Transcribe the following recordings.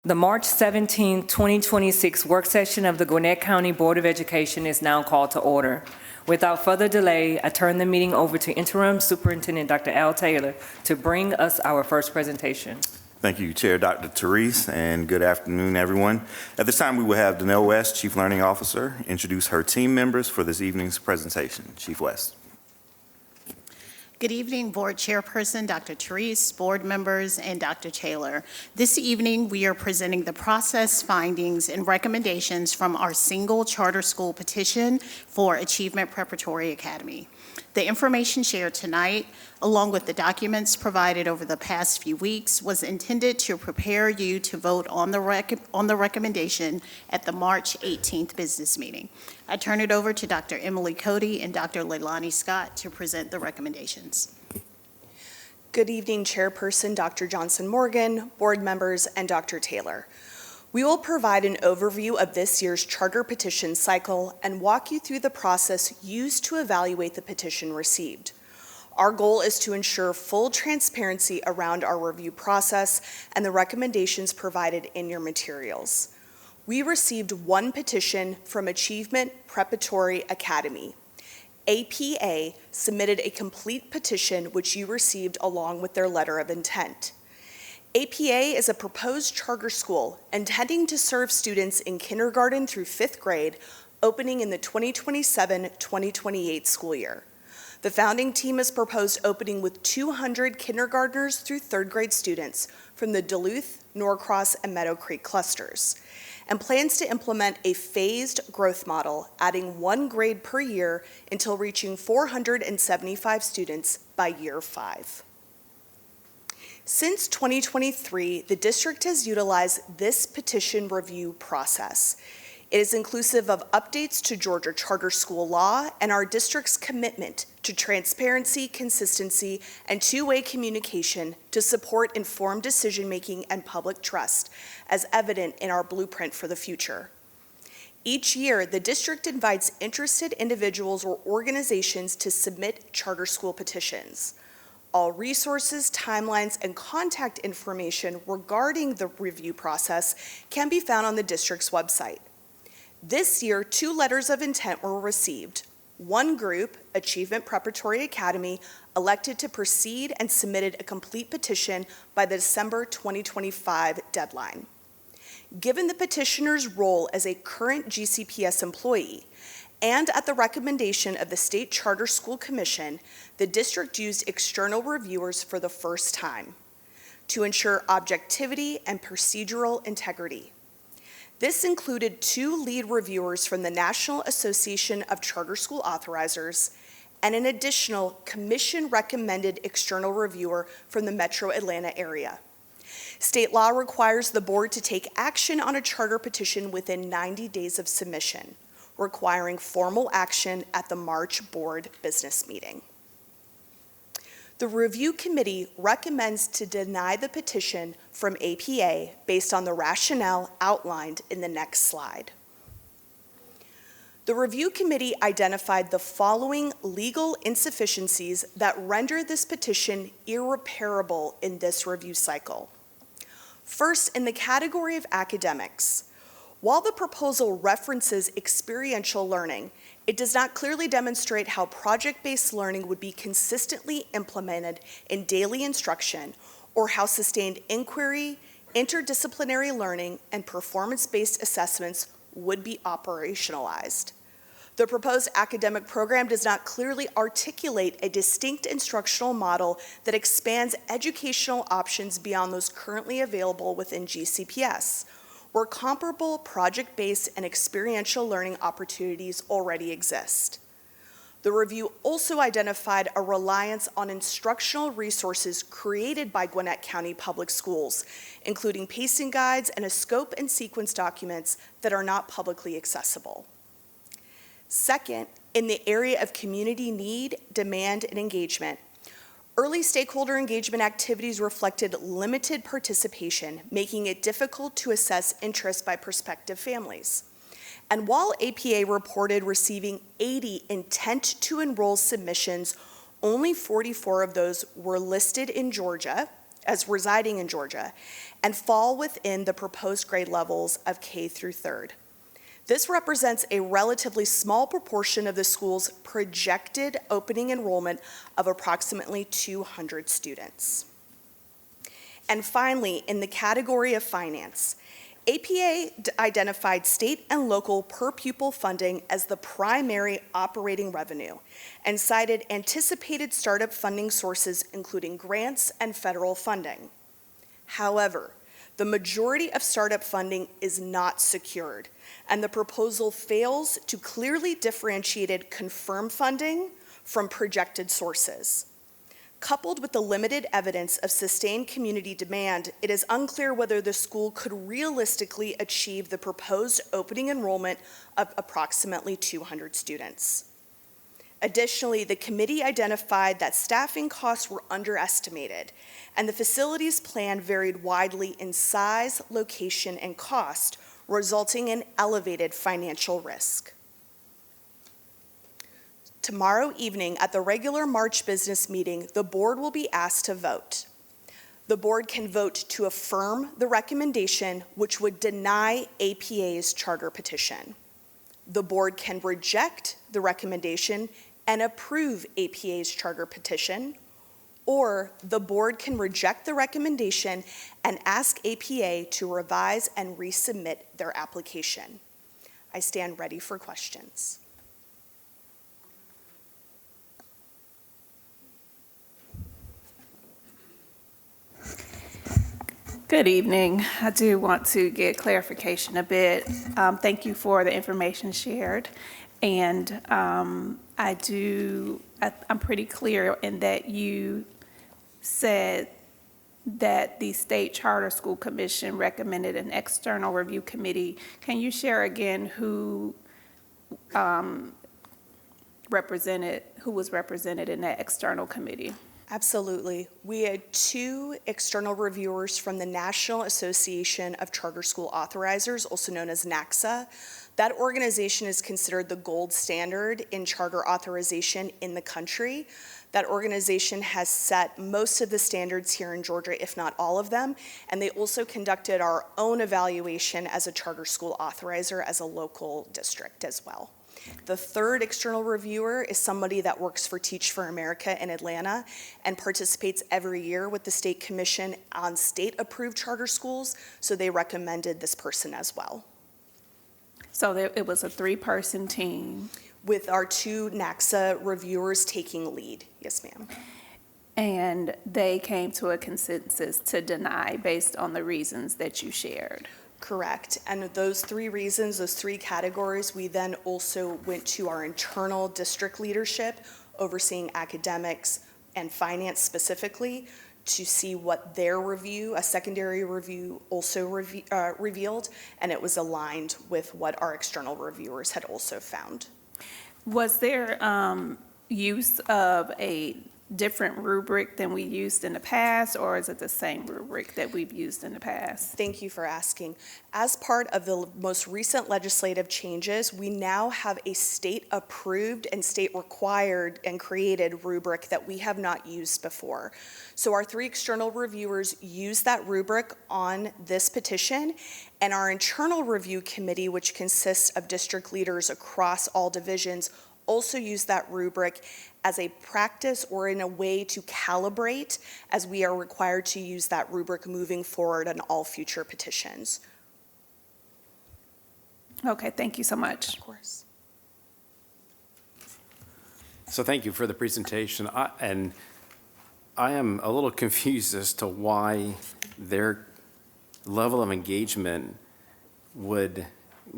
The March 17, 2026 work session of the Gwinnett County Board of Education is now called to order. Without further delay, I turn the meeting over to Interim Superintendent Dr. Al Taylor to bring us our first presentation. Thank you, Chair Dr. Therese, and good afternoon, everyone. At this time, we will have Danelle West, Chief Learning Officer, introduce her team members for this evening's presentation. Chief West. Good evening, Board Chairperson Dr. Therese, board members, and Dr. Taylor. This evening, we are presenting the process, findings, and recommendations from our single charter school petition for Achievement Preparatory Academy. The information shared tonight, along with the documents provided over the past few weeks, was intended to prepare you to vote on the recommendation at the March 18th business meeting. I turn it over to Dr. Emily Cody and Dr. Leilani Scott to present the recommendations. Good evening, Chairperson Dr. Johnson Morgan, board members, and Dr. Taylor. We will provide an overview of this year's charter petition cycle and walk you through the process used to evaluate the petition received. Our goal is to ensure full transparency around our review process and the recommendations provided in your materials. We received one petition from Achievement Preparatory Academy. APA submitted a complete petition which you received along with their letter of intent. APA is a proposed charter school intending to serve students in kindergarten through 5th grade, opening in the 2027-2028 school year. The founding team has proposed opening with 200 kindergartners through 3rd grade students from the Duluth, Norcross, and Meadow Creek clusters, and plans to implement a phased growth model, adding 1 grade per year until reaching 475 students by year 5. Since 2023, the district has utilized this petition review process. It is inclusive of updates to Georgia charter school law and our district's commitment to transparency, consistency, and two-way communication to support informed decision-making and public trust, as evident in our blueprint for the future. Each year, the district invites interested individuals or organizations to submit charter school petitions. All resources, timelines, and contact information regarding the review process can be found on the district's website. This year, 2 letters of intent were received. One group, Achievement Preparatory Academy, elected to proceed and submitted a complete petition by the December 2025 deadline. Given the petitioner's role as a current GCPS employee, and at the recommendation of the State Charter School Commission, the district used external reviewers for the first time to ensure objectivity and procedural integrity. This included 2 lead reviewers from the National Association of Charter School Authorizers and an additional commission-recommended external reviewer from the Metro Atlanta area. State law requires the board to take action on a charter petition within 90 days of submission, requiring formal action at the March board business meeting. The review committee recommends to deny the petition from APA based on the rationale outlined in the next slide. The review committee identified the following legal insufficiencies that render this petition irreparable in this review cycle. First, in the category of academics, while the proposal references experiential learning, it does not clearly demonstrate how project-based learning would be consistently implemented in daily instruction or how sustained inquiry, interdisciplinary learning, and performance-based assessments would be operationalized. The proposed academic program does not clearly articulate a distinct instructional model that expands educational options beyond those currently available within GCPS, where comparable project-based and experiential learning opportunities already exist. The review also identified a reliance on instructional resources created by Gwinnett County Public Schools, including pacing guides and a scope and sequence documents that are not publicly accessible. Second, in the area of community need, demand, and engagement, early stakeholder engagement activities reflected limited participation, making it difficult to assess interest by prospective families. And while APA reported receiving 80 intent to enroll submissions, only 44 of those were listed in Georgia as residing in Georgia and fall within the proposed grade levels of K through 3rd. This represents a relatively small proportion of the school's projected opening enrollment of approximately 200 students. And finally, in the category of finance, APA identified state and local per pupil funding as the primary operating revenue and cited anticipated startup funding sources including grants and federal funding. However, the majority of startup funding is not secured, and the proposal fails to clearly differentiate confirmed funding from projected sources. Coupled with the limited evidence of sustained community demand, it is unclear whether the school could realistically achieve the proposed opening enrollment of approximately 200 students. Additionally, the committee identified that staffing costs were underestimated, and the facilities plan varied widely in size, location, and cost, resulting in elevated financial risk. Tomorrow evening at the regular March business meeting, the board will be asked to vote. The board can vote to affirm the recommendation, which would deny APA's charter petition. The board can reject the recommendation and approve APA's charter petition, or the board can reject the recommendation and ask APA to revise and resubmit their application. I stand ready for questions. Good evening. I do want to get clarification a bit. Thank you for the information shared. And I'm pretty clear in that you said that the State Charter School Commission recommended an external review committee. Can you share again who was represented in that external committee? Absolutely. We had 2 external reviewers from the National Association of Charter School Authorizers, also known as NACSA. That organization is considered the gold standard in charter authorization in the country. That organization has set most of the standards here in Georgia, if not all of them, and they also conducted our own evaluation as a charter school authorizer as a local district as well. The 3rd external reviewer is somebody that works for Teach for America in Atlanta and participates every year with the State Commission on state-approved charter schools, so they recommended this person as well. So it was a 3-person team. With our 2 NACSA reviewers taking lead. Yes, ma'am. And they came to a consensus to deny based on the reasons that you shared. Correct. And those 3 reasons, those 3 categories, we then also went to our internal district leadership, overseeing academics and finance specifically, to see what their review, a secondary review, also revealed, and it was aligned with what our external reviewers had also found. Was there use of a different rubric than we used in the past, or is it the same rubric that we've used in the past? Thank you for asking. As part of the most recent legislative changes, we now have a state-approved and state-required and created rubric that we have not used before. So our 3 external reviewers use that rubric on this petition, and our internal review committee, which consists of district leaders across all divisions, also use that rubric as a practice or in a way to calibrate, as we are required to use that rubric moving forward on all future petitions. Okay, thank you so much. Of course. So thank you for the presentation. I am a little confused as to why their level of engagement would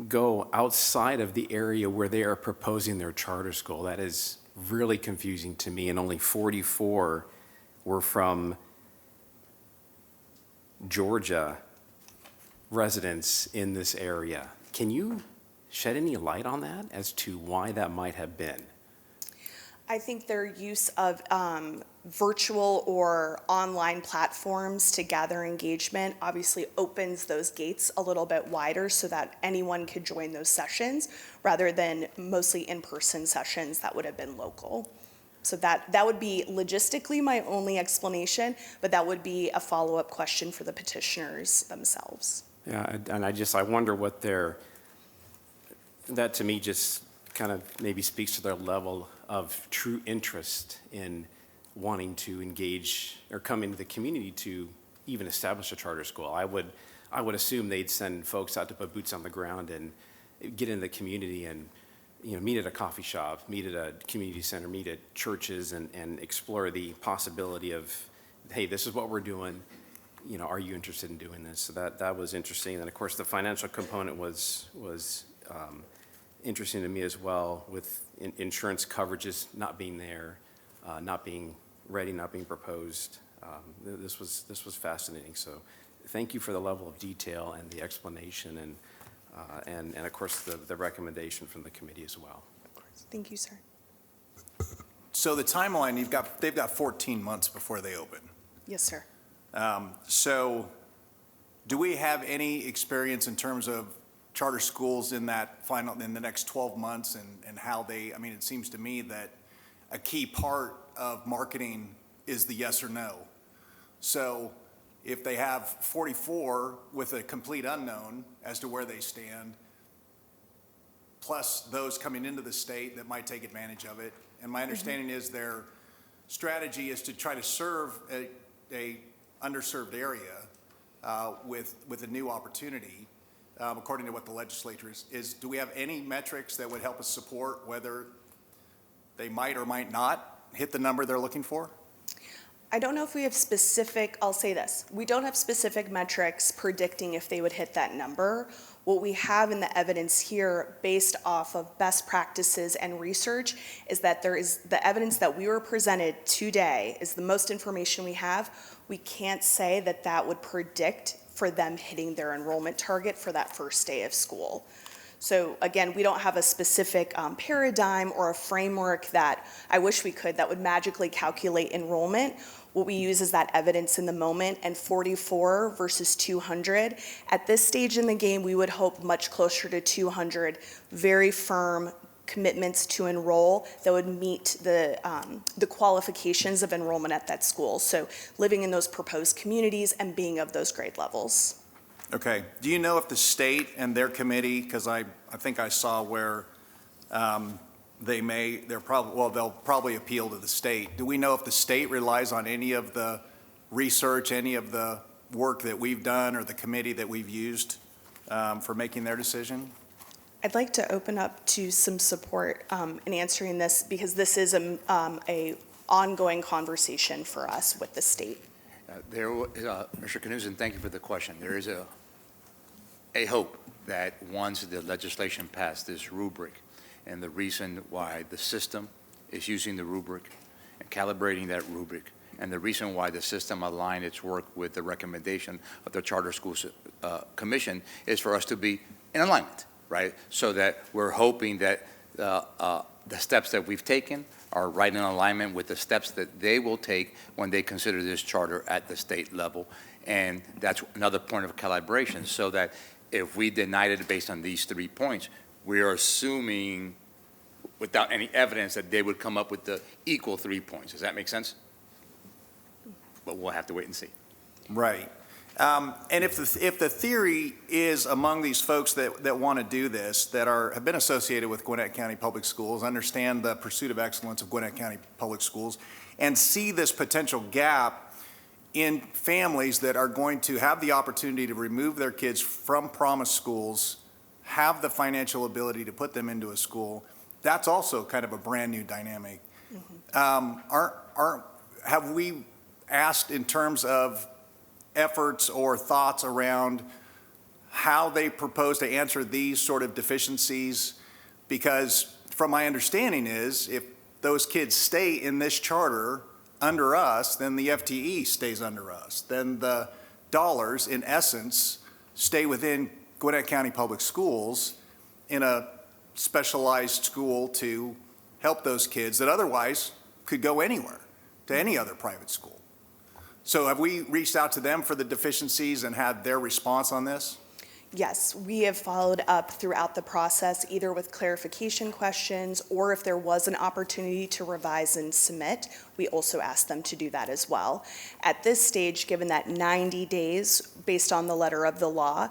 go outside of the area where they are proposing their charter school. That is really confusing to me, and only 44 were from Georgia residents in this area. Can you shed any light on that as to why that might have been? I think their use of virtual or online platforms to gather engagement obviously opens those gates a little bit wider so that anyone could join those sessions rather than mostly in-person sessions that would have been local. So that would be logistically my only explanation, but that would be a follow-up question for the petitioners themselves. Yeah, and I wonder what that to me just kind of maybe speaks to their level of true interest in wanting to engage or come into the community to even establish a charter school. I would assume they'd send folks out to put boots on the ground and get into the community and, meet at a coffee shop, meet at a community center, meet at churches and explore the possibility of, hey, this is what we're doing. Are you interested in doing this? So that was interesting. And of course, the financial component was interesting to me as well, with insurance coverages not being there, not being ready, not being proposed. This was fascinating. So thank you for the level of detail and the explanation and of course the recommendation from the committee as well. Thank you, sir. So the timeline, they've got 14 months before they open. Yes, sir. So do we have any experience in terms of charter schools in the next 12 months and how it seems to me that a key part of marketing is the yes or no. So if they have 44 with a complete unknown as to where they stand, plus those coming into the state that might take advantage of it, and my understanding is their strategy is to try to serve a underserved area with a new opportunity, according to what the legislature is. Do we have any metrics that would help us support whether they might or might not hit the number they're looking for? I don't know if we have I'll say this, we don't have specific metrics predicting if they would hit that number. What we have in the evidence here, based off of best practices and research, is that the evidence that we were presented today is the most information we have. We can't say that would predict for them hitting their enrollment target for that first day of school. So again, we don't have a specific paradigm or a framework that I wish we could that would magically calculate enrollment. What we use is that evidence in the moment, and 44 versus 200. At this stage in the game, we would hope much closer to 200, very firm commitments to enroll that would meet the qualifications of enrollment at that school. So living in those proposed communities and being of those grade levels. Okay. Do you know if the state and their committee, because I think I saw where they'll probably appeal to the state. Do we know if the state relies on any of the research, any of the work that we've done or the committee that we've used for making their decision? I'd like to open up to some support in answering this, because this is a ongoing conversation for us with the state. Mr. Knudsen, thank you for the question. There is a hope that once the legislation passed this rubric, and the reason why the system is using the rubric and calibrating that rubric, and the reason why the system aligned its work with the recommendation of the Charter Schools Commission is for us to be in alignment, right? So that we're hoping that the steps that we've taken are right in alignment with the steps that they will take when they consider this charter at the state level. And that's another point of calibration, so that if we denied it based on these 3 points, we are assuming, without any evidence, that they would come up with the equal 3 points. Does that make sense? But we'll have to wait and see. Right. And if the theory is among these folks that want to do this, that have been associated with Gwinnett County Public Schools, understand the pursuit of excellence of Gwinnett County Public Schools, and see this potential gap in families that are going to have the opportunity to remove their kids from promise schools, have the financial ability to put them into a school, that's also kind of a brand new dynamic. Have we asked in terms of efforts or thoughts around how they propose to answer these sort of deficiencies? Because from my understanding is, if those kids stay in this charter under us, then the FTE stays under us. Then the dollars, in essence, stay within Gwinnett County Public Schools in a specialized school to help those kids that otherwise could go anywhere, to any other private school. So have we reached out to them for the deficiencies and had their response on this? Yes, we have followed up throughout the process, either with clarification questions, or if there was an opportunity to revise and submit, we also asked them to do that as well. At this stage, given that 90 days, based on the letter of the law,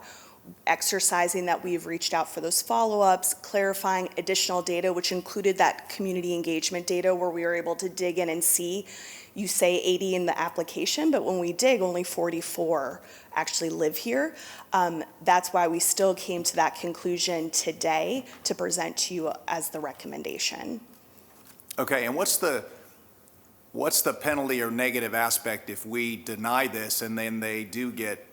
exercising that we've reached out for those follow-ups, clarifying additional data, which included that community engagement data where we were able to dig in and see, you say 80 in the application, but when we dig, only 44 actually live here. That's why we still came to that conclusion today to present to you as the recommendation. Okay, and what's the penalty or negative aspect if we deny this and then they do get,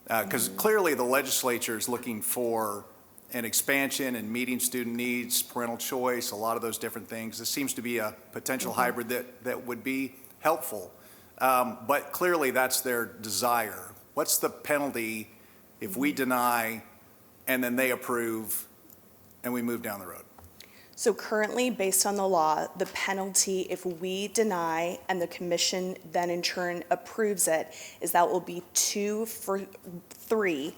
because clearly the legislature is looking for an expansion and meeting student needs, parental choice, a lot of those different things. This seems to be a potential hybrid that would be helpful. But clearly that's their desire. What's the penalty if we deny and then they approve and we move down the road? So currently, based on the law, the penalty if we deny and the commission then in turn approves it is that will be 2 for 3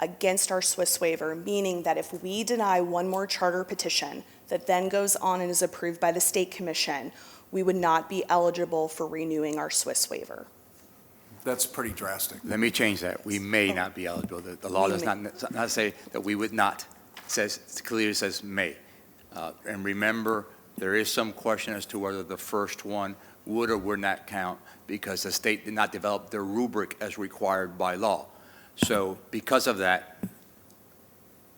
against our Swiss waiver, meaning that if we deny one more charter petition that then goes on and is approved by the state commission, we would not be eligible for renewing our Swiss waiver. That's pretty drastic. Let me change that. We may not be eligible. The law does not say that we would not. It says, it clearly says may. And remember, there is some question as to whether the first one would or would not count because the state did not develop their rubric as required by law. So because of that,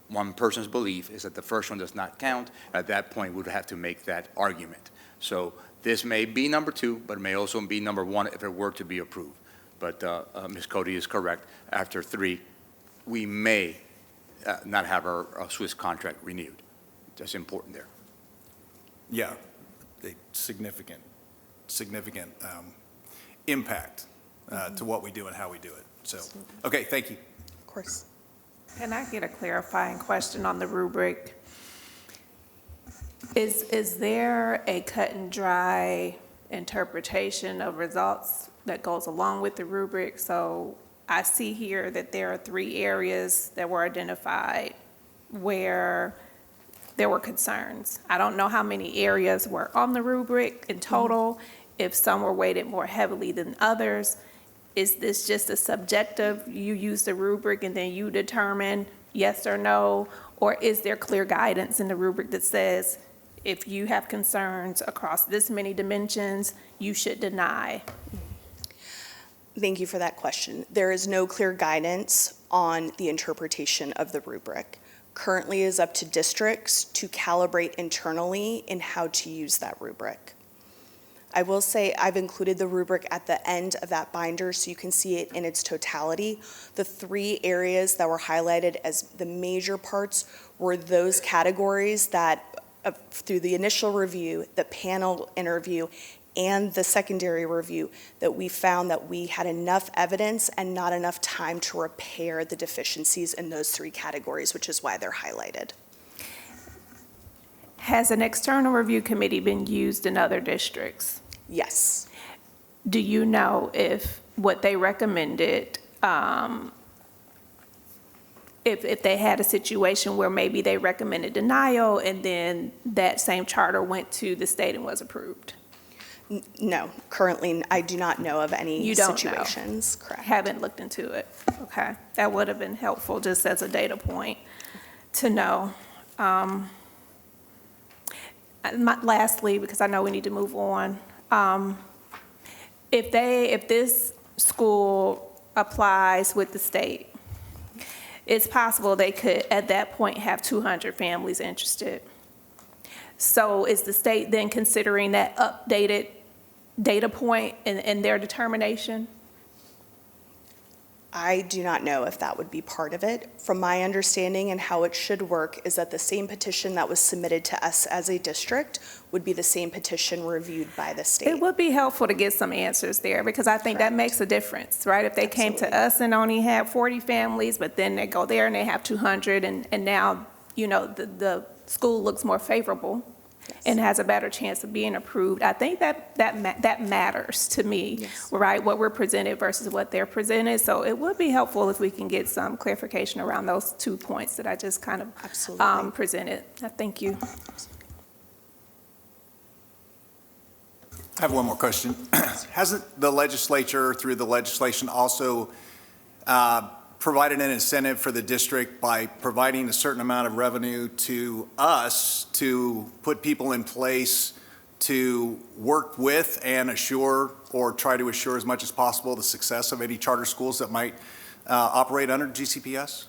one person's belief is that the first one does not count. At that point, we would have to make that argument. So this may be number 2, but it may also be number 1 if it were to be approved. But Ms. Cody is correct. After 3, we may not have our Swiss contract renewed. That's important there. Yeah, a significant impact to what we do and how we do it. So, okay, thank you. Of course. Can I get a clarifying question on the rubric? Is there a cut and dry interpretation of results that goes along with the rubric? So I see here that there are 3 areas that were identified where there were concerns. I don't know how many areas were on the rubric in total, if some were weighted more heavily than others. Is this just a subjective, you use the rubric and then you determine yes or no? Or is there clear guidance in the rubric that says, if you have concerns across this many dimensions, you should deny? Thank you for that question. There is no clear guidance on the interpretation of the rubric. Currently is up to districts to calibrate internally in how to use that rubric. I will say I've included the rubric at the end of that binder so you can see it in its totality. The 3 areas that were highlighted as the major parts were those categories that through the initial review, the panel interview, and the secondary review, that we found that we had enough evidence and not enough time to repair the deficiencies in those 3 categories, which is why they're highlighted. Has an external review committee been used in other districts? Yes. Do you know if what they recommended, if they had a situation where maybe they recommended denial and then that same charter went to the state and was approved? No, currently I do not know of any You don't know? situations. Correct. Haven't looked into it. Okay. That would have been helpful just as a data point to know. Lastly, because I know we need to move on, if this school applies with the state, it's possible they could, at that point, have 200 families interested. So is the state then considering that updated data point in their determination? I do not know if that would be part of it. From my understanding and how it should work is that the same petition that was submitted to us as a district would be the same petition reviewed by the state. It would be helpful to get some answers there, because I think that makes a difference, right? If they came to us and only had 40 families, but then they go there and they have 200, and now, you know, the school looks more favorable, and has a better chance of being approved. I think that matters to me, Yes. right? What we're presented versus what they're presented. So it would be helpful if we can get some clarification around those 2 points that I just kind of Absolutely. presented. Thank you. I have one more question. Hasn't the legislature, through the legislation, also provided an incentive for the district by providing a certain amount of revenue to us to put people in place to work with and assure, or try to assure as much as possible, the success of any charter schools that might operate under GCPS?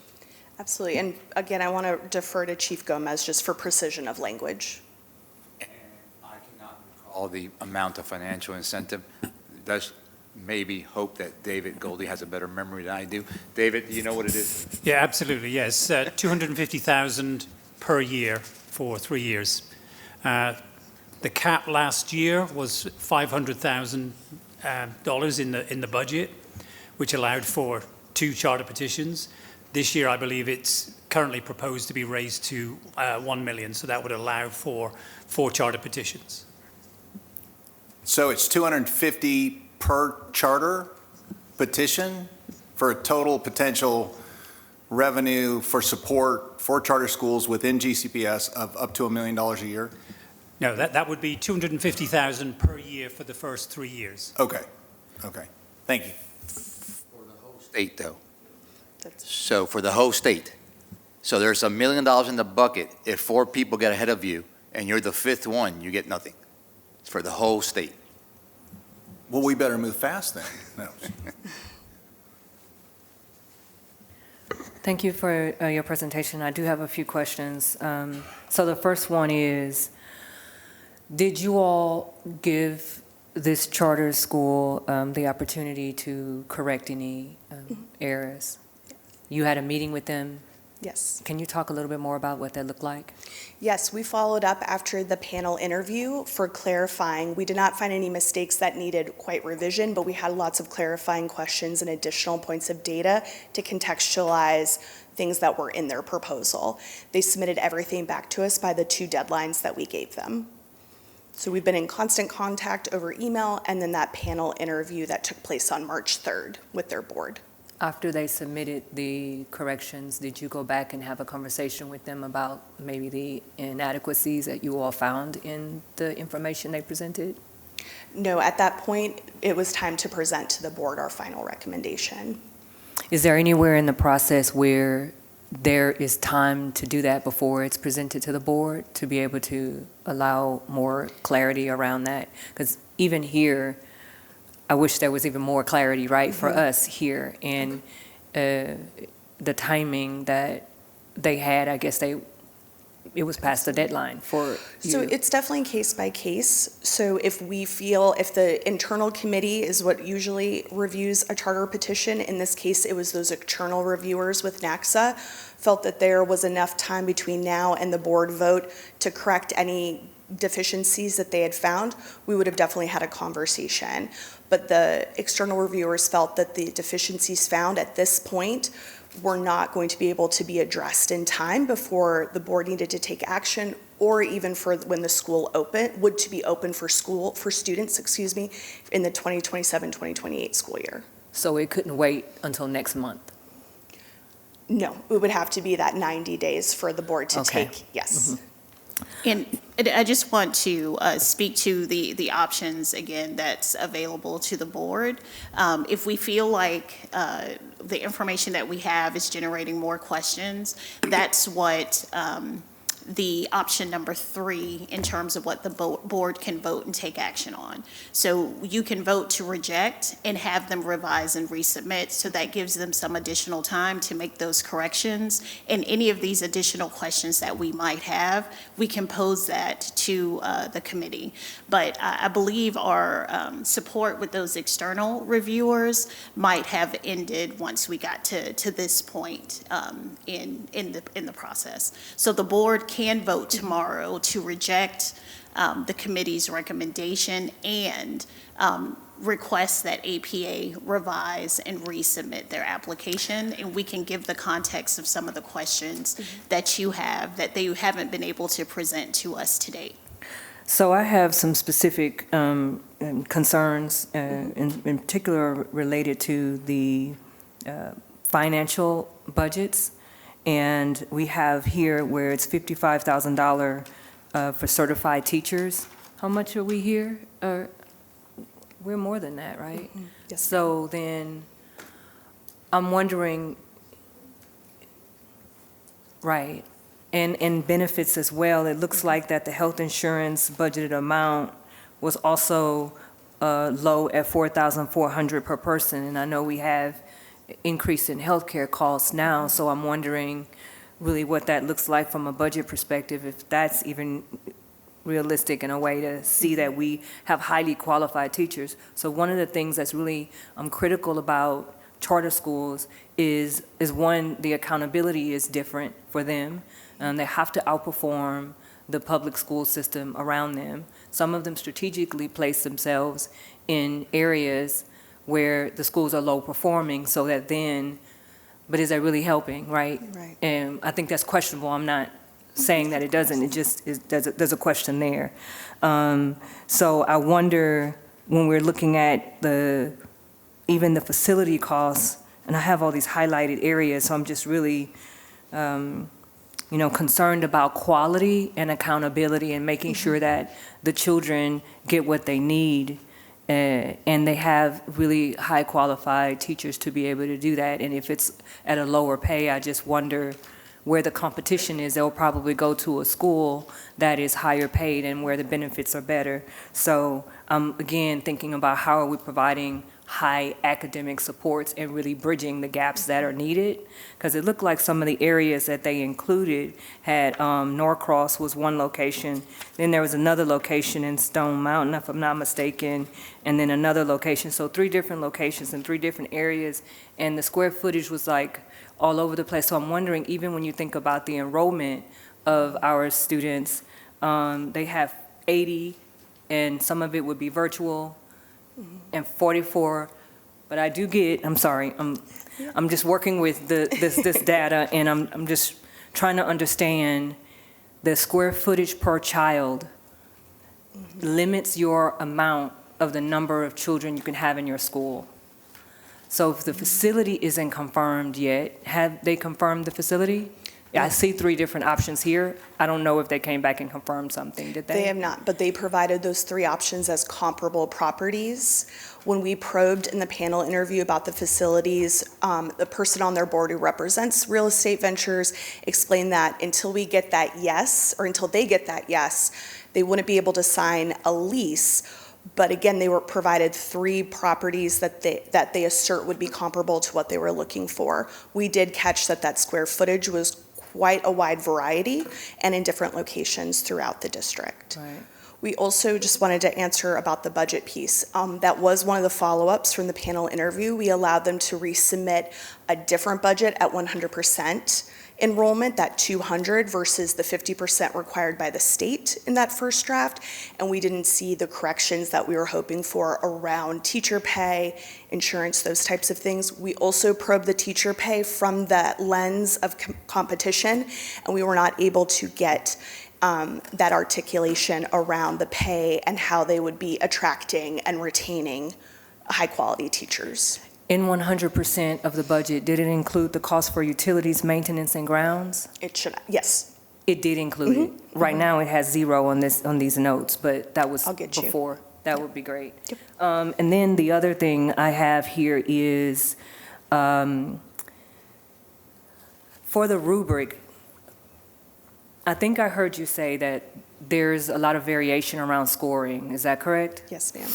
Absolutely. And again, I want to defer to Chief Gomez just for precision of language. I cannot recall the amount of financial incentive. Does maybe hope that David Goldie has a better memory than I do. David, do you know what it is? Yeah, absolutely, yes. 250,000 per year for 3 years. The cap last year was $500,000 in the budget, which allowed for 2 charter petitions. This year, I believe it's currently proposed to be raised to 1 million, so that would allow for 4 charter petitions. So it's 250 per charter petition for a total potential revenue for support for charter schools within GCPS of up to $1 million a year? No, that would be 250,000 per year for the first 3 years. Okay, thank you. For the whole state, though. That's- So for the whole state. So there's $1 million in the bucket. If 4 people get ahead of you and you're the 5th one, you get nothing. It's for the whole state. Well, we better move fast then. No. Thank you for your presentation. I do have a few questions. So the first one is, did you all give this charter school the opportunity to correct any errors? You had a meeting with them. Yes. Can you talk a little bit more about what that looked like? Yes, we followed up after the panel interview for clarifying. We did not find any mistakes that needed quite revision, but we had lots of clarifying questions and additional points of data to contextualize things that were in their proposal. They submitted everything back to us by the 2 deadlines that we gave them. So we've been in constant contact over email, and then that panel interview that took place on March 3rd with their board. After they submitted the corrections, did you go back and have a conversation with them about maybe the inadequacies that you all found in the information they presented? No, at that point, it was time to present to the board our final recommendation. Is there anywhere in the process where there is time to do that before it's presented to the board, to be able to allow more clarity around that? Because even here, I wish there was even more clarity, right, for us here. And the timing that they had, I guess it was past the deadline for you. So it's definitely case by case. So if we feel, if the internal committee is what usually reviews a charter petition, in this case, it was those external reviewers with NACSA, felt that there was enough time between now and the board vote to correct any deficiencies that they had found, we would have definitely had a conversation. But the external reviewers felt that the deficiencies found at this point were not going to be able to be addressed in time before the board needed to take action, or even for when the school would to be open for students, in the 2027-2028 school year. So it couldn't wait until next month? No, it would have to be that 90 days for the board to Okay. take, yes. And I just want to speak to the options, again, that's available to the board. If we feel like the information that we have is generating more questions, that's what the option number 3 in terms of what the board can vote and take action on. So you can vote to reject and have them revise and resubmit, so that gives them some additional time to make those corrections. And any of these additional questions that we might have, we can pose that to the committee. But I believe our support with those external reviewers might have ended once we got to this point in the process. So the board can vote tomorrow to reject the committee's recommendation and request that APA revise and resubmit their application, and we can give the context of some of the questions that you have that they haven't been able to present to us to date. So I have some specific concerns, in particular related to the financial budgets. And we have here where it's $55,000 for certified teachers. How much are we here? We're more than that, right? Yes. So then, I'm wondering, right, and benefits as well. It looks like that the health insurance budgeted amount was also low at $4,400 per person. And I know we have increase in healthcare costs now, so I'm wondering really what that looks like from a budget perspective, if that's even realistic in a way to see that we have highly qualified teachers. So one of the things that's really critical about charter schools is one, the accountability is different for them. They have to outperform the public school system around them. Some of them strategically place themselves in areas where the schools are low performing so that then, but is that really helping, right? Right. And I think that's questionable. I'm not saying that it doesn't, it just is, there's a question there. So I wonder when we're looking at even the facility costs, and I have all these highlighted areas, so I'm just really, concerned about quality and accountability and making sure that the children get what they need and they have really high qualified teachers to be able to do that. And if it's at a lower pay, I just wonder where the competition is. They'll probably go to a school that is higher paid and where the benefits are better. So I'm again thinking about how are we providing high academic supports and really bridging the gaps that are needed, because it looked like some of the areas that they included had Norcross was one location, then there was another location in Stone Mountain, if I'm not mistaken, and then another location. So 3 different locations in 3 different areas, and the square footage was like all over the place. So I'm wondering, even when you think about the enrollment of our students, they have 80, and some of it would be virtual, and 44, but I do get, I'm sorry, I'm just working with this data, and I'm just trying to understand the square footage per child limits your amount of the number of children you can have in your school. So if the facility isn't confirmed yet, have they confirmed the facility? Yeah, I see 3 different options here. I don't know if they came back and confirmed something, did they? They have not, but they provided those 3 options as comparable properties. When we probed in the panel interview about the facilities, the person on their board who represents Real Estate Ventures explained that until we get that yes, or until they get that yes, they wouldn't be able to sign a lease. But again, they were provided 3 properties that they assert would be comparable to what they were looking for. We did catch that square footage was quite a wide variety and in different locations throughout the district. Right. We also just wanted to answer about the budget piece. That was one of the follow-ups from the panel interview. We allowed them to resubmit a different budget at 100% enrollment, that 200 versus the 50% required by the state in that first draft. And we didn't see the corrections that we were hoping for around teacher pay, insurance, those types of things. We also probed the teacher pay from the lens of competition, and we were not able to get that articulation around the pay and how they would be attracting and retaining high-quality teachers. In 100% of the budget, did it include the cost for utilities, maintenance, and grounds? It should, yes. It did include it. Right now, it has 0 on these notes, but that was I'll get you. before. That would be great. Yep. And then the other thing I have here is for the rubric, I think I heard you say that there's a lot of variation around scoring. Is that correct? Yes, ma'am.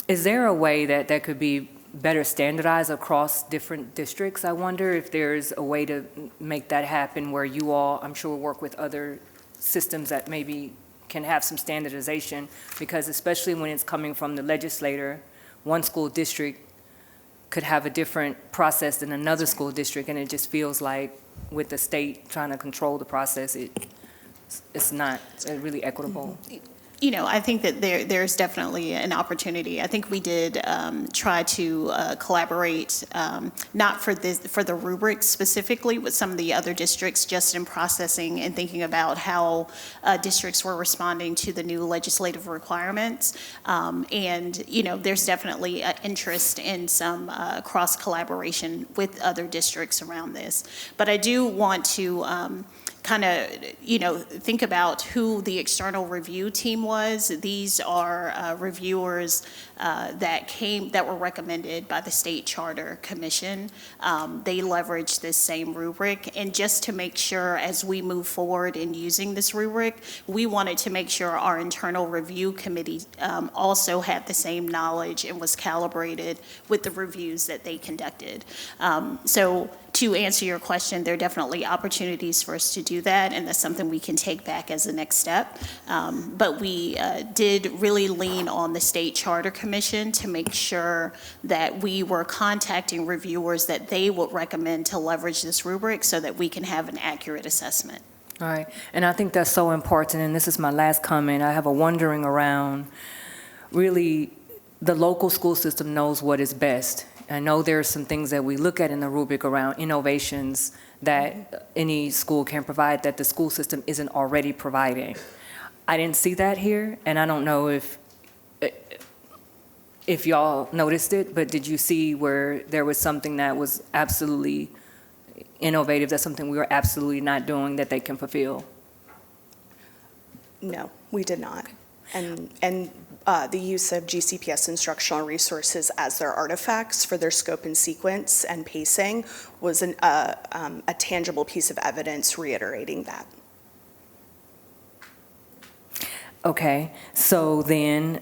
Is there a way that could be better standardized across different districts? I wonder if there's a way to make that happen where you all, I'm sure, work with other systems that maybe can have some standardization, because especially when it's coming from the legislator, one school district could have a different process than another school district, and it just feels like with the state trying to control the process, it's not really equitable. I think that there's definitely an opportunity. I think we did try to collaborate, not for the rubric specifically, with some of the other districts, just in processing and thinking about how districts were responding to the new legislative requirements. And, there's definitely an interest in some cross-collaboration with other districts around this. But I do want to kind of, think about who the external review team was. These are reviewers that were recommended by the State Charter Commission. They leveraged this same rubric, and just to make sure as we move forward in using this rubric, we wanted to make sure our internal review committee also had the same knowledge and was calibrated with the reviews that they conducted. So to answer your question, there are definitely opportunities for us to do that, and that's something we can take back as a next step. But we did really lean on the State Charter Commission to make sure that we were contacting reviewers that they would recommend to leverage this rubric so that we can have an accurate assessment. All right, and I think that's so important, and this is my last comment. I have a wondering around, really, the local school system knows what is best. I know there are some things that we look at in the rubric around innovations that any school can provide that the school system isn't already providing. I didn't see that here, and I don't know if y'all noticed it, but did you see where there was something that was absolutely innovative, that's something we were absolutely not doing that they can fulfill? No, we did not. And the use of GCPS instructional resources as their artifacts for their scope and sequence and pacing was a tangible piece of evidence reiterating that. Okay, so then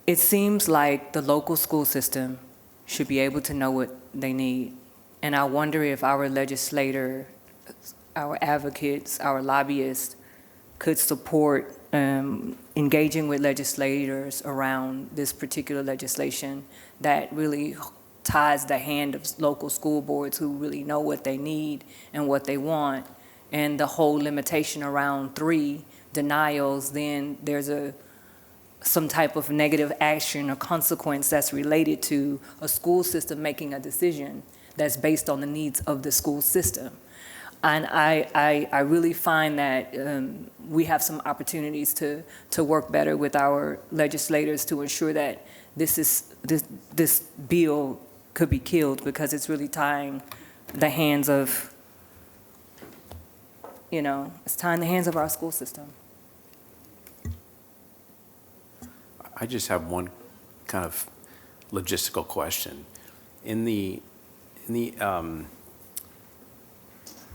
it seems like the local school system should be able to know what they need. And I wonder if our legislators, our advocates, our lobbyists could support engaging with legislators around this particular legislation that really ties the hand of local school boards who really know what they need and what they want. And the whole limitation around 3 denials, then there's some type of negative action or consequence that's related to a school system making a decision that's based on the needs of the school system. And I really find that we have some opportunities to work better with our legislators to ensure that this bill could be killed, because it's really tying the hands of, it's tying the hands of our school system. I just have one kind of logistical question. In the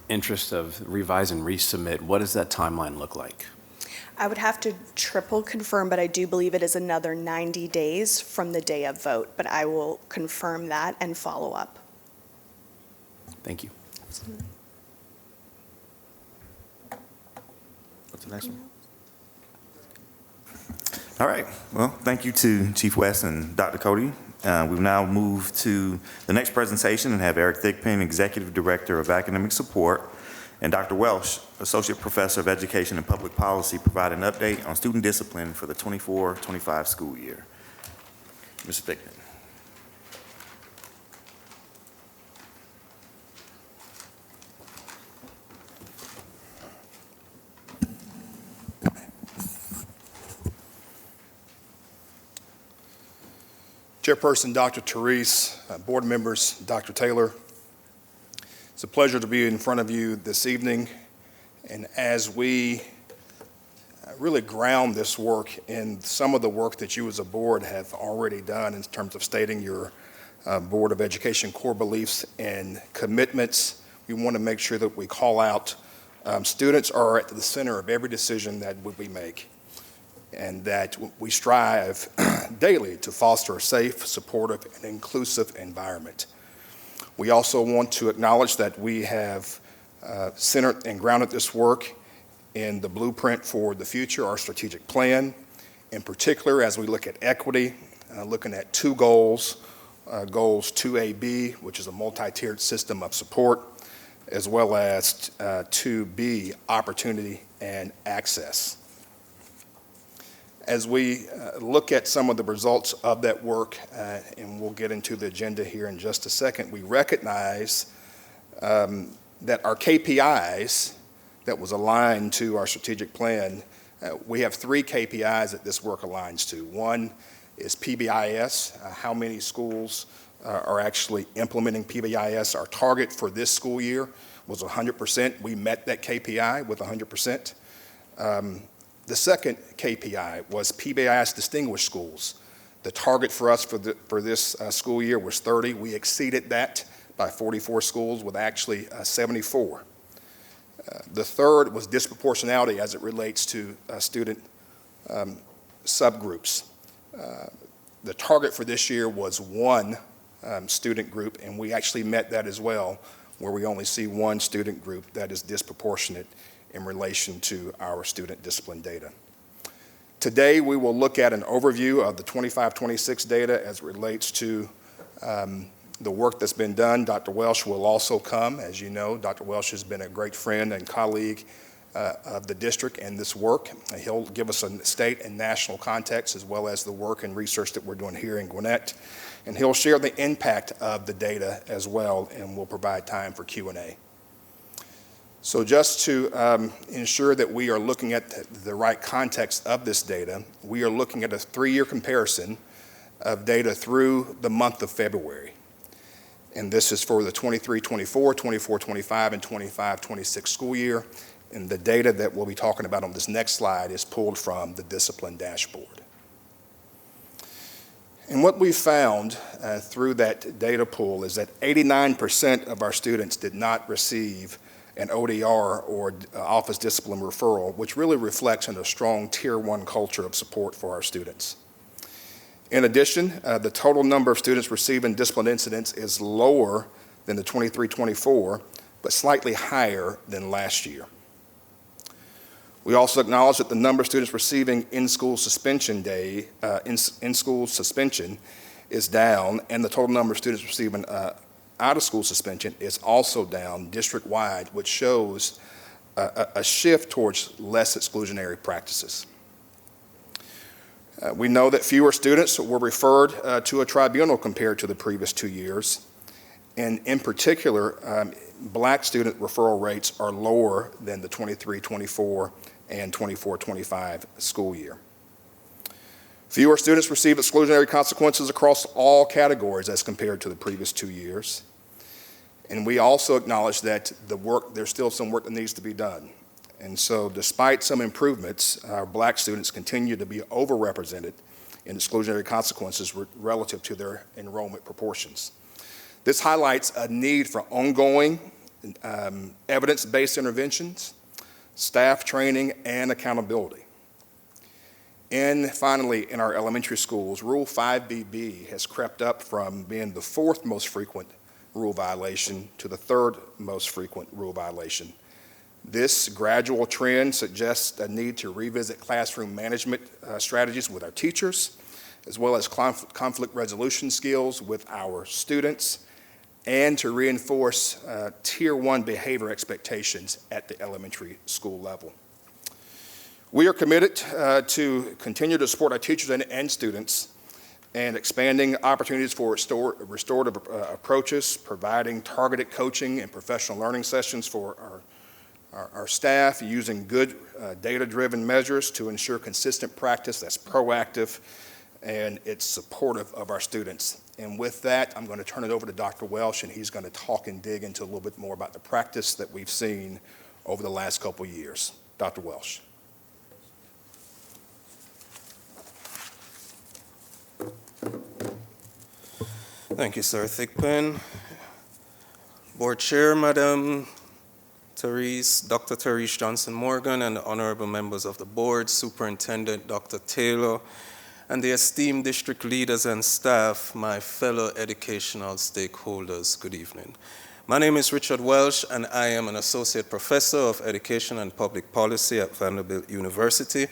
interest of revise and resubmit, what does that timeline look like? I would have to triple confirm, but I do believe it is another 90 days from the day of vote, but I will confirm that and follow up. Thank you. What's the next one? All right. Well, thank you to Chief West and Dr. Cody. We've now moved to the next presentation and have Eric Thigpen, Executive Director of Academic Support, and Dr. Welsh, Associate Professor of Education and Public Policy, provide an update on student discipline for the 24-25 school year. Mr. Thigpen. Chairperson Dr. Therese, board members, Dr. Taylor, it's a pleasure to be in front of you this evening. And as we really ground this work in some of the work that you as a board have already done in terms of stating your Board of Education core beliefs and commitments, we want to make sure that we call out students are at the center of every decision that we make, and that we strive daily to foster a safe, supportive, and inclusive environment. We also want to acknowledge that we have centered and grounded this work in the blueprint for the future, our strategic plan, in particular as we look at equity, looking at 2 goals, goals 2AB, which is a multi-tiered system of support, as well as 2B, opportunity and access. As we look at some of the results of that work, and we'll get into the agenda here in just a second, we recognize that our KPIs that was aligned to our strategic plan, we have 3 KPIs that this work aligns to. One is PBIS, how many schools are actually implementing PBIS. Our target for this school year was 100%. We met that KPI with 100%. The second KPI was PBIS distinguished schools. The target for us for this school year was 30. We exceeded that by 44 schools with actually 74. The third was disproportionality as it relates to student subgroups. The target for this year was 1 student group, and we actually met that as well, where we only see 1 student group that is disproportionate in relation to our student discipline data. Today, we will look at an overview of the 25-26 data as it relates to the work that's been done. Dr. Welsh will also come. As you know, Dr. Welsh has been a great friend and colleague of the district and this work. He'll give us a state and national context as well as the work and research that we're doing here in Gwinnett. And he'll share the impact of the data as well, and we'll provide time for Q&A. So just to ensure that we are looking at the right context of this data, we are looking at a 3-year comparison of data through the month of February. And this is for the 23-24, 24-25, and 25-26 school year. And the data that we'll be talking about on this next slide is pulled from the discipline dashboard. And what we found through that data pool is that 89% of our students did not receive an ODR or office discipline referral, which really reflects on a strong Tier 1 culture of support for our students. In addition, the total number of students receiving discipline incidents is lower than the 23-24, but slightly higher than last year. We also acknowledge that the number of students receiving in-school suspension is down, and the total number of students receiving out-of-school suspension is also down district-wide, which shows a shift towards less exclusionary practices. We know that fewer students were referred to a tribunal compared to the previous 2 years, and in particular, Black student referral rates are lower than the 23-24 and 24-25 school year. Fewer students receive exclusionary consequences across all categories as compared to the previous 2 years. And we also acknowledge that there's still some work that needs to be done. And so despite some improvements, our Black students continue to be overrepresented in exclusionary consequences relative to their enrollment proportions. This highlights a need for ongoing evidence-based interventions, staff training, and accountability. And finally, in our elementary schools, Rule 5BB has crept up from being the 4th most frequent rule violation to the 3rd most frequent rule violation. This gradual trend suggests a need to revisit classroom management strategies with our teachers, as well as conflict resolution skills with our students, and to reinforce Tier 1 behavior expectations at the elementary school level. We are committed to continue to support our teachers and students and expanding opportunities for restorative approaches, providing targeted coaching and professional learning sessions for our staff, using good data-driven measures to ensure consistent practice that's proactive and it's supportive of our students. And with that, I'm going to turn it over to Dr. Welsh, and he's going to talk and dig into a little bit more about the practice that we've seen over the last couple of years. Dr. Welsh. Thank you, Sir Thigpen. Board Chair, Madam Therese, Dr. Therese Johnson Morgan, and the honorable members of the board, Superintendent Dr. Taylor, and the esteemed district leaders and staff, my fellow educational stakeholders, good evening. My name is Richard Welsh, and I am an associate professor of education and public policy at Vanderbilt University.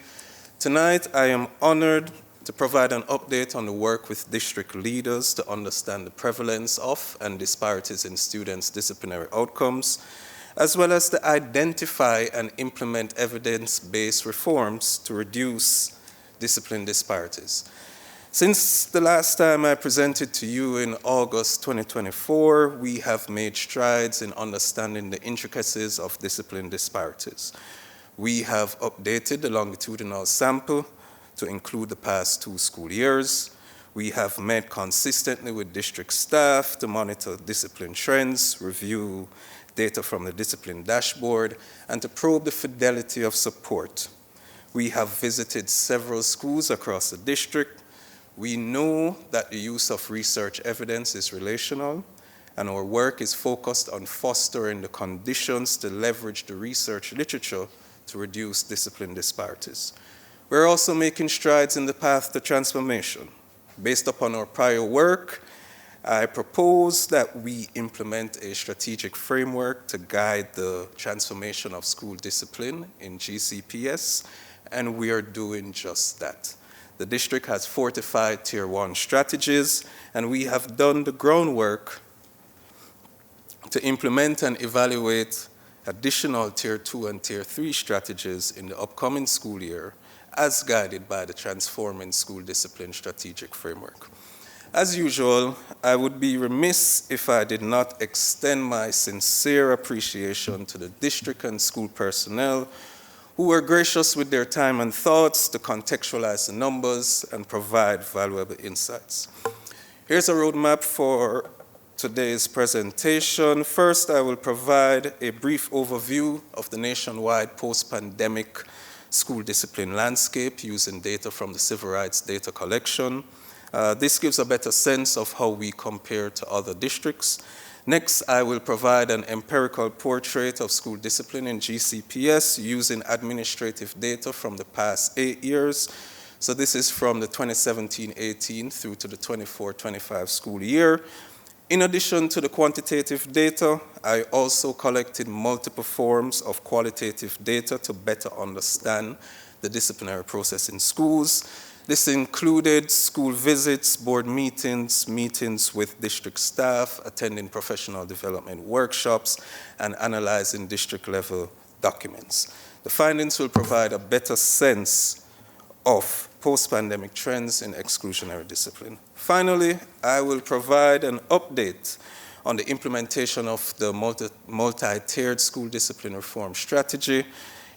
Tonight, I am honored to provide an update on the work with district leaders to understand the prevalence of and disparities in students' disciplinary outcomes, as well as to identify and implement evidence-based reforms to reduce discipline disparities. Since the last time I presented to you in August 2024, we have made strides in understanding the intricacies of discipline disparities. We have updated the longitudinal sample to include the past 2 school years. We have met consistently with district staff to monitor discipline trends, review data from the discipline dashboard, and to probe the fidelity of support. We have visited several schools across the district. We know that the use of research evidence is relational, and our work is focused on fostering the conditions to leverage the research literature to reduce discipline disparities. We're also making strides in the path to transformation. Based upon our prior work, I propose that we implement a strategic framework to guide the transformation of school discipline in GCPS, and we are doing just that. The district has fortified Tier 1 strategies, and we have done the groundwork to implement and evaluate additional Tier 2 and Tier 3 strategies in the upcoming school year, as guided by the Transforming School Discipline Strategic Framework. As usual, I would be remiss if I did not extend my sincere appreciation to the district and school personnel who were gracious with their time and thoughts to contextualize the numbers and provide valuable insights. Here's a roadmap for today's presentation. First, I will provide a brief overview of the nationwide post-pandemic school discipline landscape using data from the Civil Rights Data Collection. This gives a better sense of how we compare to other districts. Next, I will provide an empirical portrait of school discipline in GCPS using administrative data from the past 8 years. So this is from the 2017-18 through to the 24-25 school year. In addition to the quantitative data, I also collected multiple forms of qualitative data to better understand the disciplinary process in schools. This included school visits, board meetings, meetings with district staff, attending professional development workshops, and analyzing district-level documents. The findings will provide a better sense of post-pandemic trends in exclusionary discipline. Finally, I will provide an update on the implementation of the multi-tiered school discipline reform strategy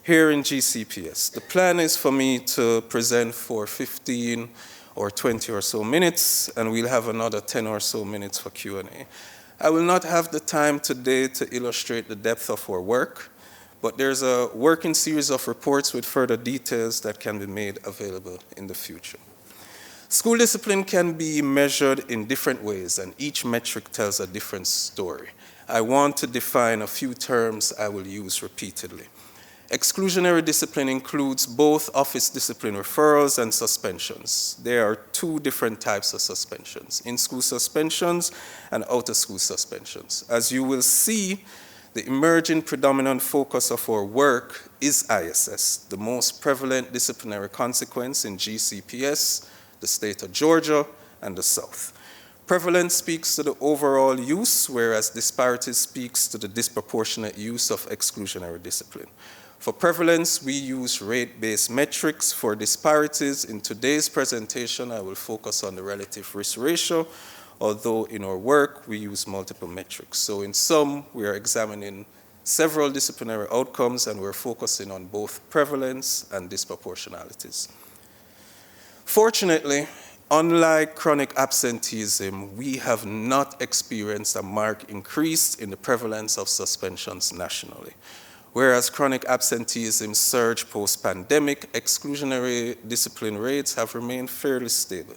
here in GCPS. The plan is for me to present for 15 or 20 or so minutes, and we'll have another 10 or so minutes for Q&A. I will not have the time today to illustrate the depth of our work, but there's a working series of reports with further details that can be made available in the future. School discipline can be measured in different ways, and each metric tells a different story. I want to define a few terms I will use repeatedly. Exclusionary discipline includes both office discipline referrals and suspensions. There are 2 different types of suspensions, in-school suspensions and out-of-school suspensions. As you will see, the emerging predominant focus of our work is ISS, the most prevalent disciplinary consequence in GCPS, the state of Georgia, and the South. Prevalence speaks to the overall use, whereas disparities speaks to the disproportionate use of exclusionary discipline. For prevalence, we use rate-based metrics. For disparities, in today's presentation, I will focus on the relative risk ratio, although in our work, we use multiple metrics. So in sum, we are examining several disciplinary outcomes, and we're focusing on both prevalence and disproportionalities. Fortunately, unlike chronic absenteeism, we have not experienced a marked increase in the prevalence of suspensions nationally. Whereas chronic absenteeism surged post-pandemic, exclusionary discipline rates have remained fairly stable.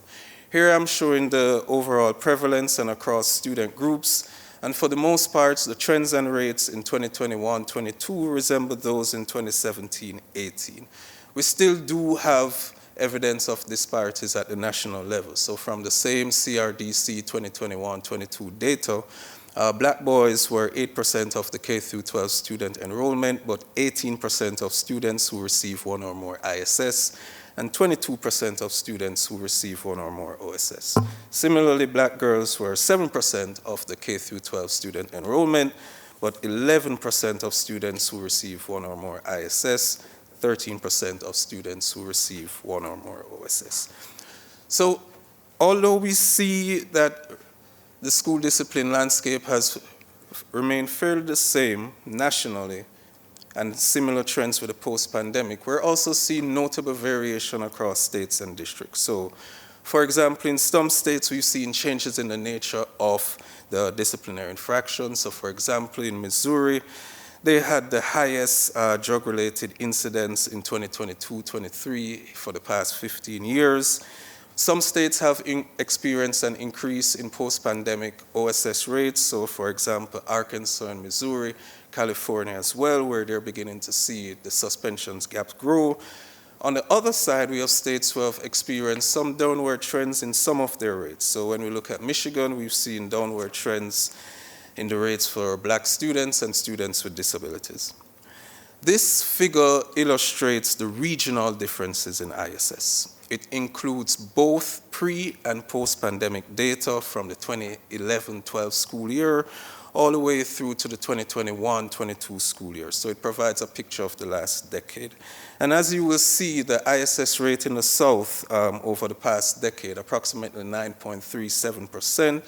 Here I'm showing the overall prevalence and across student groups, and for the most part, the trends and rates in 2021-22 resemble those in 2017-18. We still do have evidence of disparities at the national level. So from the same CRDC 2021-22 data, Black boys were 8% of the K-12 student enrollment, but 18% of students who receive 1 or more ISS, and 22% of students who receive one or more OSS. Similarly, black girls were 7% of the K-12 student enrollment, but 11% of students who receive one or more ISS, 13% of students who receive one or more OSS. So although we see that the school discipline landscape has remained fairly the same nationally and similar trends with the post-pandemic, we're also seeing notable variation across states and districts. So, for example, in some states we've seen changes in the nature of the disciplinary infractions. So, for example, in Missouri, they had the highest drug-related incidents in 2022-23 for the past 15 years. Some states have experienced an increase in post-pandemic OSS rates. So, for example, Arkansas and Missouri, California as well, where they're beginning to see the suspensions gap grow. On the other side, we have states who have experienced some downward trends in some of their rates. So when we look at Michigan, we've seen downward trends in the rates for black students and students with disabilities. This figure illustrates the regional differences in ISS. It includes both pre- and post-pandemic data from the 2011-12 school year all the way through to the 2021-22 school year. So it provides a picture of the last decade. And as you will see, the ISS rate in the South over the past decade, approximately 9.37%,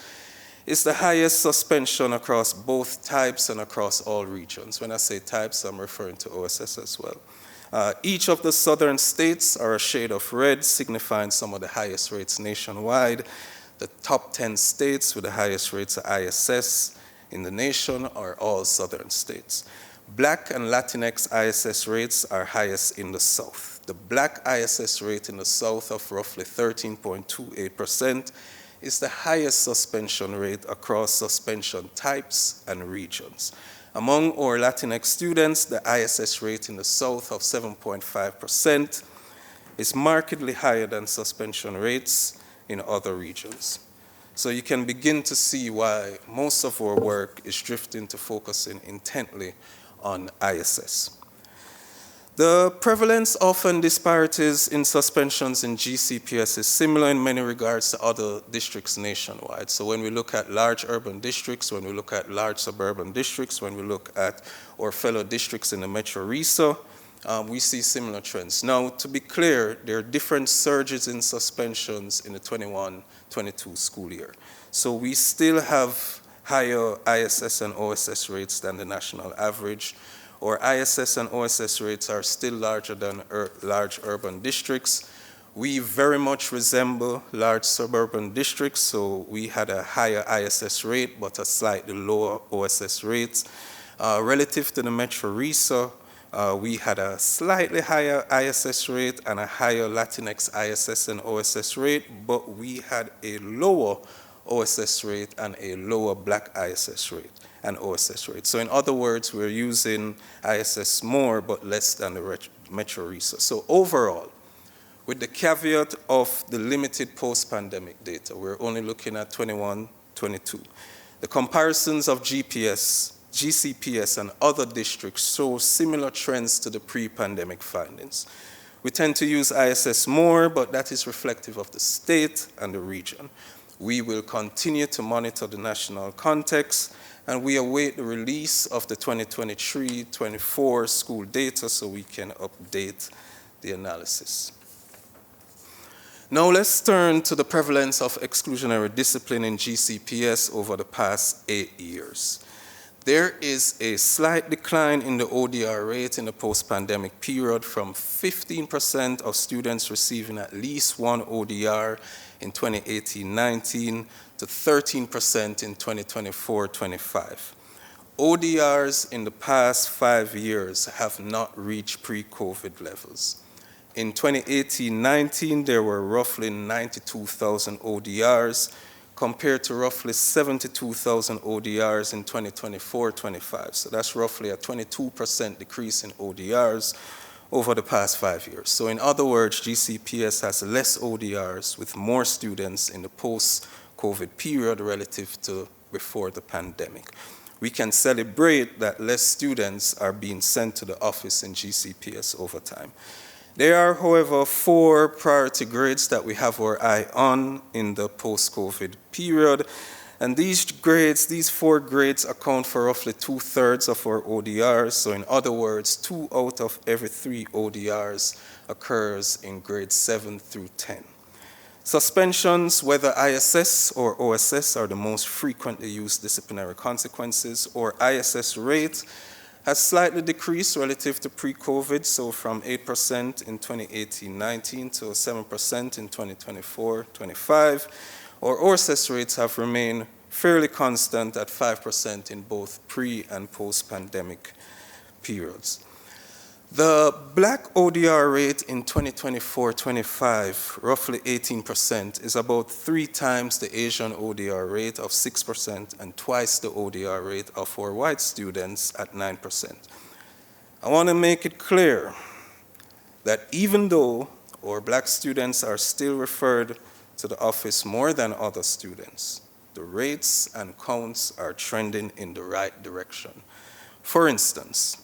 is the highest suspension across both types and across all regions. When I say types, I'm referring to OSS as well. Each of the southern states are a shade of red, signifying some of the highest rates nationwide. The top 10 states with the highest rates of ISS in the nation are all southern states. Black and Latinx ISS rates are highest in the South. The black ISS rate in the South of roughly 13.28% is the highest suspension rate across suspension types and regions. Among our Latinx students, the ISS rate in the South of 7.5% is markedly higher than suspension rates in other regions. So you can begin to see why most of our work is drifting to focusing intently on ISS. The prevalence of and disparities in suspensions in GCPS is similar in many regards to other districts nationwide. So when we look at large urban districts, when we look at large suburban districts, when we look at our fellow districts in the Metro RESA, we see similar trends. Now, to be clear, there are different surges in suspensions in the 21-22 school year. So we still have higher ISS and OSS rates than the national average. Our ISS and OSS rates are still larger than large urban districts. We very much resemble large suburban districts, so we had a higher ISS rate but a slightly lower OSS rate. Relative to the Metro RESA, we had a slightly higher ISS rate and a higher Latinx ISS and OSS rate, but we had a lower OSS rate and a lower black ISS rate and OSS rate. So in other words, we're using ISS more but less than the Metro RESA. So overall, with the caveat of the limited post-pandemic data, we're only looking at 21-22. The comparisons of GCPS and other districts show similar trends to the pre-pandemic findings. We tend to use ISS more, but that is reflective of the state and the region. We will continue to monitor the national context, and we await the release of the 2023-24 school data so we can update the analysis. Now let's turn to the prevalence of exclusionary discipline in GCPS over the past 8 years. There is a slight decline in the ODR rate in the post-pandemic period from 15% of students receiving at least one ODR in 2018-19 to 13% in 2024-25. ODRs in the past 5 years have not reached pre-COVID levels. In 2018-19, there were roughly 92,000 ODRs compared to roughly 72,000 ODRs in 2024-25. So that's roughly a 22% decrease in ODRs over the past 5 years. So in other words, GCPS has less ODRs with more students in the post-COVID period relative to before the pandemic. We can celebrate that less students are being sent to the office in GCPS over time. There are, however, 4 priority grades that we have our eye on in the post-COVID period. And these 4 grades account for roughly 2/3 of our ODRs. So in other words, 2 out of every 3 ODRs occurs in grades 7 through 10. Suspensions, whether ISS or OSS, are the most frequently used disciplinary consequences. Our ISS rate has slightly decreased relative to pre-COVID, so from 8% in 2018-19 to 7% in 2024-25. Our OSS rates have remained fairly constant at 5% in both pre- and post-pandemic periods. The Black ODR rate in 2024-25, roughly 18%, is about 3 times the Asian ODR rate of 6% and twice the ODR rate of our white students at 9%. I want to make it clear that even though our Black students are still referred to the office more than other students, the rates and counts are trending in the right direction. For instance,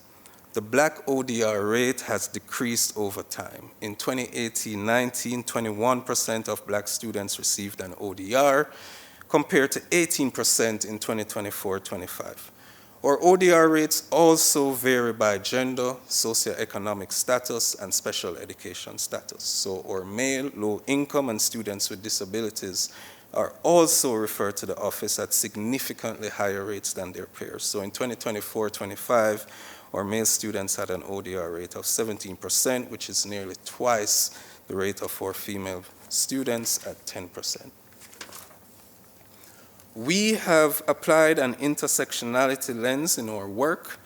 the Black ODR rate has decreased over time. In 2018-19, 21% of Black students received an ODR, compared to 18% in 2024-25. Our ODR rates also vary by gender, socioeconomic status, and special education status. So our male, low income, and students with disabilities are also referred to the office at significantly higher rates than their peers. So in 2024-25, our male students had an ODR rate of 17%, which is nearly twice the rate of our female students at 10%. We have applied an intersectionality lens in our work,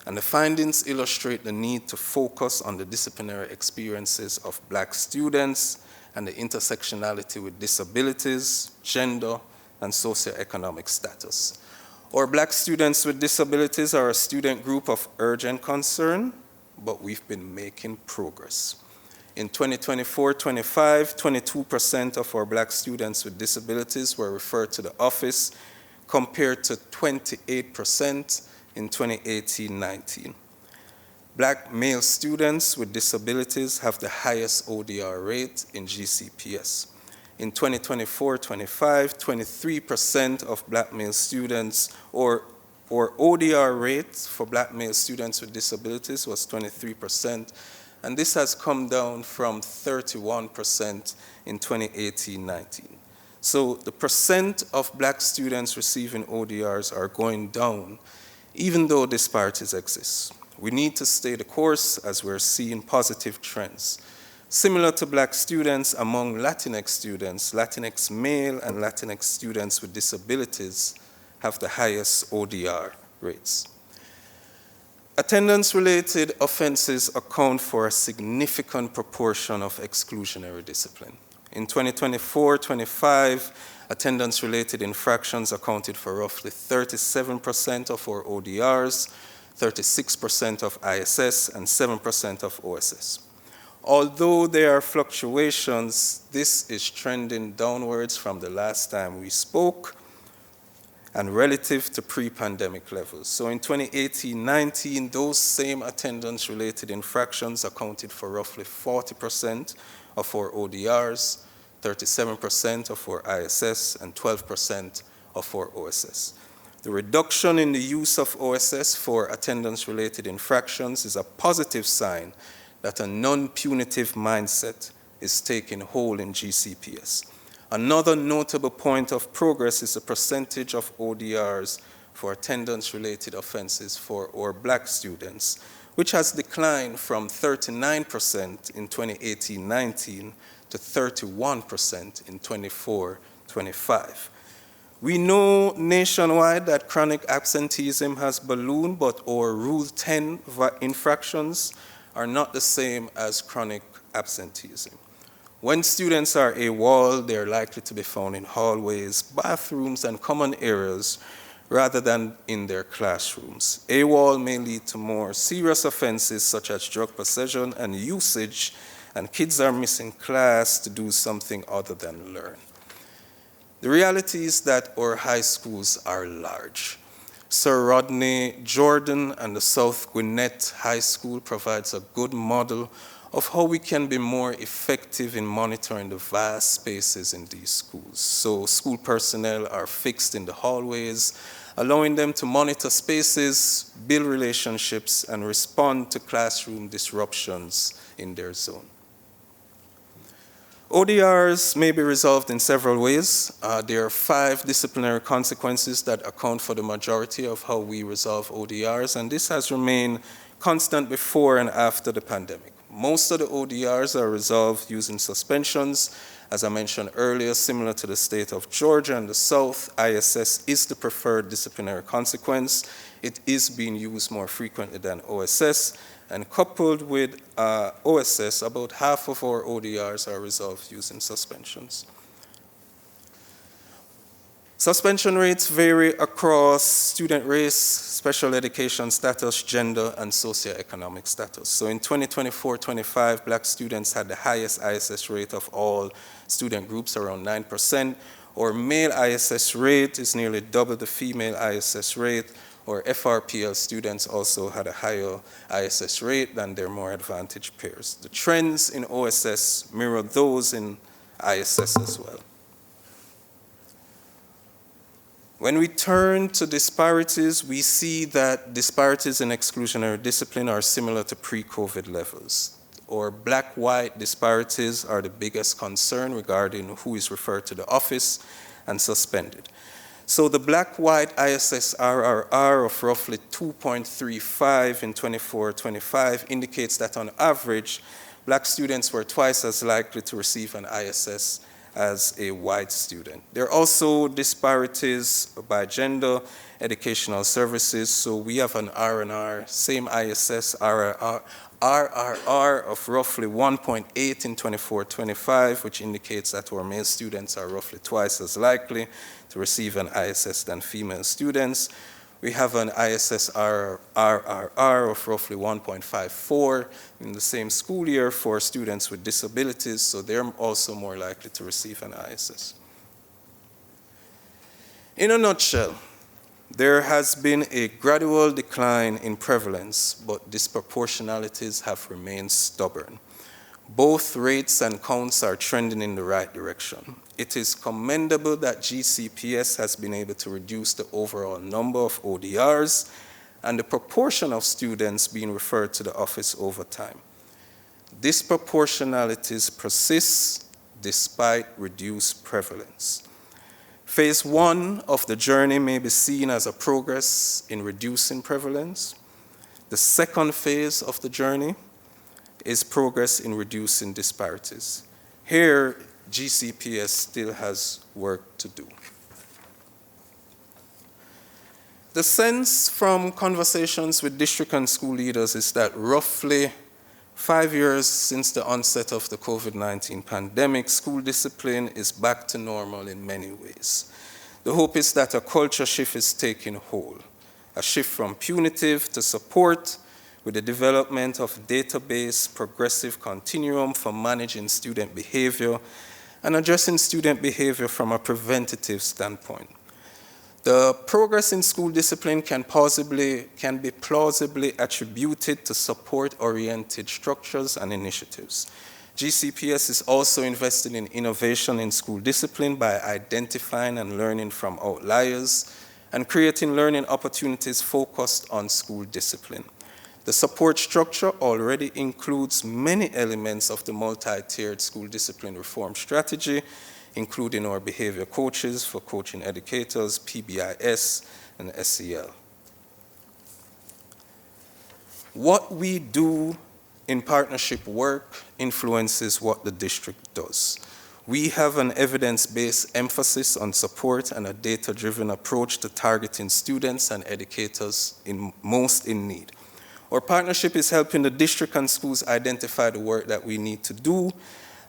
and the findings illustrate the need to focus on the disciplinary experiences of Black students and the intersectionality with disabilities, gender, and socioeconomic status. Our Black students with disabilities are a student group of urgent concern, but we've been making progress. In 2024-25, 22% of our Black students with disabilities were referred to the office, compared to 28% in 2018-19. Black male students with disabilities have the highest ODR rate in GCPS. In 2024-25, 23% of Black male students, or ODR rate for Black male students with disabilities was 23%, and this has come down from 31% in 2018-19. So the percent of Black students receiving ODRs are going down, even though disparities exist. We need to stay the course as we're seeing positive trends. Similar to Black students, among Latinx students, Latinx male and Latinx students with disabilities have the highest ODR rates. Attendance-related offenses account for a significant proportion of exclusionary discipline. In 2024-25, attendance-related infractions accounted for roughly 37% of our ODRs, 36% of ISS, and 7% of OSS. Although there are fluctuations, this is trending downwards from the last time we spoke and relative to pre-pandemic levels. So in 2018-19, those same attendance-related infractions accounted for roughly 40% of our ODRs, 37% of our ISS, and 12% of our OSS. The reduction in the use of OSS for attendance-related infractions is a positive sign that a non-punitive mindset is taking hold in GCPS. Another notable point of progress is the percentage of ODRs for attendance-related offenses for our Black students, which has declined from 39% in 2018-19 to 31% in 24-25. We know nationwide that chronic absenteeism has ballooned, but our Rule 10 infractions are not the same as chronic absenteeism. When students are AWOL, they're likely to be found in hallways, bathrooms, and common areas rather than in their classrooms. AWOL may lead to more serious offenses such as drug possession and usage, and kids are missing class to do something other than learn. The reality is that our high schools are large. Sir Rodney Jordan and the South Gwinnett High School provides a good model of how we can be more effective in monitoring the vast spaces in these schools. So school personnel are fixed in the hallways, allowing them to monitor spaces, build relationships, and respond to classroom disruptions in their zone. ODRs may be resolved in several ways. There are 5 disciplinary consequences that account for the majority of how we resolve ODRs, and this has remained constant before and after the pandemic. Most of the ODRs are resolved using suspensions. As I mentioned earlier, similar to the state of Georgia and the South, ISS is the preferred disciplinary consequence. It is being used more frequently than OSS, and coupled with OSS, about half of our ODRs are resolved using suspensions. Suspension rates vary across student race, special education status, gender, and socioeconomic status. So in 2024-25, Black students had the highest ISS rate of all student groups, around 9%. Our male ISS rate is nearly double the female ISS rate. Our FRPL students also had a higher ISS rate than their more advantaged peers. The trends in OSS mirror those in ISS as well. When we turn to disparities, we see that disparities in exclusionary discipline are similar to pre-COVID levels. Or black-white disparities are the biggest concern regarding who is referred to the office and suspended. So the black-white ISS-RRR of roughly 2.35 in 24-25 indicates that on average, Black students were twice as likely to receive an ISS as a white student. There are also disparities by gender, educational services. So we have an R&R, same ISS, RRR of roughly 1.8 in 24-25, which indicates that our male students are roughly twice as likely to receive an ISS than female students. We have an ISS RRR of roughly 1.54 in the same school year for students with disabilities, so they're also more likely to receive an ISS. In a nutshell, there has been a gradual decline in prevalence, but disproportionalities have remained stubborn. Both rates and counts are trending in the right direction. It is commendable that GCPS has been able to reduce the overall number of ODRs and the proportion of students being referred to the office over time. Disproportionalities persist despite reduced prevalence. Phase 1 of the journey may be seen as a progress in reducing prevalence. The second phase of the journey is progress in reducing disparities. Here, GCPS still has work to do. The sense from conversations with district and school leaders is that roughly 5 years since the onset of the COVID-19 pandemic, school discipline is back to normal in many ways. The hope is that a culture shift is taking hold, a shift from punitive to support, with the development of a database progressive continuum for managing student behavior and addressing student behavior from a preventative standpoint. The progress in school discipline can be plausibly attributed to support-oriented structures and initiatives. GCPS is also invested in innovation in school discipline by identifying and learning from outliers and creating learning opportunities focused on school discipline. The support structure already includes many elements of the multi-tiered school discipline reform strategy, including our behavior coaches for coaching educators, PBIS, and SEL. What we do in partnership work influences what the district does. We have an evidence-based emphasis on support and a data-driven approach to targeting students and educators most in need. Our partnership is helping the district and schools identify the work that we need to do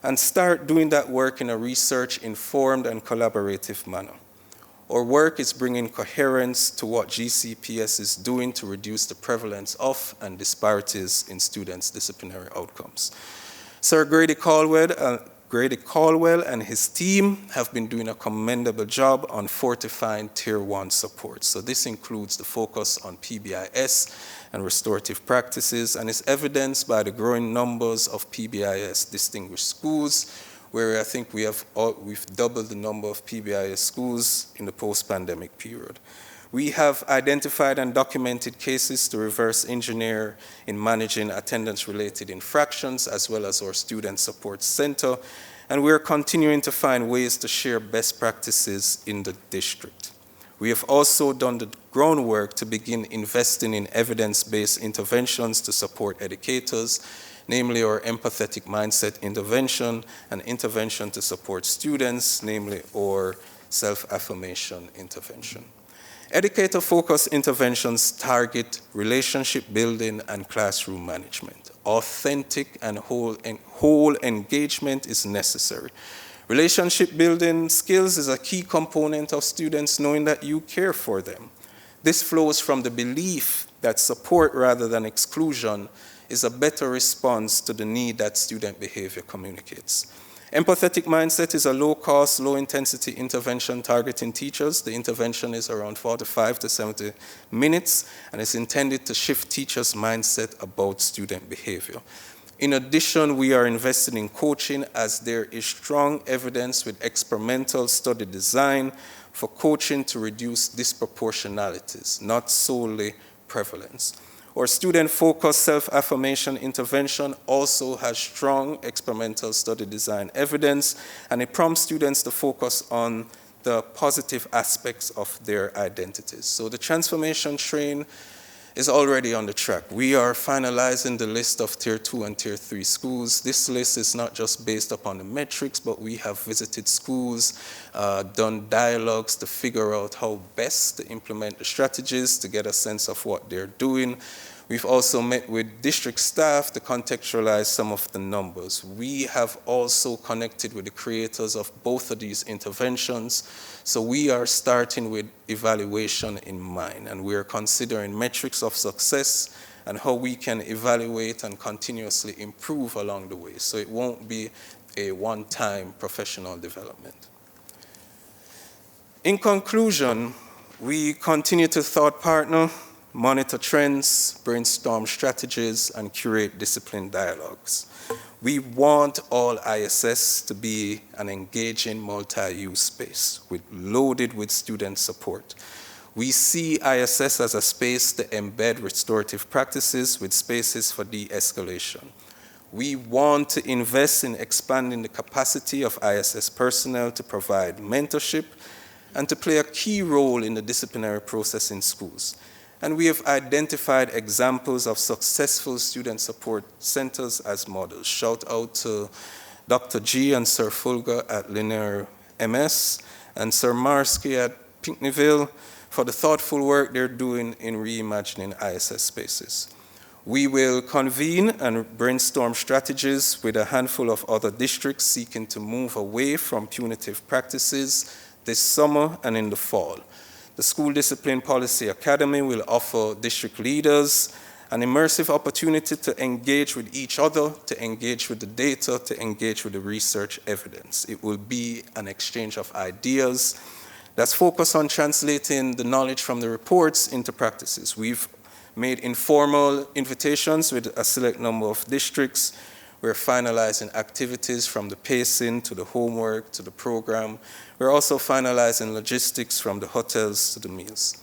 and start doing that work in a research-informed and collaborative manner. Our work is bringing coherence to what GCPS is doing to reduce the prevalence of and disparities in students' disciplinary outcomes. Sir Grady Caldwell Grady Caldwell and his team have been doing a commendable job on fortifying Tier 1 support. So this includes the focus on PBIS and restorative practices, and is evidenced by the growing numbers of PBIS distinguished schools, where I think we've doubled the number of PBIS schools in the post-pandemic period. We have identified and documented cases to reverse engineer in managing attendance-related infractions, as well as our Student Support Center, and we are continuing to find ways to share best practices in the district. We have also done the groundwork to begin investing in evidence-based interventions to support educators, namely our empathetic mindset intervention and intervention to support students, namely our self-affirmation intervention. Educator-focused interventions target relationship building and classroom management. Authentic and whole engagement is necessary. Relationship building skills is a key component of students knowing that you care for them. This flows from the belief that support rather than exclusion is a better response to the need that student behavior communicates. Empathetic mindset is a low-cost, low-intensity intervention targeting teachers. The intervention is around 45 to 70 minutes and is intended to shift teachers' mindset about student behavior. In addition, we are investing in coaching, as there is strong evidence with experimental study design for coaching to reduce disproportionalities, not solely prevalence. Our student-focused self-affirmation intervention also has strong experimental study design evidence, and it prompts students to focus on the positive aspects of their identities. So the transformation train is already on the track. We are finalizing the list of Tier 2 and Tier 3 schools. This list is not just based upon the metrics, but we have visited schools, done dialogues to figure out how best to implement the strategies to get a sense of what they're doing. We've also met with district staff to contextualize some of the numbers. We have also connected with the creators of both of these interventions. So we are starting with evaluation in mind, and we are considering metrics of success and how we can evaluate and continuously improve along the way. So it won't be a one-time professional development. In conclusion, we continue to thought partner, monitor trends, brainstorm strategies, and curate discipline dialogues. We want all ISS to be an engaging multi-use space loaded with student support. We see ISS as a space to embed restorative practices with spaces for de-escalation. We want to invest in expanding the capacity of ISS personnel to provide mentorship and to play a key role in the disciplinary process in schools. And we have identified examples of successful student support centers as models. Shout out to Dr. G and Sir Fulga at Linear MS and Sir Marsky at Pinckneyville for the thoughtful work they're doing in reimagining ISS spaces. We will convene and brainstorm strategies with a handful of other districts seeking to move away from punitive practices this summer and in the fall. The School Discipline Policy Academy will offer district leaders an immersive opportunity to engage with each other, to engage with the data, to engage with the research evidence. It will be an exchange of ideas that's focused on translating the knowledge from the reports into practices. We've made informal invitations with a select number of districts. We're finalizing activities from the pacing to the homework to the program. We're also finalizing logistics from the hotels to the meals.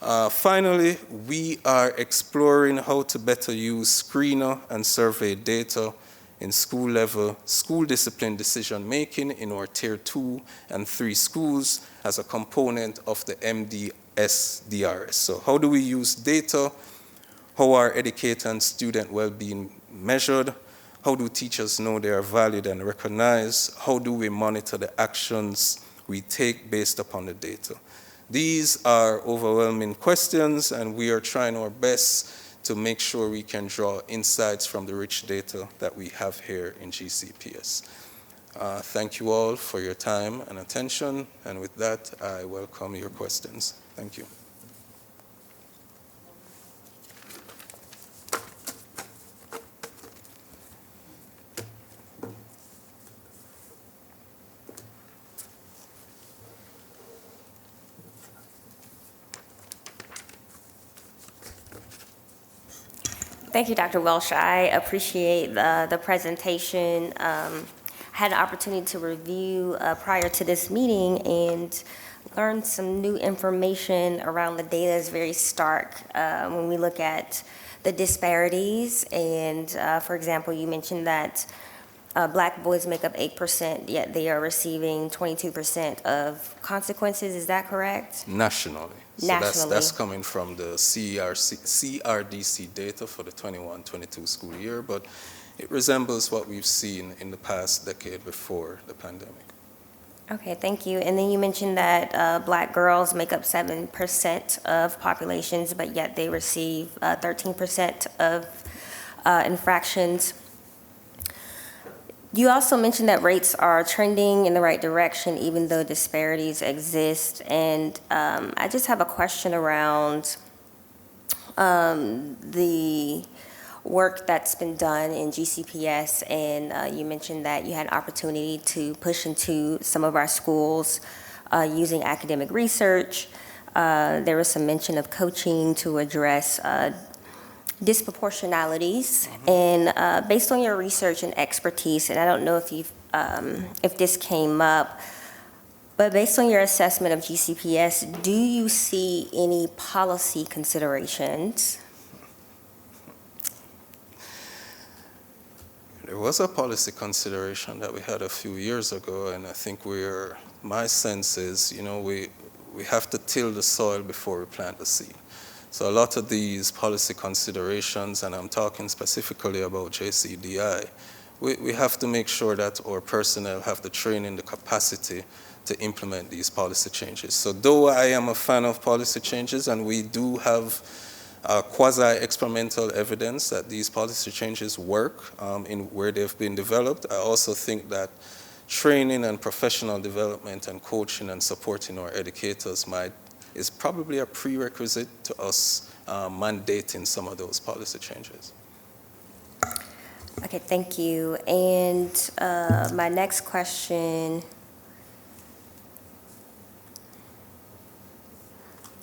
Finally, we are exploring how to better use screener and survey data in school-level school discipline decision-making in our Tier 2 and 3 schools as a component of the MDS-DRS. So how do we use data? How are educator and student well-being measured? How do teachers know they are valued and recognized? How do we monitor the actions we take based upon the data? These are overwhelming questions, and we are trying our best to make sure we can draw insights from the rich data that we have here in GCPS. Thank you all for your time and attention, and with that, I welcome your questions. Thank you. Thank you, Dr. Welsh. I appreciate the presentation. I had an opportunity to review prior to this meeting and learned some new information around the data is very stark when we look at the disparities. And for example, you mentioned that Black boys make up 8%, yet they are receiving 22% of consequences. Is that correct? Nationally. So Nationally. that's coming from the CRDC data for the 21-22 school year, but it resembles what we've seen in the past decade before the pandemic. Okay, thank you. And then you mentioned that Black girls make up 7% of populations, but yet they receive 13% of infractions. You also mentioned that rates are trending in the right direction, even though disparities exist. And I just have a question around the work that's been done in GCPS. And you mentioned that you had an opportunity to push into some of our schools using academic research. There was some mention of coaching to address disproportionalities, and based on your research and expertise, and I don't know if if this came up, but based on your assessment of GCPS, do you see any policy considerations? There was a policy consideration that we had a few years ago, and I think my sense is, we have to till the soil before we plant the seed. So a lot of these policy considerations, and I'm talking specifically about JCDI, we have to make sure that our personnel have the training, the capacity to implement these policy changes. So though I am a fan of policy changes, and we do have quasi-experimental evidence that these policy changes work in where they've been developed, I also think that training and professional development and coaching and supporting our educators is probably a prerequisite to us mandating some of those policy changes. Okay, thank you. And my next question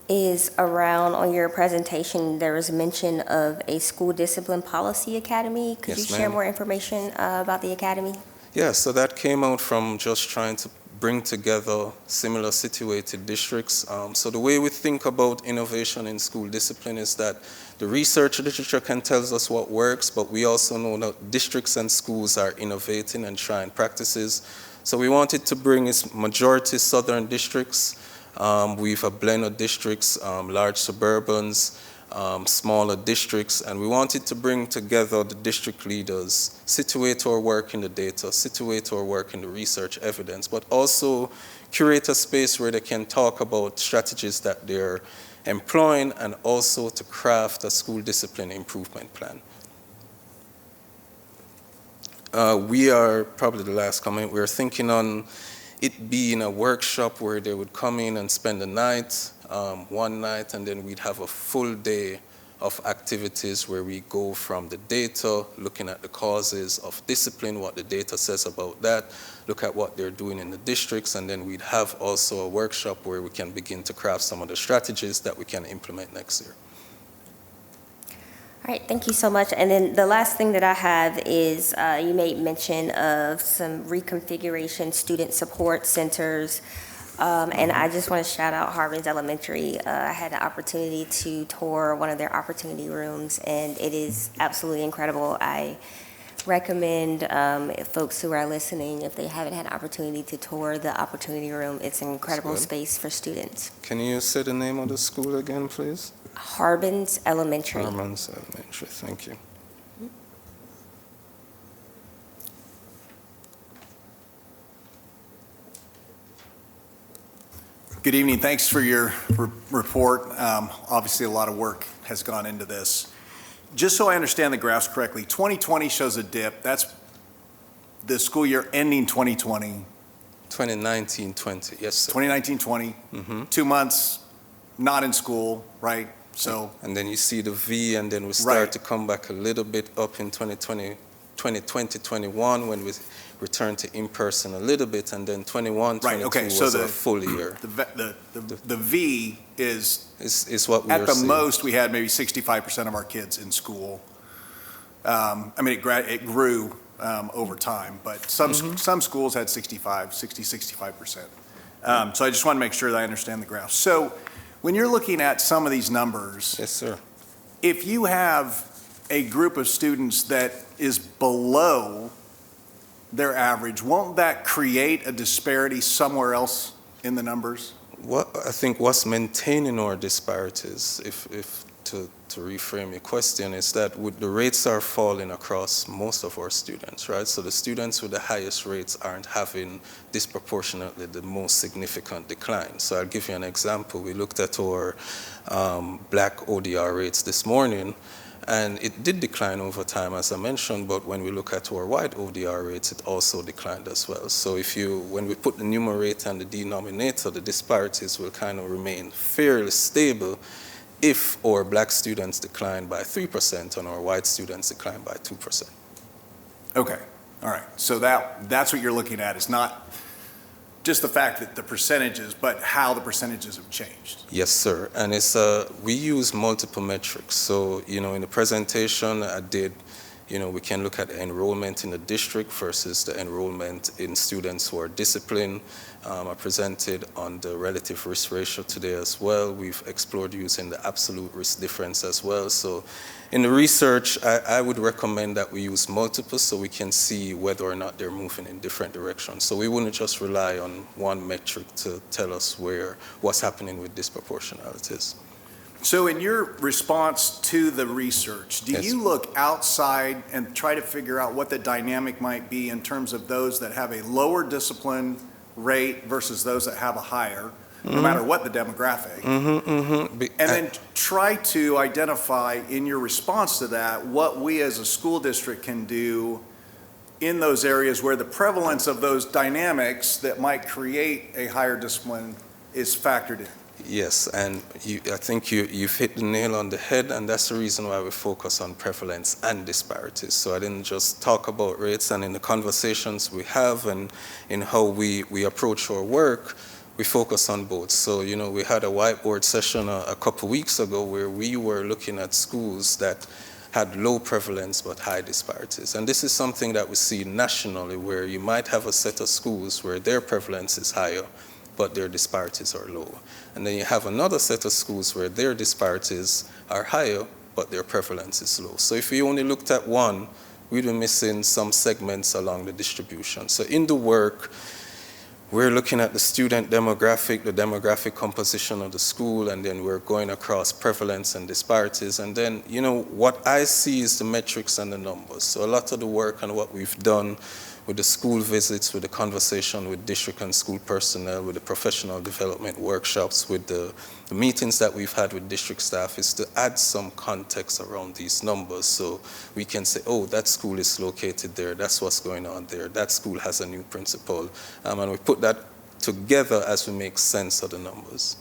is around, on your presentation, there was mention of a school discipline policy academy. Could you share more information about the academy? Yeah, so that came out from just trying to bring together similar situated districts. So the way we think about innovation in school discipline is that the research literature can tell us what works, but we also know that districts and schools are innovating and trying practices. So we wanted to bring its majority southern districts. We have a blend of districts, large suburbans, smaller districts, and we wanted to bring together the district leaders, situate our work in the data, situate our work in the research evidence, but also curate a space where they can talk about strategies that they're employing and also to craft a school discipline improvement plan. We are, probably the last comment, we're thinking on it being a workshop where they would come in and spend the night, one night, and then we'd have a full day of activities where we go from the data, looking at the causes of discipline, what the data says about that, look at what they're doing in the districts, and then we'd have also a workshop where we can begin to craft some of the strategies that we can implement next year. All right, thank you so much. And then the last thing that I have is you made mention of some reconfiguration student support centers. And I just want to shout out Harbins Elementary. I had the opportunity to tour one of their opportunity rooms, and it is absolutely incredible. I recommend folks who are listening, if they haven't had an opportunity to tour the opportunity room, it's an incredible space for students. Can you say the name of the school again, please? Harbins Elementary. Harbins Elementary, thank you. Good evening. Thanks for your report. Obviously, a lot of work has gone into this. Just so I understand the graphs correctly, 2020 shows a dip. That's the school year ending 2020. 2019-20, yes, sir. 2019-20, 2 months not in school, right? So, and then you see the V, and then we start to come back a little bit up in 2020-21 when we return to in-person a little bit, and then 21-22 was a full year. The V is what we at the seeing. Most we had maybe 65% of our kids in school I mean, it grew over time, but some schools had 65%. So I just want to make sure that I understand the graph. So when you're looking at some of these numbers, Yes, sir. if you have a group of students that is below their average, won't that create a disparity somewhere else in the numbers? I think what's maintaining our disparities, if to reframe your question, is that the rates are falling across most of our students, right? So the students with the highest rates aren't having disproportionately the most significant decline. So I'll give you an example. We looked at our black ODR rates this morning, and it did decline over time, as I mentioned, but when we look at our white ODR rates, it also declined as well. So when we put the numerator and the denominator, the disparities will kind of remain fairly stable if our black students decline by 3% and our white students decline by 2%. Okay, all right. So that's what you're looking at, is not just the fact that the percentages, but how the percentages have changed. Yes, sir. And we use multiple metrics. So, in the presentation I did, we can look at the enrollment in the district versus the enrollment in students who are disciplined. I presented on the relative risk ratio today as well. We've explored using the absolute risk difference as well. So in the research, I would recommend that we use multiple so we can see whether or not they're moving in different directions. So we wouldn't just rely on one metric to tell us what's happening with disproportionalities. So in your response to the research, do Yes. you look outside and try to figure out what the dynamic might be in terms of those that have a lower discipline rate versus those that have a higher, no matter what the demographic? And then try to identify in your response to that what we as a school district can do in those areas where the prevalence of those dynamics that might create a higher discipline is factored in. Yes, and I think you've hit the nail on the head, and that's the reason why we focus on prevalence and disparities. So I didn't just talk about rates, and in the conversations we have and in how we approach our work, we focus on both. So, we had a whiteboard session a couple weeks ago where we were looking at schools that had low prevalence but high disparities. And this is something that we see nationally, where you might have a set of schools where their prevalence is higher, but their disparities are low. And then you have another set of schools where their disparities are higher, but their prevalence is low. So if we only looked at one, we'd be missing some segments along the distribution. So in the work, we're looking at the student demographic, the demographic composition of the school, and then we're going across prevalence and disparities. And then, what I see is the metrics and the numbers. So a lot of the work and what we've done with the school visits, with the conversation with district and school personnel, with the professional development workshops, with the meetings that we've had with district staff, is to add some context around these numbers so we can say, oh, that school is located there, that's what's going on there, that school has a new principal. And we put that together as we make sense of the numbers.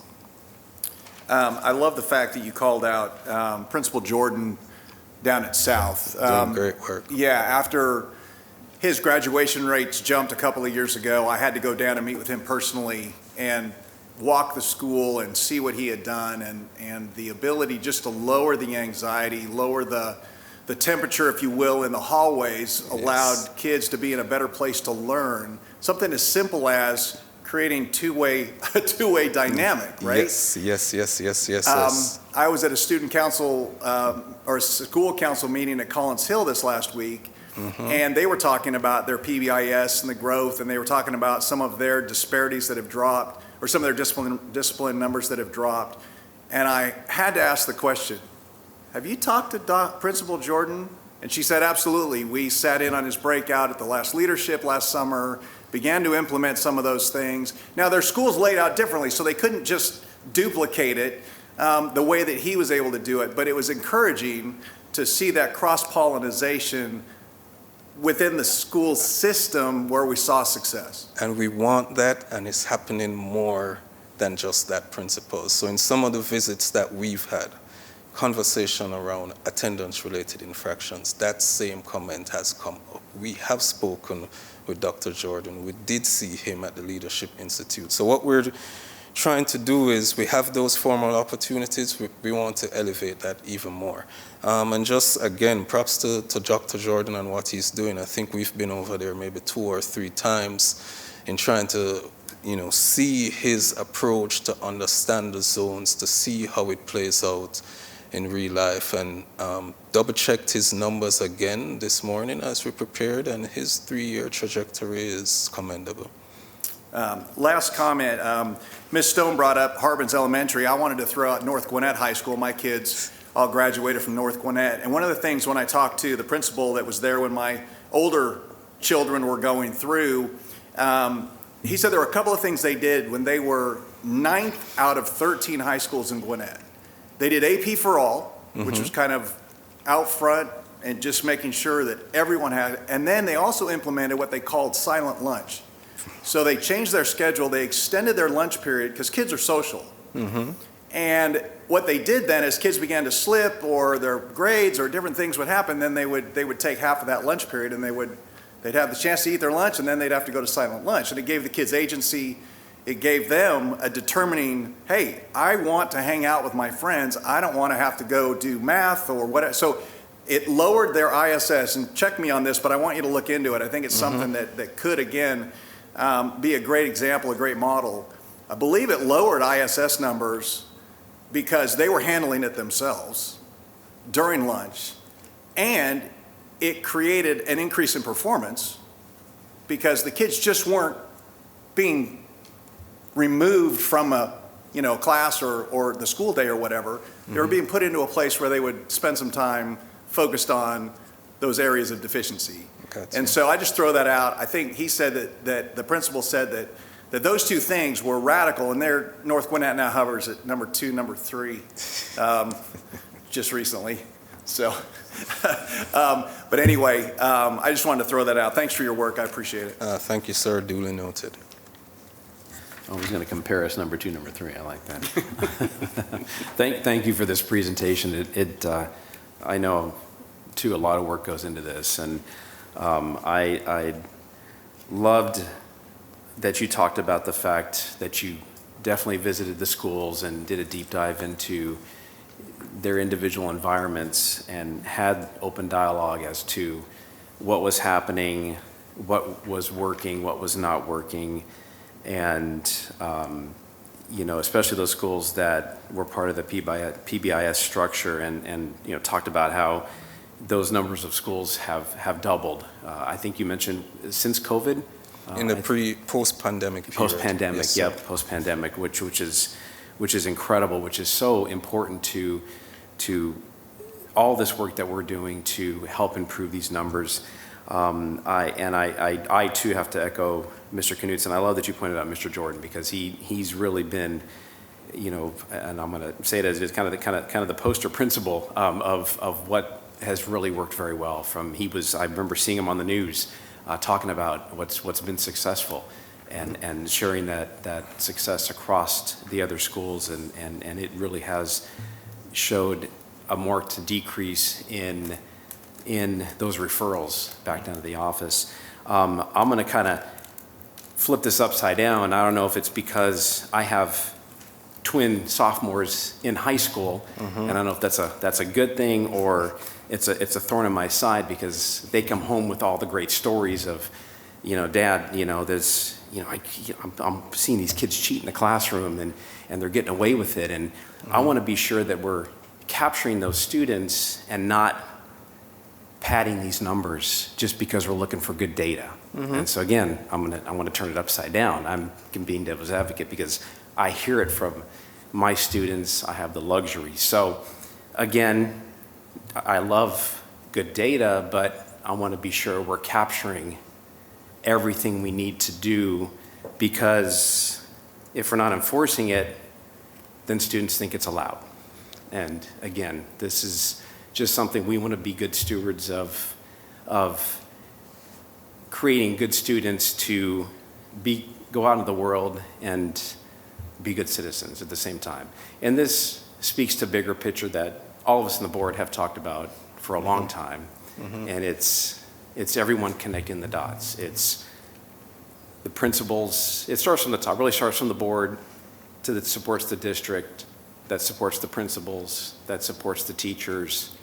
I love the fact that you called out Principal Jordan down at South. Doing great work. Yeah, after his graduation rates jumped a couple of years ago, I had to go down and meet with him personally and walk the school and see what he had done, and the ability just to lower the anxiety, lower the temperature, if you will, in the hallways, allowed kids to be in a better place to learn. Something as simple as creating a two-way dynamic, right? Yes. I was at a student council or a school council meeting at Collins Hill this last week, and they were talking about their PBIS and the growth, and they were talking about some of their disparities that have dropped, or some of their discipline numbers that have dropped. And I had to ask the question, have you talked to Principal Jordan? And she said, absolutely. We sat in on his breakout at the last leadership last summer, began to implement some of those things. Now, their school's laid out differently, so they couldn't just duplicate it the way that he was able to do it. But it was encouraging to see that cross-pollination within the school system where we saw success. And we want that, and it's happening more than just that principle. So in some of the visits that we've had, conversation around attendance-related infractions, that same comment has come up. We have spoken with Dr. Jordan. We did see him at the Leadership Institute. So what we're trying to do is we have those formal opportunities, we want to elevate that even more. And just again, props to Dr. Jordan and what he's doing. I think we've been over there maybe 2 or 3 times in trying to, see his approach to understand the zones, to see how it plays out in real life, and double-checked his numbers again this morning as we prepared, and his 3-year trajectory is commendable. Last comment, Ms. Stone brought up Harbins Elementary. I wanted to throw out North Gwinnett High School. My kids all graduated from North Gwinnett. And one of the things when I talked to the principal that was there when my older children were going through, he said there were a couple of things they did when they were 9th out of 13 high schools in Gwinnett. They did AP for all, which was kind of out front and just making sure that everyone had it. And then they also implemented what they called silent lunch. So they changed their schedule. They extended their lunch period because kids are social. And what they did then is kids began to slip or their grades or different things would happen. Then they would take half of that lunch period and they'd have the chance to eat their lunch and then they'd have to go to silent lunch. And it gave the kids agency. It gave them a determining, hey, I want to hang out with my friends. I don't want to have to go do math or whatever. So it lowered their ISS. And check me on this, but I want you to look into it. I think it's something that could, again, be a great example, a great model. I believe it lowered ISS numbers because they were handling it themselves during lunch, and it created an increase in performance because the kids just weren't being removed from a class or the school day or whatever. They were being put into a place where they would spend some time focused on those areas of deficiency. Gotcha. And so I just throw that out. I think he said that the principal said that those 2 things were radical, and their North Gwinnett now hovers at number 2, number 3, just recently. So, but anyway, I just wanted to throw that out. Thanks for your work. I appreciate it. Thank you, sir. Duly noted. Oh, he's going to compare us number 2, number 3. I like that. Thank you for this presentation. I know, too, a lot of work goes into this, and I loved that you talked about the fact that you definitely visited the schools and did a deep dive into their individual environments and had open dialogue as to what was happening, what was working, what was not working, and especially those schools that were part of the PBIS structure, and talked about how those numbers of schools have doubled. I think you mentioned since COVID. In the post-pandemic period. Post-pandemic, yes, yep, post-pandemic, which is incredible, which is so important to all this work that we're doing to help improve these numbers. I too have to echo Mr. Knudsen. I love that you pointed out Mr. Jordan, because he's really been, and I'm going to say it as it's kind of the poster principle of what has really worked very well. I remember seeing him on the news talking about what's been successful and sharing that success across the other schools, and it really has showed a marked decrease in those referrals back down to the office. I'm going to kind of flip this upside down. I don't know if it's because I have twin sophomores in high school, and I don't know if that's a good thing or it's a thorn in my side, because they come home with all the great stories of, Dad, there's, I'm seeing these kids cheat in the classroom and they're getting away with it, and I want to be sure that we're capturing those students and not padding these numbers just because we're looking for good data. And so again, I want to turn it upside down. I'm being devil's advocate because I hear it from my students. I have the luxury. So again, I love good data, but I want to be sure we're capturing everything we need to do, because if we're not enforcing it, then students think it's allowed. And again, this is just something we want to be good stewards of creating good students to go out into the world and be good citizens at the same time. And this speaks to bigger picture that all of us on the board have talked about for a long time. And it's everyone connecting the dots. It's the principals. It starts from the top, really starts from the board to that supports the district, that supports the principals, that supports the teachers,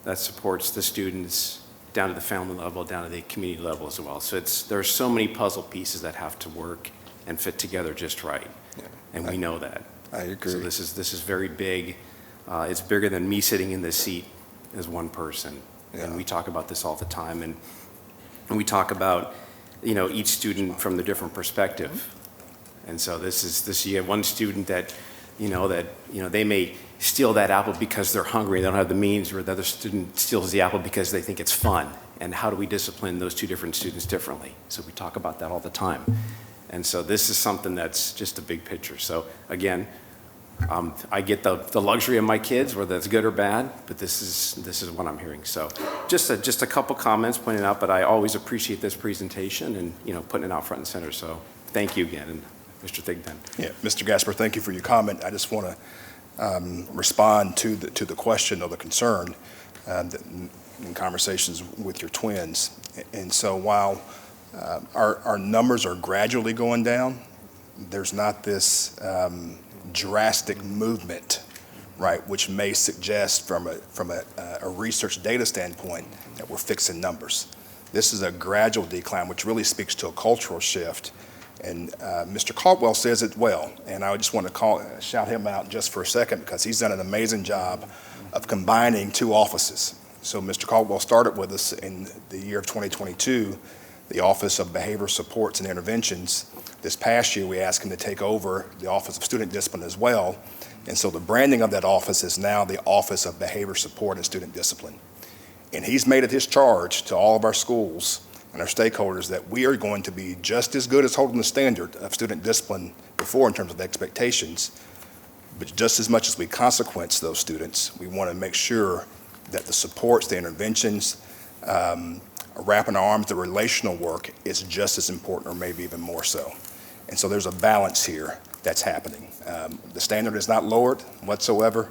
that supports the students, down to the family level, down to the community level as well. So there's so many puzzle pieces that have to work and fit together just right. Yeah. And we know that. I agree. So this is very big. It's bigger than me sitting in this seat as one person. Yeah. And we talk about this all the time. And we talk about, each student from the different perspective. And so you have one student that they may steal that apple because they're hungry, they don't have the means, or the other student steals the apple because they think it's fun. And how do we discipline those two different students differently? So we talk about that all the time. And so this is something that's just a big picture. So again, I get the luxury of my kids, whether that's good or bad, but this is what I'm hearing. So just a couple comments pointing out, but I always appreciate this presentation and putting it out front and center. So thank you again, and Mr. Thigpen. Yeah, Mr. Gasper, thank you for your comment. I just want to respond to the question or the concern in conversations with your twins. And so while our numbers are gradually going down, there's not this drastic movement, right, which may suggest from a research data standpoint that we're fixing numbers. This is a gradual decline, which really speaks to a cultural shift. And Mr. Caldwell says it well, and I just want to shout him out just for a second because he's done an amazing job of combining two offices. So Mr. Caldwell started with us in the year of 2022, the Office of Behavior Supports and Interventions. This past year, we asked him to take over the Office of Student Discipline as well. And so the branding of that office is now the Office of Behavior Support and Student Discipline. And he's made it his charge to all of our schools and our stakeholders that we are going to be just as good as holding the standard of student discipline before in terms of expectations, but just as much as we consequence those students, we want to make sure that the supports, the interventions, wrapping our arms, the relational work is just as important or maybe even more so. And so there's a balance here that's happening. The standard is not lowered whatsoever.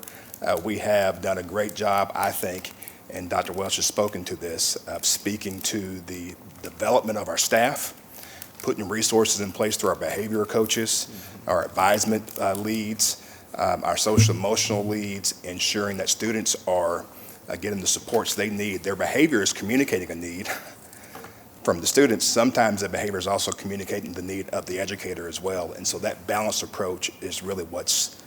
We have done a great job, I think, and Dr. Welsh has spoken to this, of speaking to the development of our staff, putting resources in place through our behavior coaches, our advisement leads, our social emotional leads, ensuring that students are getting the supports they need. Their behavior is communicating a need from the students. Sometimes the behavior is also communicating the need of the educator as well. And so that balanced approach is really what's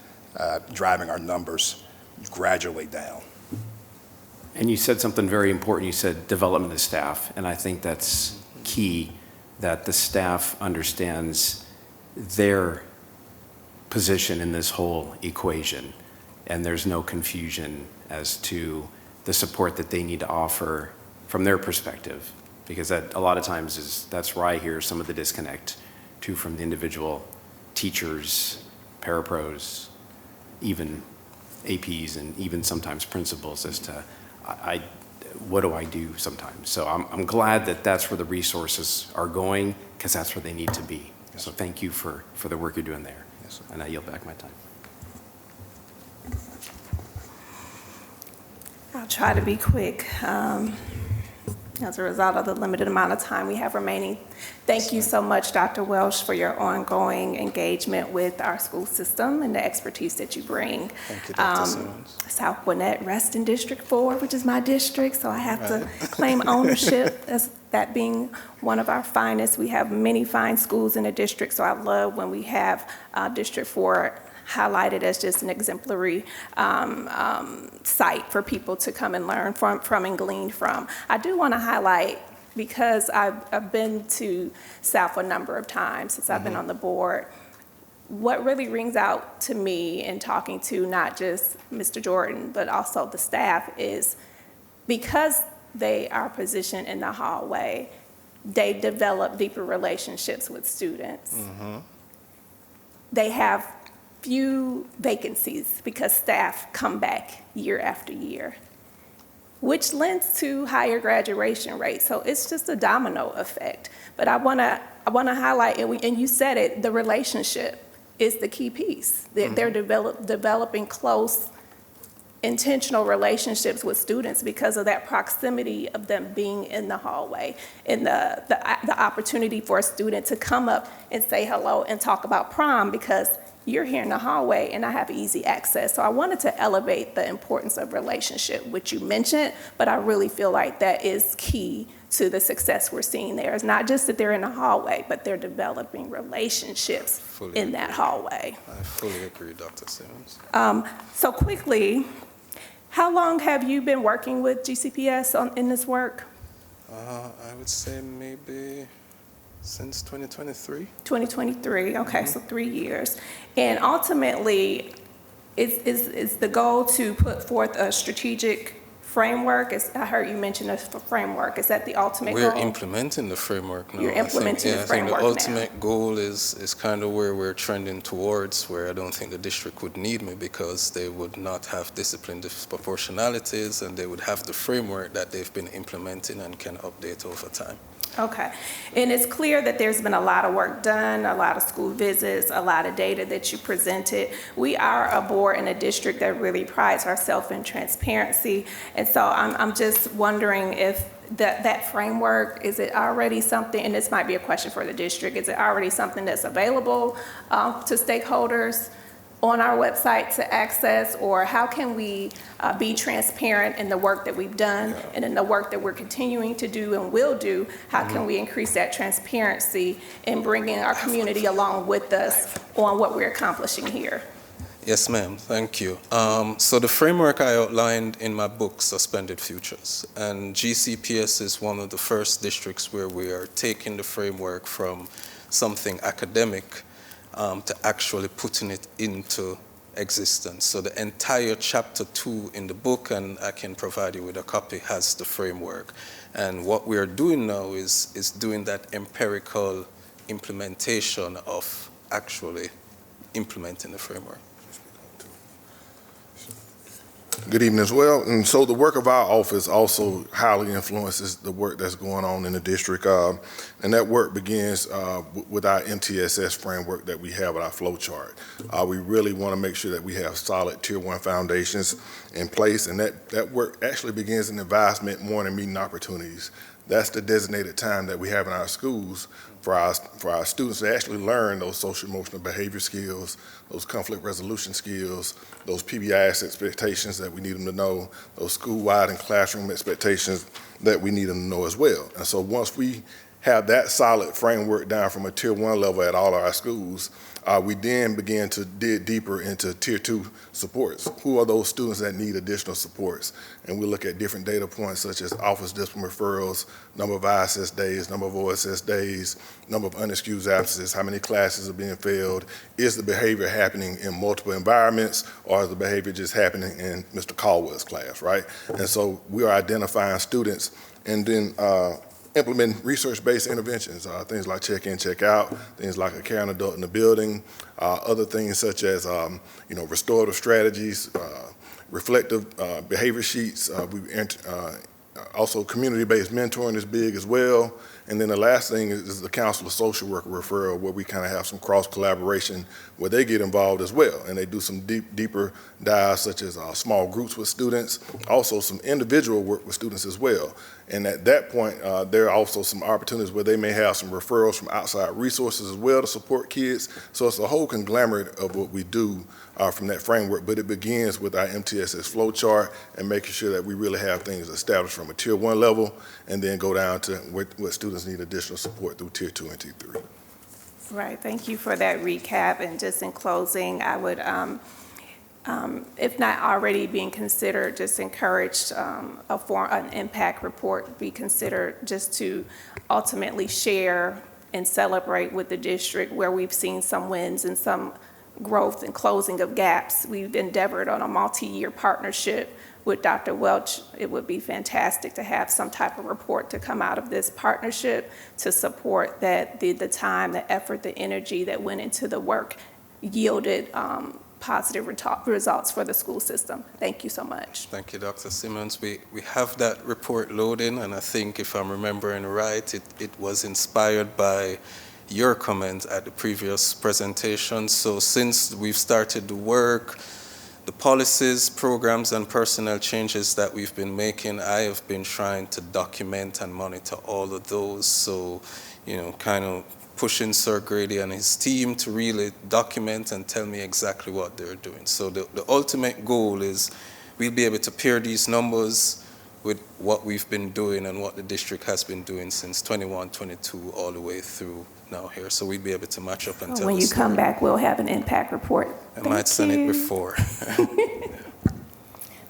driving our numbers gradually down. And you said something very important. You said development of staff, and I think that's key, that the staff understands their position in this whole equation, and there's no confusion as to the support that they need to offer from their perspective, because that a lot of times that's where I hear some of the disconnect too from the individual teachers, parapros, even APs, and even sometimes principals as to what do I do sometimes? So I'm glad that that's where the resources are going, because that's where they need to be. Yes, so thank you for the work you're doing there. Yes, and I yield back my time. I'll try to be quick. As a result of the limited amount of time we have remaining, thank you so much, Dr. Welsh, for your ongoing engagement with our school system and the expertise that you bring. Thank you, Dr. Simmons. South Gwinnett rests in District 4, which is my district, so I have to claim ownership as that being one of our finest. We have many fine schools in the district, so I love when we have District 4 highlighted as just an exemplary site for people to come and learn from and glean from. I do want to highlight, because I've been to South a number of times since I've been on the board, what really rings out to me in talking to not just Mr. Jordan, but also the staff is because they are positioned in the hallway, they develop deeper relationships with students. They have few vacancies because staff come back year after year, which lends to higher graduation rates. So it's just a domino effect. But I want to highlight, and you said it, the relationship is the key piece. They're developing close, intentional relationships with students because of that proximity of them being in the hallway, and the opportunity for a student to come up and say hello and talk about prom, because you're here in the hallway and I have easy access. So I wanted to elevate the importance of relationship, which you mentioned, but I really feel like that is key to the success we're seeing there. It's not just that they're in the hallway, but they're developing relationships in that hallway. I fully agree, Dr. Simmons. So quickly, how long have you been working with GCPS in this work? I would say maybe since 2023. 2023, okay, so 3 years. And ultimately, is the goal to put forth a strategic framework? I heard you mention a framework. Is that the ultimate goal? We're implementing the framework now. You're implementing the framework I now. think the ultimate goal is kind of where we're trending towards, where I don't think the district would need me because they would not have discipline disproportionalities and they would have the framework that they've been implementing and can update over time. Okay. And it's clear that there's been a lot of work done, a lot of school visits, a lot of data that you presented. We are a board and a district that really prides ourselves in transparency. And so I'm just wondering if that framework, is it already something, and this might be a question for the district, is it already something that's available to stakeholders on our website to access, or how can we be transparent in the work that we've done and in the work that we're continuing to do and will do? How can we increase that transparency in bringing our community along with us on what we're accomplishing here? Yes, ma'am. Thank you. So the framework I outlined in my book, Suspended Futures, and GCPS is one of the first districts where we are taking the framework from something academic to actually putting it into existence. So the entire chapter 2 in the book, and I can provide you with a copy, has the framework. And what we are doing now is doing that empirical implementation of actually implementing the framework. Good evening as well. And so the work of our office also highly influences the work that's going on in the district. And that work begins with our MTSS framework that we have with our flow chart. We really want to make sure that we have solid Tier 1 foundations in place. And that work actually begins in advisement, morning meeting opportunities. That's the designated time that we have in our schools for our students to actually learn those social emotional behavior skills, those conflict resolution skills, those PBIS expectations that we need them to know, those school-wide and classroom expectations that we need them to know as well. And so once we have that solid framework down from a Tier 1 level at all of our schools, we then begin to dig deeper into Tier 2 supports. Who are those students that need additional supports? And we look at different data points such as office discipline referrals, number of ISS days, number of OSS days, number of unexcused absences, how many classes are being failed, is the behavior happening in multiple environments, or is the behavior just happening in Mr. Caldwell's class, right? And so we are identifying students and then implement research-based interventions, things like check-in, check-out, things like a caring adult in the building, other things such as restorative strategies, reflective behavior sheets. Also, community-based mentoring is big as well. And then the last thing is the counselor social worker referral, where we kind of have some cross-collaboration where they get involved as well. And they do some deeper dives, such as small groups with students, also some individual work with students as well. And at that point, there are also some opportunities where they may have some referrals from outside resources as well to support kids. So it's a whole conglomerate of what we do from that framework, but it begins with our MTSS flow chart and making sure that we really have things established from a Tier 1 level and then go down to what students need additional support through Tier 2 and Tier 3. Right, thank you for that recap. And just in closing, I would, if not already being considered, just encourage an impact report be considered, just to ultimately share and celebrate with the district where we've seen some wins and some growth and closing of gaps. We've endeavored on a multi-year partnership with Dr. Welch. It would be fantastic to have some type of report to come out of this partnership to support that the time, the effort, the energy that went into the work yielded positive results for the school system. Thank you so much. Thank you, Dr. Simmons. We have that report loading, and I think if I'm remembering right, it was inspired by your comments at the previous presentation. So since we've started the work, the policies, programs, and personnel changes that we've been making, I have been trying to document and monitor all of those. So, kind of pushing Sir Grady and his team to really document and tell me exactly what they're doing. So the ultimate goal is we'll be able to pair these numbers with what we've been doing and what the district has been doing since 21, 22, all the way through now here. So we'll be able to match up and tell When the you story. come back, we'll have an impact report. I might send it before.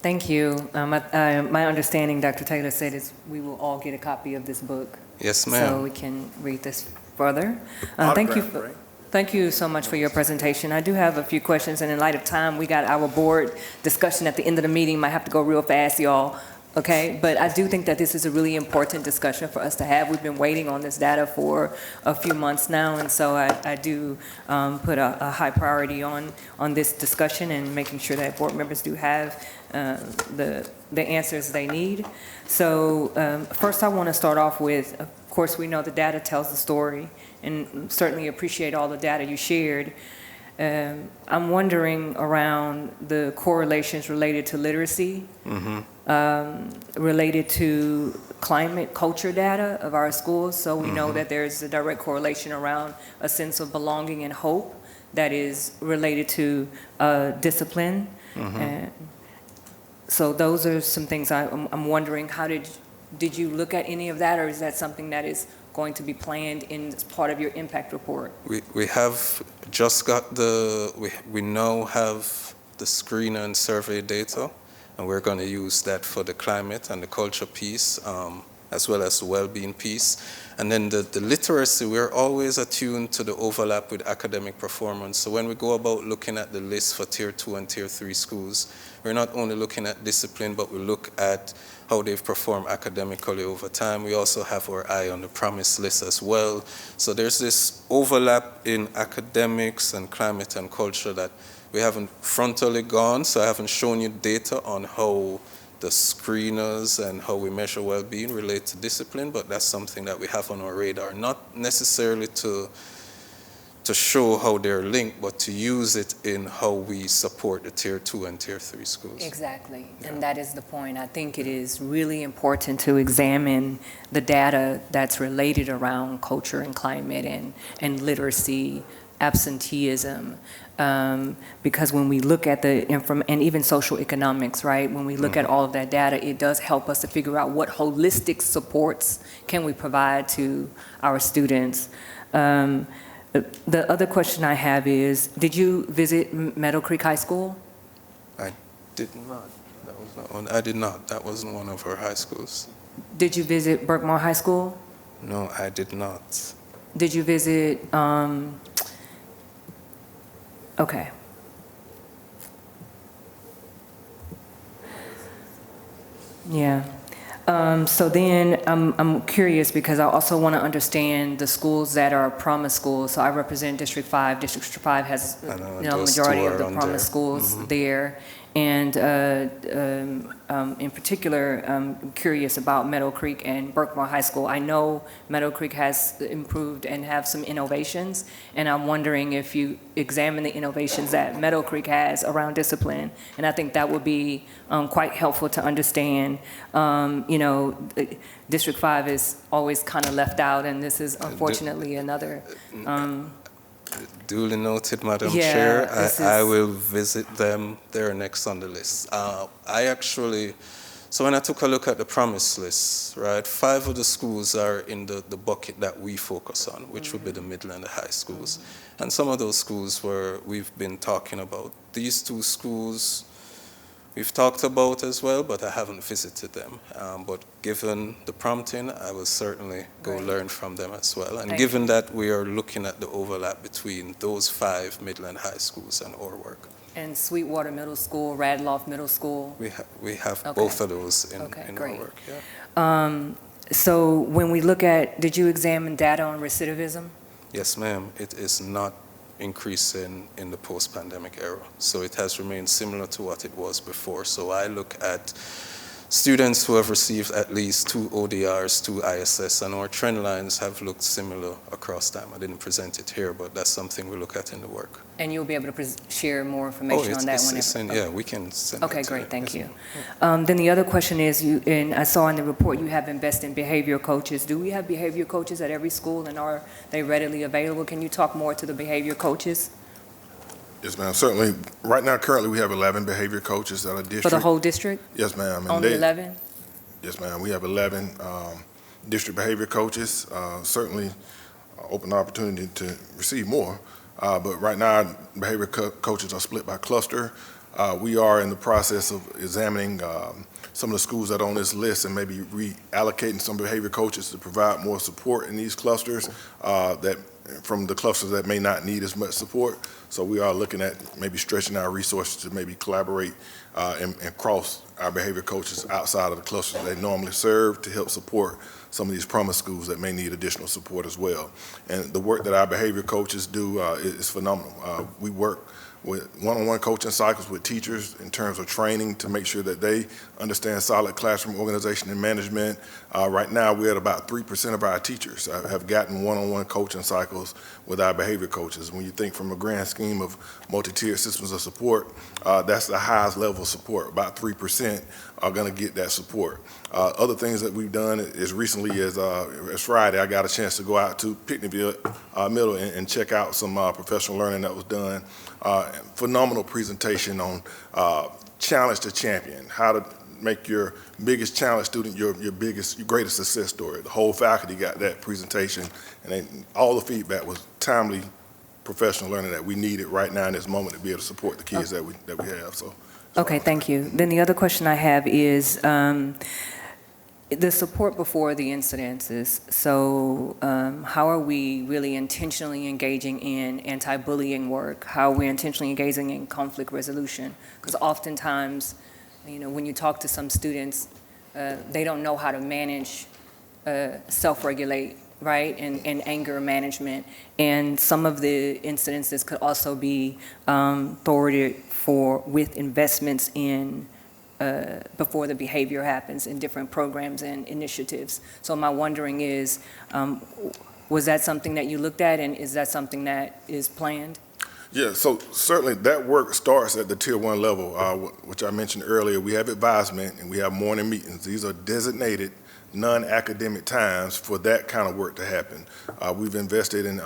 Thank you. My understanding, Dr. Taylor said, is we will all get a copy of this book. Yes, So ma'am. we can read this further. Thank you. Autograph, right? Thank you so much for your presentation. I do have a few questions, and in light of time, we got our board discussion at the end of the meeting. Might have to go real fast, y'all, okay? But I do think that this is a really important discussion for us to have. We've been waiting on this data for a few months now, and so I do put a high priority on this discussion and making sure that board members do have the answers they need. So first, I want to start off with, of course, we know the data tells the story, and certainly appreciate all the data you shared. I'm wondering around the correlations related to literacy, related to climate culture data of our schools. So we know that there's a direct correlation around a sense of belonging and hope that is related to discipline. So those are some things I'm wondering, how did you look at any of that, or is that something that is going to be planned in as part of your impact report? We have just got we now have the screen and survey data, and we're going to use that for the climate and the culture piece, as well as the well-being piece. And then the literacy, we're always attuned to the overlap with academic performance. So when we go about looking at the list for Tier 2 and Tier 3 schools, we're not only looking at discipline, but we look at how they've performed academically over time. We also have our eye on the promise list as well. So there's this overlap in academics and climate and culture that we haven't frontally gone, so I haven't shown you data on how the screeners and how we measure well-being relate to discipline, but that's something that we have on our radar, not necessarily to show how they're linked, but to use it in how we support the Tier 2 and Tier 3 schools. Exactly, and that is the point. I think it is really important to examine the data that's related around culture and climate and literacy, absenteeism, because when we look at and even social economics, right? When we look at all of that data, it does help us to figure out what holistic supports can we provide to our students. The other question I have is, did you visit Meadow Creek High School? I did not. That was not one. I did not. That wasn't one of our high schools. Did you visit Berkmar High School? No, I did not. Did you visit, okay. Yeah. So then I'm curious because I also want to understand the schools that are promise schools. So I represent District 5. District 5 has majority of the promise schools there. And in particular, I'm curious about Meadow Creek and Berkmar High School. I know Meadow Creek has improved and have some innovations, and I'm wondering if you examine the innovations that Meadow Creek has around discipline, and I think that would be quite helpful to understand. District 5 is always kind of left out, and this is unfortunately another. Duly noted, Madam Yeah, Chair. I is- will visit them. They're next on the list. So when I took a look at the promise list, right, 5 of the schools are in the bucket that we focus on, which would be the middle and the high schools. And some of those schools we've been talking about. These 2 schools we've talked about as well, but I haven't visited them. But given the prompting, I will certainly go learn from them as well. And given that we are looking at the overlap between those 5 middle and high schools and our work. And Sweetwater Middle School, Radloff Middle School. We have Okay. both of those in our great. work. Yeah. So when we look at, did you examine data on recidivism? Yes, ma'am. It is not increasing in the post-pandemic era. So it has remained similar to what it was before. So I look at students who have received at least 2 ODRs, 2 ISS, and our trend lines have looked similar across time. I didn't present it here, but that's something we look at in the work. And you'll be able to share more information on that one? Yeah, we can send it Okay, to great, you. thank Yes, you. Then the other question is, and I saw in the report, you have invested in behavior coaches. Do we have behavior coaches at every school, and are they readily available? Can you talk more to the behavior coaches? Yes, ma'am, certainly. Right now, currently, we have 11 behavior coaches at our district. For the whole district? Yes, ma'am. and Only they- 11? Yes, ma'am. We have 11 district behavior coaches. Certainly, open opportunity to receive more. But right now, behavior coaches are split by cluster. We are in the process of examining some of the schools that are on this list and maybe reallocating some behavior coaches to provide more support in these clusters from the clusters that may not need as much support. So we are looking at maybe stretching our resources to maybe collaborate and cross our behavior coaches outside of the clusters they normally serve to help support some of these promise schools that may need additional support as well. And the work that our behavior coaches do is phenomenal. We work with one-on-one coaching cycles with teachers in terms of training to make sure that they understand solid classroom organization and management. Right now, we're at about 3% of our teachers have gotten one-on-one coaching cycles with our behavior coaches. When you think from a grand scheme of multi-tiered systems of support, that's the highest level of support. About 3% are going to get that support. Other things that we've done as recently as Friday, I got a chance to go out to Picnickville Middle and check out some professional learning that was done. Phenomenal presentation on challenge to champion, how to make your biggest challenge student your greatest success story. The whole faculty got that presentation, and all the feedback was timely professional learning that we needed right now in this moment to be able to support the kids that we have. So. Okay, thank you. Then the other question I have is the support before the incidences. So how are we really intentionally engaging in anti-bullying work? How are we intentionally engaging in conflict resolution? Because oftentimes, when you talk to some students, they don't know how to manage, self-regulate, right, and anger management. And some of the incidences could also be thwarted with investments in before the behavior happens in different programs and initiatives. So my wondering is, was that something that you looked at, and is that something that is planned? Yeah, so certainly that work starts at the Tier 1 level, which I mentioned earlier. We have advisement and we have morning meetings. These are designated non-academic times for that kind of work to happen. We've invested in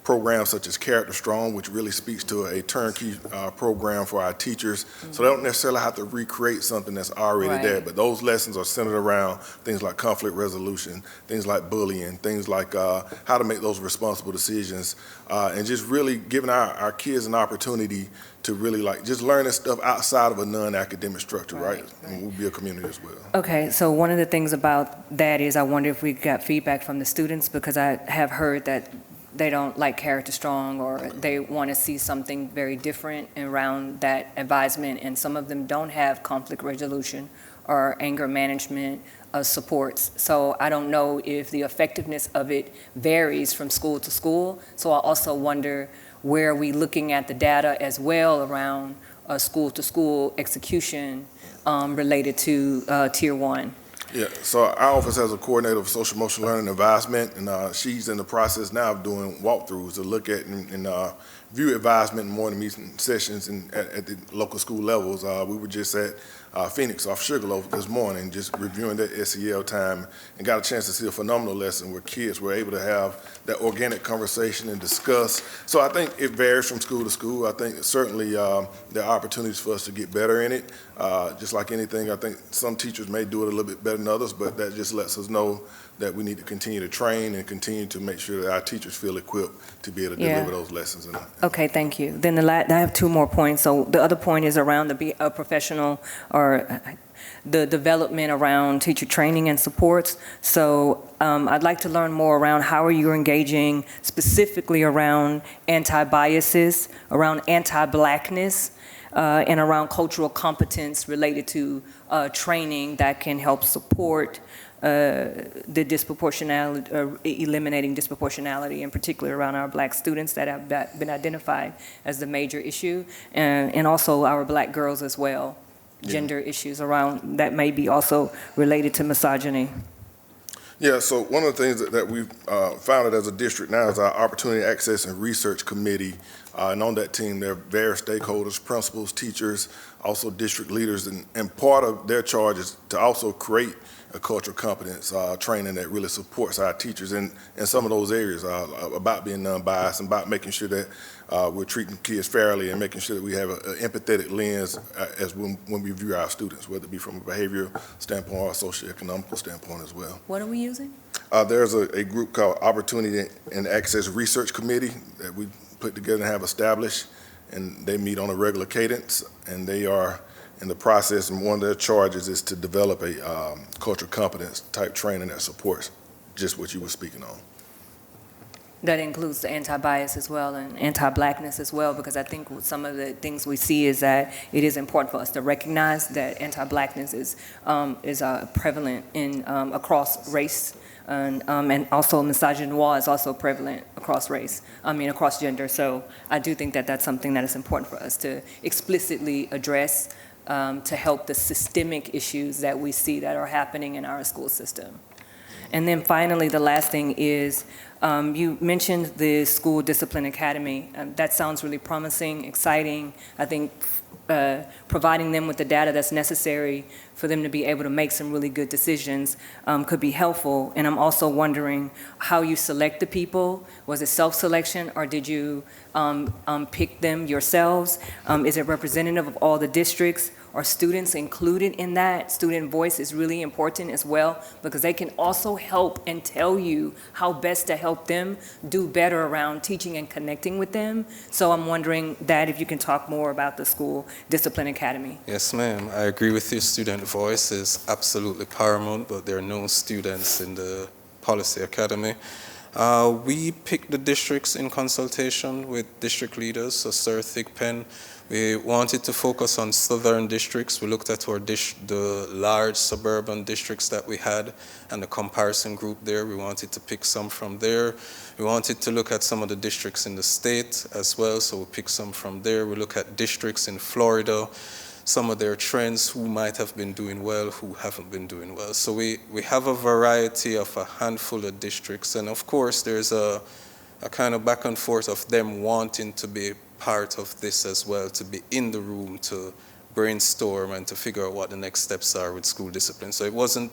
programs such as Character Strong, which really speaks to a turnkey program for our teachers. So they don't necessarily have to recreate something that's already there, but those lessons are centered around things like conflict resolution, things like bullying, things like how to make those responsible decisions, and just really giving our kids an opportunity to really just learn this stuff outside of a non-academic structure, right? And we'll be a community as well. Okay, so one of the things about that is I wonder if we got feedback from the students, because I have heard that they don't like Character Strong, or they want to see something very different around that advisement, and some of them don't have conflict resolution or anger management supports. So I don't know if the effectiveness of it varies from school to school. So I also wonder, where are we looking at the data as well around school-to-school execution related to Tier 1? Yeah, so our office has a coordinator of social emotional learning and advisement, and she's in the process now of doing walkthroughs to look at and view advisement in morning meeting sessions at the local school levels. We were just at Phoenix off Sugarloaf this morning, just reviewing that SEL time, and got a chance to see a phenomenal lesson where kids were able to have that organic conversation and discuss. So I think it varies from school to school. I think certainly there are opportunities for us to get better in it. Just like anything, I think some teachers may do it a little bit better than others, but that just lets us know that we need to continue to train and continue to make sure that our teachers feel equipped to be able to deliver those lessons. Okay, thank you. Then I have 2 more points. So the other point is around the professional, or the development around teacher training and supports. So I'd like to learn more around how are you engaging specifically around anti-biases, around anti-Blackness, and around cultural competence related to training that can help support the disproportionality, eliminating disproportionality, in particular around our Black students that have been identified as the major issue, and also our Black girls as well. gender issues around that may be also related to misogyny. Yeah, so one of the things that we've founded as a district now is our Opportunity Access and Research Committee. And on that team, there are various stakeholders, principals, teachers, also district leaders, and part of their charge is to also create a cultural competence training that really supports our teachers in some of those areas about being non-biased and about making sure that we're treating kids fairly and making sure that we have an empathetic lens as when we view our students, whether it be from a behavioral standpoint or a socioeconomical standpoint as well. What are we using? There's a group called Opportunity and Access Research Committee that we put together and have established, and they meet on a regular cadence, and they are in the process, and one of their charges is to develop a cultural competence type training that supports just what you were speaking on. That includes the anti-bias as well and anti-blackness as well, because I think some of the things we see is that it is important for us to recognize that anti-blackness is prevalent in across race, and also misogynoir is also prevalent across race, across gender. So I do think that that's something that is important for us to explicitly address to help the systemic issues that we see that are happening in our school system. And then finally, the last thing is, you mentioned the School Discipline Academy. That sounds really promising, exciting. I think providing them with the data that's necessary for them to be able to make some really good decisions could be helpful. And I'm also wondering how you select the people. Was it self-selection, or did you pick them yourselves? Is it representative of all the districts? Are students included in that? Student voice is really important as well, because they can also help and tell you how best to help them do better around teaching and connecting with them. So I'm wondering that if you can talk more about the School Discipline Academy. Yes, ma'am. I agree with you. Student voice is absolutely paramount, but there are no students in the Policy Academy. We picked the districts in consultation with district leaders, so Sir Thigpen. We wanted to focus on southern districts. We looked at the large suburban districts that we had and the comparison group there. We wanted to pick some from there. We wanted to look at some of the districts in the state as well, so we picked some from there. We look at districts in Florida, some of their trends, who might have been doing well, who haven't been doing well. So we have a variety of a handful of districts, and of course there's a kind of back and forth of them wanting to be part of this as well, to be in the room, to brainstorm and to figure out what the next steps are with school discipline. So it wasn't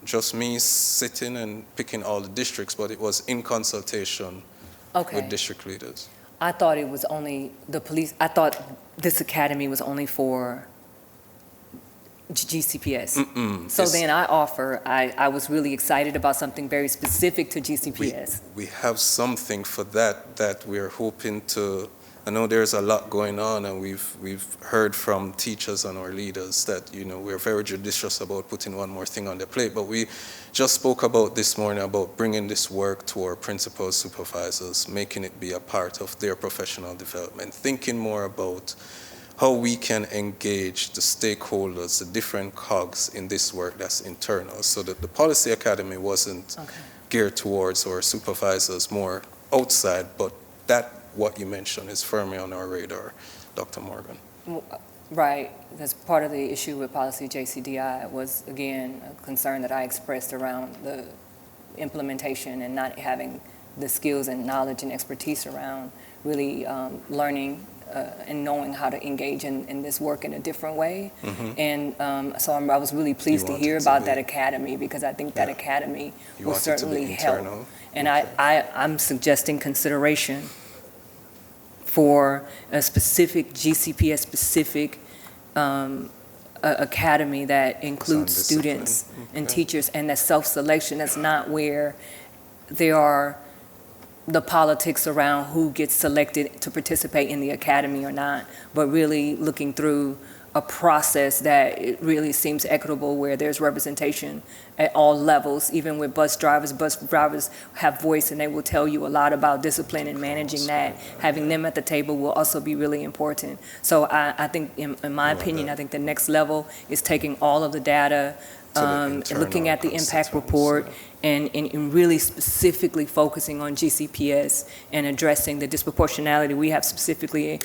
just me sitting and picking all the districts, but it was in consultation with district leaders. I thought it was only the police. I thought this academy was only for GCPS. So then I was really excited about something very specific to GCPS. We have something for that we're hoping to. I know there's a lot going on, and we've heard from teachers and our leaders that, we're very judicious about putting one more thing on their plate, but we just spoke about this morning about bringing this work to our principals, supervisors, making it be a part of their professional development, thinking more about how we can engage the stakeholders, the different cogs in this work that's internal, so that the Policy Academy wasn't geared towards our supervisors more outside, but that what you mentioned is firmly on our radar, Dr. Morgan. Right, because part of the issue with policy JCDI was, again, a concern that I expressed around the implementation and not having the skills and knowledge and expertise around really learning and knowing how to engage in this work in a different way. And so I was really pleased to hear about that academy, because I think that academy will certainly help. And I'm suggesting consideration for a specific GCPS-specific academy that includes students and teachers, and that self-selection. That's not where there are the politics around who gets selected to participate in the academy or not, but really looking through a process that it really seems equitable, where there's representation at all levels, even with bus drivers. Bus drivers have voice, and they will tell you a lot about discipline and managing that. Having them at the table will also be really important. So I think, in my opinion, I think the next level is taking all of the data looking at the impact report and really specifically focusing on GCPS and addressing the disproportionality we have specifically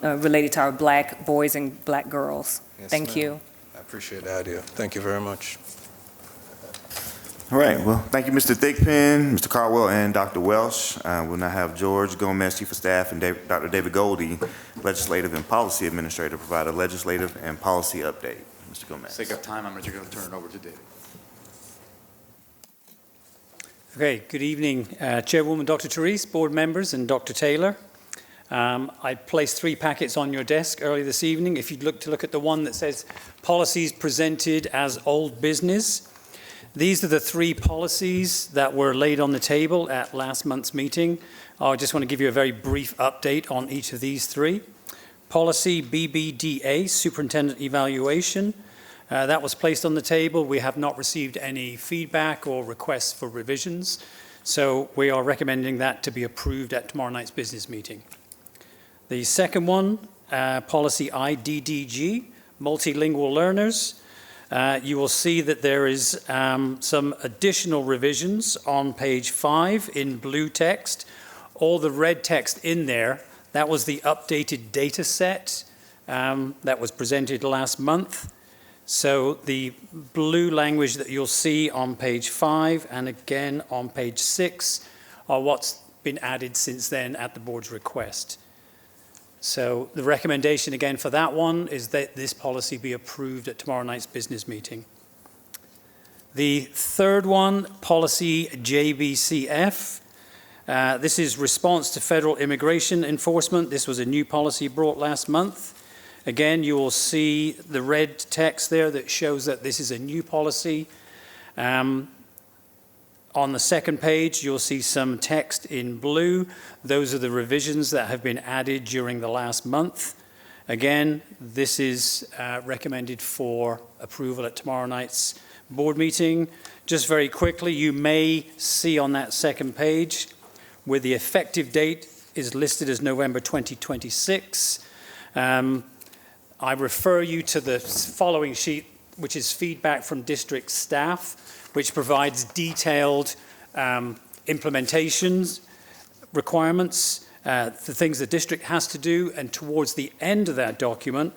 related to our Black boys and Black girls. Yes, Thank ma'am. you. I appreciate the idea. Thank you very much. All right, well, thank you, Mr. Thigpen, Mr. Caldwell, and Dr. Welsh. We'll now have George Gomez, Chief of Staff, and Dr. David Goldie, Legislative and Policy Administrator, provide a legislative and policy update. Mr. Gomez. For the sake of time, I'm just going to turn it over to David. Okay, good evening, Chairwoman Dr. Therese, board members, and Dr. Taylor. I placed 3 packets on your desk earlier this evening. If you'd look at the one that says policies presented as old business, these are the 3 policies that were laid on the table at last month's meeting. I just want to give you a very brief update on each of these 3. Policy BBDA, Superintendent Evaluation. That was placed on the table. We have not received any feedback or requests for revisions, so we are recommending that to be approved at tomorrow night's business meeting. The second one, Policy IDDG, Multilingual Learners. You will see that there is some additional revisions on page 5 in blue text. All the red text in there, that was the updated data set that was presented last month. So the blue language that you'll see on page 5 and again on page 6 are what's been added since then at the board's request. So the recommendation again for that one is that this policy be approved at tomorrow night's business meeting. The third one, policy JBCF. This is response to federal immigration enforcement. This was a new policy brought last month. Again, you will see the red text there that shows that this is a new policy. On the second page, you'll see some text in blue. Those are the revisions that have been added during the last month. Again, this is recommended for approval at tomorrow night's board meeting. Just very quickly, you may see on that second page where the effective date is listed as November 2026. I refer you to the following sheet, which is feedback from district staff, which provides detailed implementations requirements, the things the district has to do, and towards the end of that document,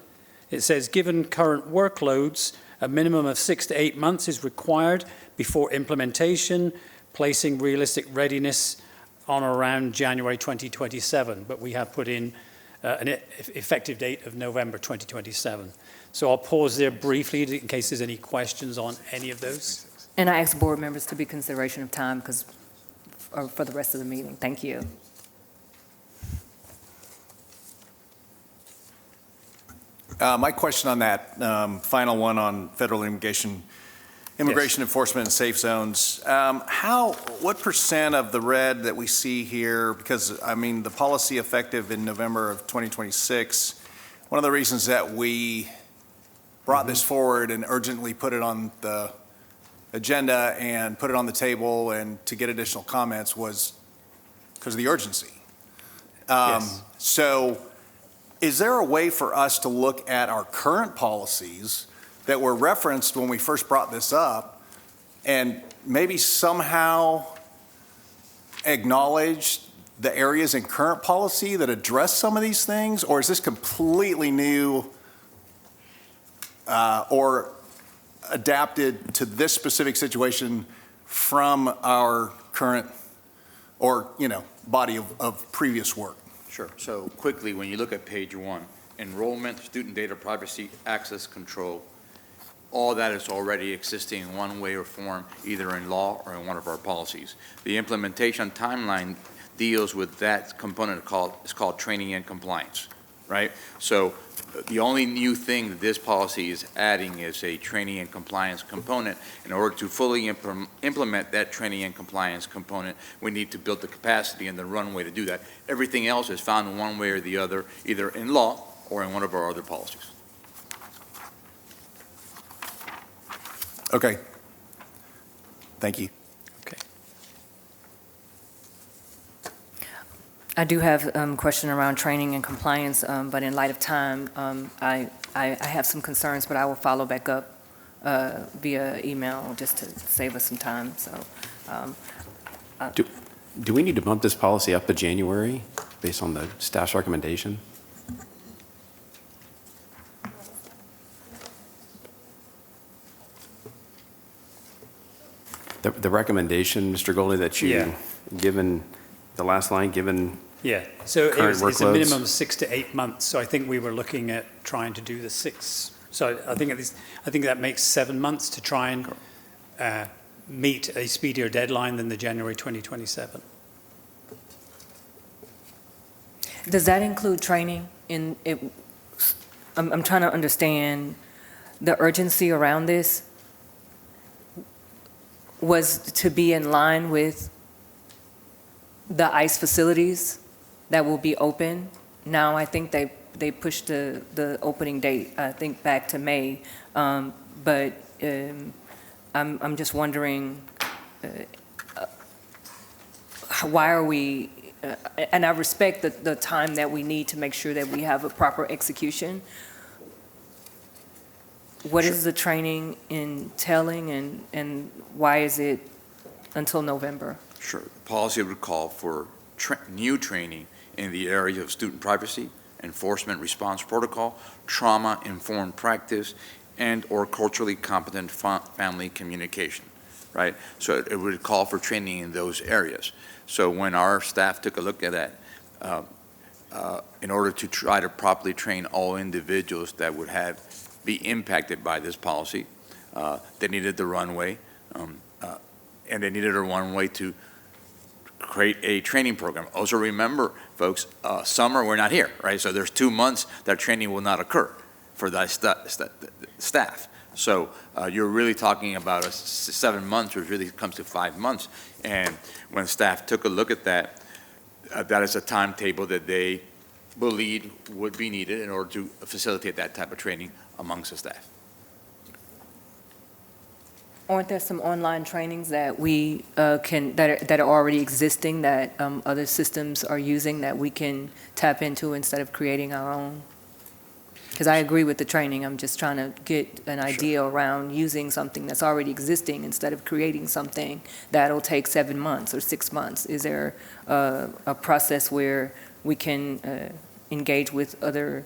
it says, given current workloads, a minimum of 6 to 8 months is required before implementation, placing realistic readiness on or around January 2027. But we have put in an effective date of November 2027. So I'll pause there briefly in case there's any questions on any of those. And I ask board members to be consideration of time because for the rest of the meeting. Thank you. My question on that final one on federal immigration enforcement and safe zones. What percent of the red that we see here, because I mean the policy effective in November of 2026, one of the reasons that we brought this forward and urgently put it on the agenda and put it on the table and to get additional comments was because of the urgency. Yes. So is there a way for us to look at our current policies that were referenced when we first brought this up and maybe somehow acknowledge the areas in current policy that address some of these things? Or is this completely new or adapted to this specific situation from our current or, body of previous work? Sure. So quickly, when you look at page 1, enrollment, student data privacy, access control, all that is already existing in one way or form, either in law or in one of our policies. The implementation timeline deals with that component is called training and compliance, right? So the only new thing that this policy is adding is a training and compliance component. In order to fully implement that training and compliance component, we need to build the capacity and the runway to do that. Everything else is found in one way or the other, either in law or in one of our other policies. Okay. Thank you. Okay. I do have a question around training and compliance, but in light of time, I have some concerns, but I will follow back up via email just to save us some time, so. Do we need to bump this policy up to January based on the staff's recommendation? The recommendation, Mr. Goldie, that you, Yeah. given, the last line, given, Yeah, so Current it's a workloads. minimum of 6 to 8 months, so I think we were looking at trying to do the 6. So I think that makes 7 months to try and meet a speedier deadline than the January 2027. Does that include training in it? I'm trying to understand the urgency around this was to be in line with the ICE facilities that will be open. Now, I think they pushed the opening date, I think, back to May. But I'm just wondering, why are we, and I respect the time that we need to make sure that we have a proper execution. What is the training entailing, and why is it until November? Sure. The policy would call for new training in the area of student privacy, enforcement response protocol, trauma-informed practice, and/or culturally competent family communication, right? So it would call for training in those areas. So when our staff took a look at that, in order to try to properly train all individuals that would be impacted by this policy, they needed the runway, and they needed a runway to create a training program. Also remember, folks, summer, we're not here, right? So there's 2 months that training will not occur for that staff. So you're really talking about 7 months, which really comes to 5 months. And when staff took a look at that, that is a timetable that they believed would be needed in order to facilitate that type of training amongst the staff. Aren't there some online trainings that we that are already existing that other systems are using that we can tap into instead of creating our own? Because I agree with the training, I'm just trying to get an idea around using something that's already existing instead of creating something that'll take 7 months or 6 months. Is there a process where we can engage with other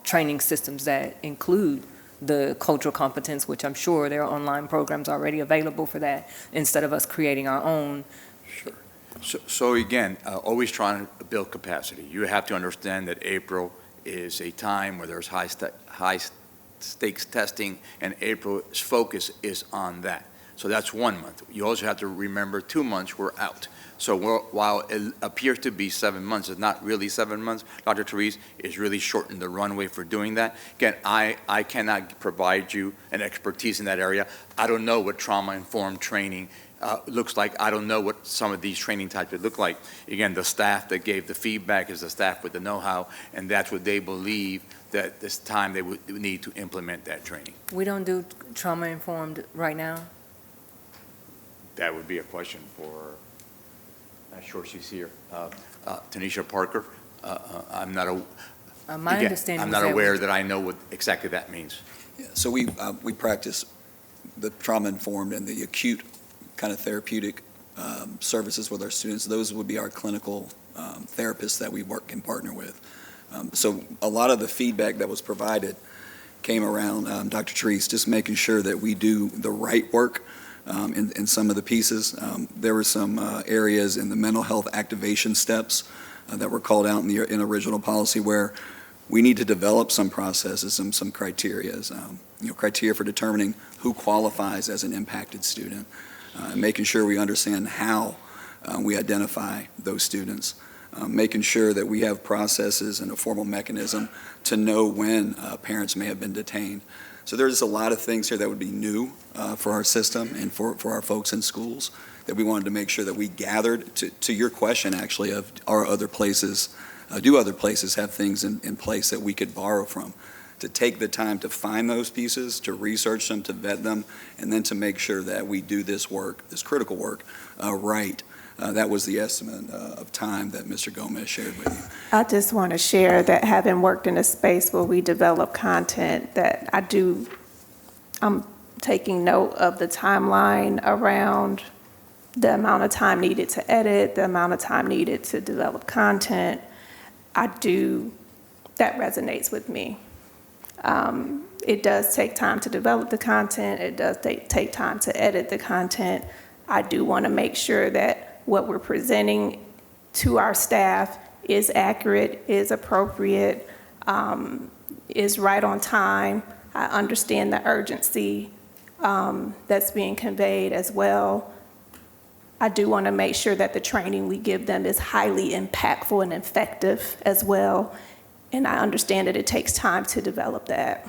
training systems that include the cultural competence, which I'm sure there are online programs already available for that, instead of us creating our own? Sure. So again, always trying to build capacity. You have to understand that April is a time where there's high stakes testing, and April's focus is on that. So that's 1 month. You also have to remember 2 months we're out. So while it appears to be 7 months, it's not really 7 months. Dr. Therese is really shortened the runway for doing that. Again, I cannot provide you an expertise in that area. I don't know what trauma-informed training looks like. I don't know what some of these training types would look like. Again, the staff that gave the feedback is the staff with the know-how, and that's what they believe that this time they would need to implement that training. We don't do trauma-informed right now? That would be a question for, not sure she's here, Tanisha Parker. I'm not My understanding I'm was not that aware that I know what exactly that means. Yeah, so we practice the trauma-informed and the acute kind of therapeutic services with our students. Those would be our clinical therapists that we work and partner with. So a lot of the feedback that was provided came around Dr. Therese, just making sure that we do the right work in some of the pieces. There were some areas in the mental health activation steps that were called out in original policy where we need to develop some processes and some criteria, criteria for determining who qualifies as an impacted student, and making sure we understand how we identify those students, making sure that we have processes and a formal mechanism to know when parents may have been detained. So there's a lot of things here that would be new for our system and for our folks in schools that we wanted to make sure that we gathered to your question, actually, of are other places, do other places have things in place that we could borrow from? To take the time to find those pieces, to research them, to vet them, and then to make sure that we do this work, this critical work, right. That was the estimate of time that Mr. Gomez shared with you. I just want to share that having worked in a space where we develop content, that I'm taking note of the timeline around the amount of time needed to edit, the amount of time needed to develop content. That resonates with me. It does take time to develop the content. It does take time to edit the content. I do want to make sure that what we're presenting to our staff is accurate, is appropriate, is right on time. I understand the urgency that's being conveyed as well. I do want to make sure that the training we give them is highly impactful and effective as well. And I understand that it takes time to develop that.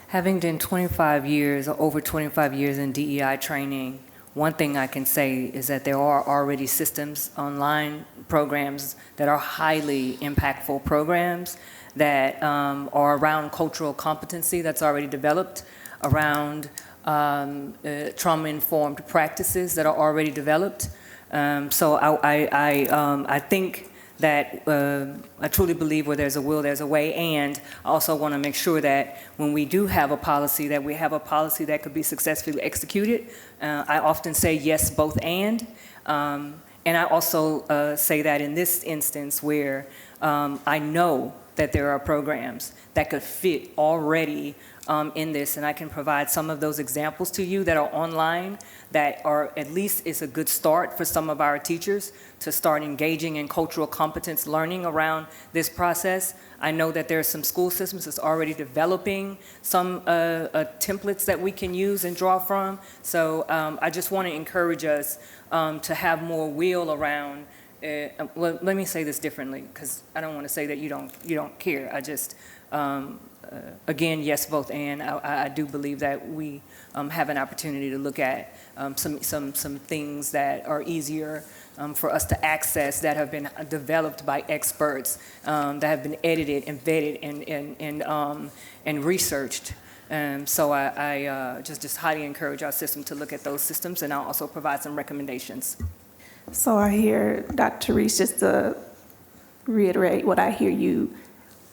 Having done 25 years or over 25 years in DEI training, one thing I can say is that there are already systems, online programs that are highly impactful programs that are around cultural competency that's already developed, around trauma-informed practices that are already developed. So I think that I truly believe where there's a will, there's a way, and I also want to make sure that when we do have a policy, that we have a policy that could be successfully executed. I often say yes, both and I also say that in this instance where I know that there are programs that could fit already in this, and I can provide some of those examples to you that are online that are, at least it's a good start for some of our teachers to start engaging in cultural competence learning around this process. I know that there are some school systems that's already developing some templates that we can use and draw from. So I just want to encourage us to have more will around. Well, let me say this differently, because I don't want to say that you don't care. I just again, yes, both and. I do believe that we have an opportunity to look at some things that are easier for us to access, that have been developed by experts, that have been edited and vetted and researched. So I just highly encourage our system to look at those systems, and I'll also provide some recommendations. So I hear, Dr. Reese, just to reiterate what I hear you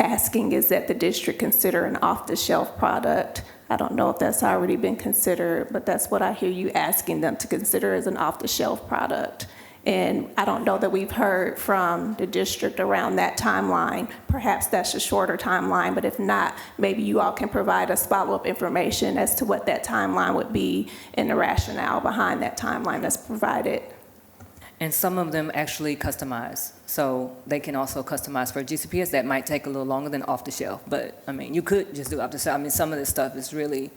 asking is that the district consider an off-the-shelf product. I don't know if that's already been considered, but that's what I hear you asking them to consider as an off-the-shelf product. And I don't know that we've heard from the district around that timeline. Perhaps that's a shorter timeline, but if not, maybe you all can provide us follow-up information as to what that timeline would be and the rationale behind that timeline that's provided. And some of them actually customize. So they can also customize for GCPS. That might take a little longer than off the shelf. But I mean, you could just do off the shelf. I mean, some of this stuff is really,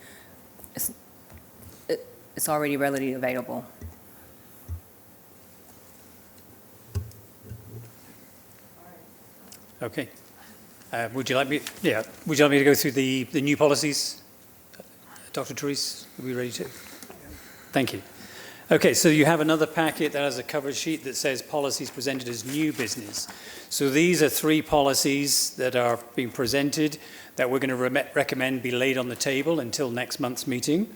it's already readily available. Okay. Would you like me to go through the new policies? Dr. Therese, are we ready to? Thank you. Okay, so you have another packet that has a cover sheet that says policies presented as new business. So these are 3 policies that are being presented that we're going to recommend be laid on the table until next month's meeting.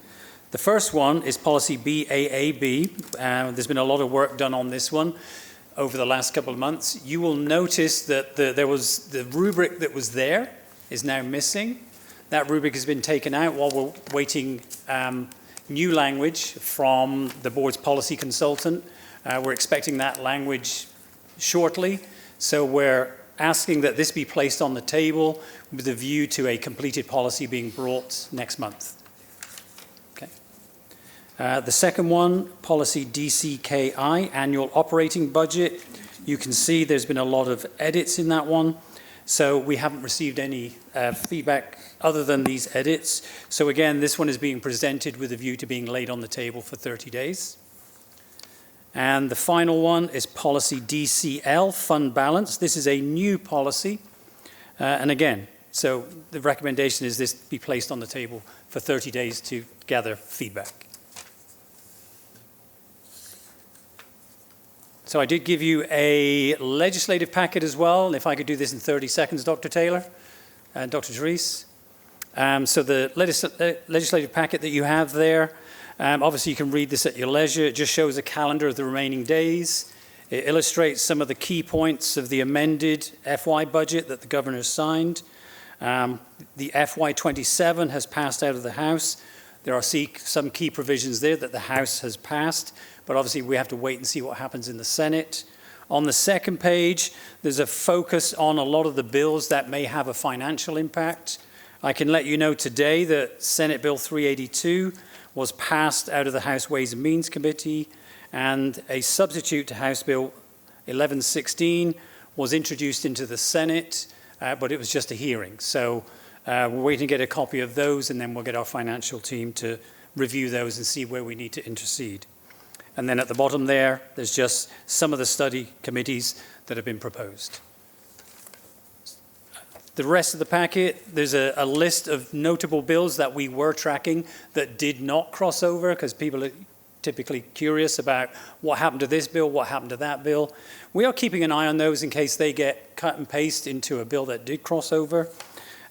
The first one is policy BAAB. There's been a lot of work done on this one over the last couple of months. You will notice that the rubric that was there is now missing. That rubric has been taken out while we're waiting new language from the board's policy consultant. We're expecting that language shortly. So we're asking that this be placed on the table with a view to a completed policy being brought next month. Okay. The second one, policy DCKI, annual operating budget. You can see there's been a lot of edits in that one. So we haven't received any feedback other than these edits. So again, this one is being presented with a view to being laid on the table for 30 days. And the final one is policy DCL, fund balance. This is a new policy. And again, so the recommendation is this be placed on the table for 30 days to gather feedback. So I did give you a legislative packet as well. If I could do this in 30 seconds, Dr. Taylor and Dr. Therese. So the legislative packet that you have there, obviously you can read this at your leisure. It just shows a calendar of the remaining days. It illustrates some of the key points of the amended FY budget that the governor signed. The FY27 has passed out of the House. There are some key provisions there that the House has passed, but obviously we have to wait and see what happens in the Senate. On the second page, there's a focus on a lot of the bills that may have a financial impact. I can let you know today that Senate Bill 382 was passed out of the House Ways and Means Committee, and a substitute to House Bill 1116 was introduced into the Senate, but it was just a hearing. So we're waiting to get a copy of those, and then we'll get our financial team to review those and see where we need to intercede. And then at the bottom there, there's just some of the study committees that have been proposed. The rest of the packet, there's a list of notable bills that we were tracking that did not cross over, because people are typically curious about what happened to this bill, what happened to that bill. We are keeping an eye on those in case they get cut and paste into a bill that did cross over.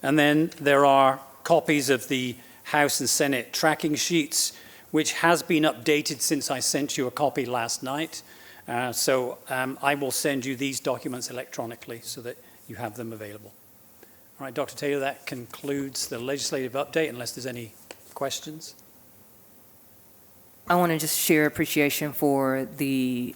And then there are copies of the House and Senate tracking sheets, which has been updated since I sent you a copy last night. So I will send you these documents electronically so that you have them available. All right, Dr. Taylor, that concludes the legislative update, unless there's any questions. I want to just share appreciation for the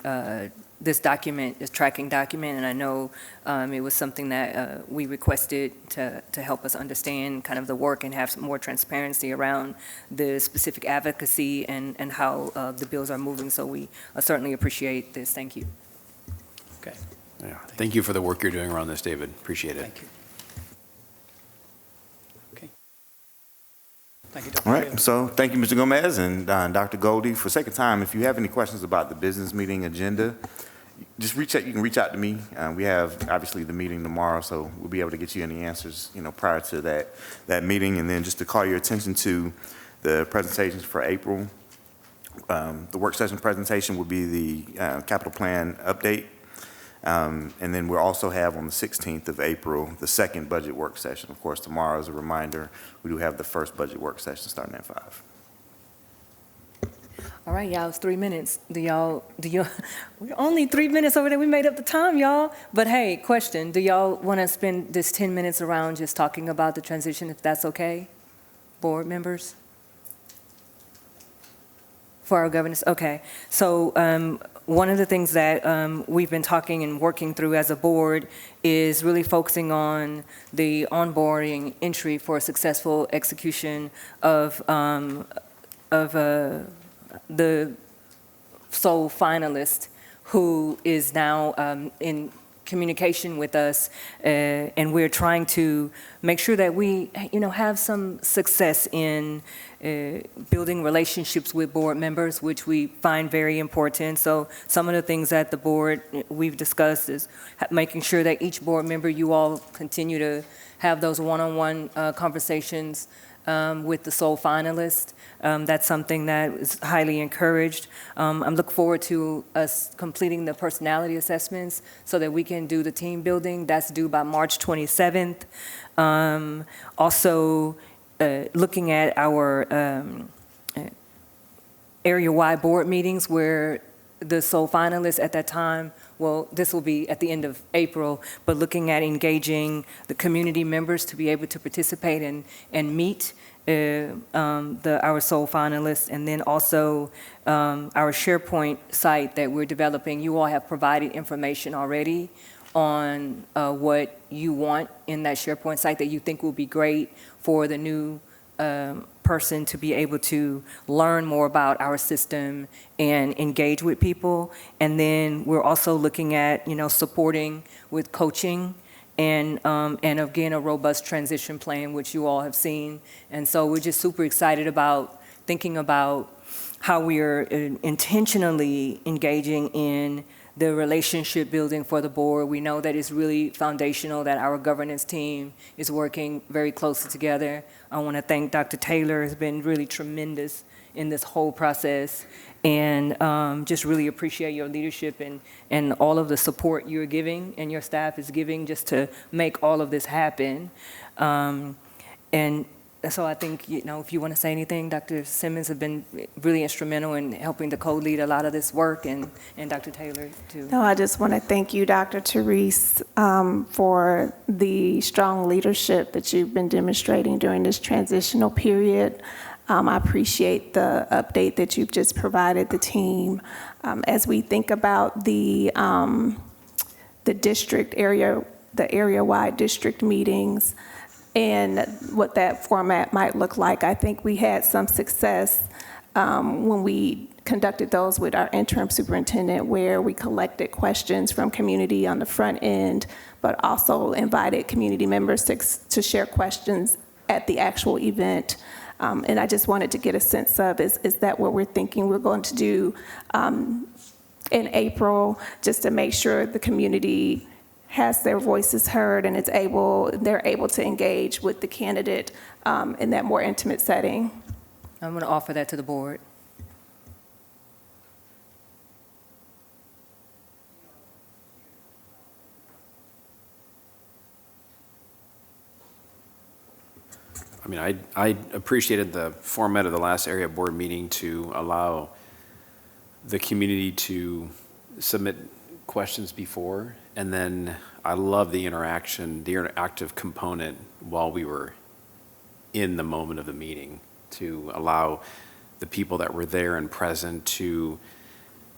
this document, this tracking document, and I know it was something that we requested to help us understand kind of the work and have some more transparency around the specific advocacy and how the bills are moving. So we certainly appreciate this. Thank you. Okay. Yeah. Thank you for the work you're doing around this, David. Appreciate it. Thank you. Okay. Thank you, Dr. All Taylor. right, so thank you, Mr. Gomez and Dr. Goldie. For sake of time, if you have any questions about the business meeting agenda, just reach out. You can reach out to me. We have obviously the meeting tomorrow, so we'll be able to get you any answers, prior to that meeting. And then just to call your attention to the presentations for April. The work session presentation will be the capital plan update. And then we'll also have on the 16th of April, the second budget work session. Of course, tomorrow, as a reminder, we do have the first budget work session starting at 5. All right, y'all, it's 3 minutes. We're only 3 minutes over there. We made up the time, y'all. But hey, question, do y'all want to spend this 10 minutes around just talking about the transition, if that's okay? Board members? For our governance, okay. So one of the things that we've been talking and working through as a board is really focusing on the onboarding entry for a successful execution of the sole finalist who is now in communication with us, and we're trying to make sure that we, have some success in building relationships with board members, which we find very important. So some of the things that the board we've discussed is making sure that each board member, you all continue to have those one-on-one conversations with the sole finalist. That's something that is highly encouraged. I'm looking forward to us completing the personality assessments so that we can do the team building. That's due by March 27th. Also, looking at our area-wide board meetings where the sole finalists at that time, well, this will be at the end of April, but looking at engaging the community members to be able to participate and meet our sole finalists, and then also our SharePoint site that we're developing. You all have provided information already on what you want in that SharePoint site that you think will be great for the new person to be able to learn more about our system and engage with people. And then we're also looking at, supporting with coaching and again, a robust transition plan, which you all have seen. And so we're just super excited about thinking about how we are intentionally engaging in the relationship building for the board. We know that it's really foundational that our governance team is working very closely together. I want to thank Dr. Taylor, has been really tremendous in this whole process, and just really appreciate your leadership and all of the support you're giving and your staff is giving just to make all of this happen. And so I think, if you want to say anything, Dr. Simmons have been really instrumental in helping to co-lead a lot of this work, and Dr. Taylor, too. No, I just want to thank you, Dr. Therese, for the strong leadership that you've been demonstrating during this transitional period. I appreciate the update that you've just provided the team. As we think about the district area, the area-wide district meetings, and what that format might look like, I think we had some success when we conducted those with our interim superintendent, where we collected questions from community on the front end, but also invited community members to share questions at the actual event. And I just wanted to get a sense of, is that what we're thinking we're going to do in April, just to make sure the community has their voices heard and they're able to engage with the candidate in that more intimate setting? I'm going to offer that to the board. I mean, I appreciated the format of the last area board meeting to allow the community to submit questions before, and then I love the interactive component while we were in the moment of the meeting, to allow the people that were there and present to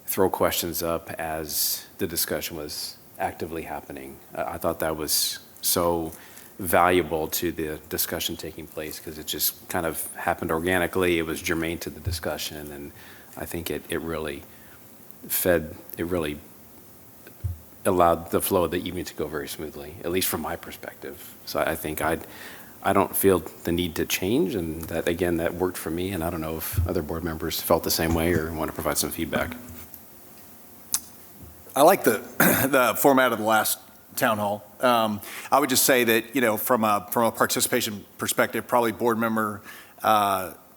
throw questions up as the discussion was actively happening. I thought that was so valuable to the discussion taking place, because it just kind of happened organically. It was germane to the discussion, and I think it really allowed the flow of the evening to go very smoothly, at least from my perspective. So I think I don't feel the need to change, and that, again, that worked for me, and I don't know if other board members felt the same way or want to provide some feedback. I like the format of the last town hall. I would just say that, from a participation perspective, probably board member,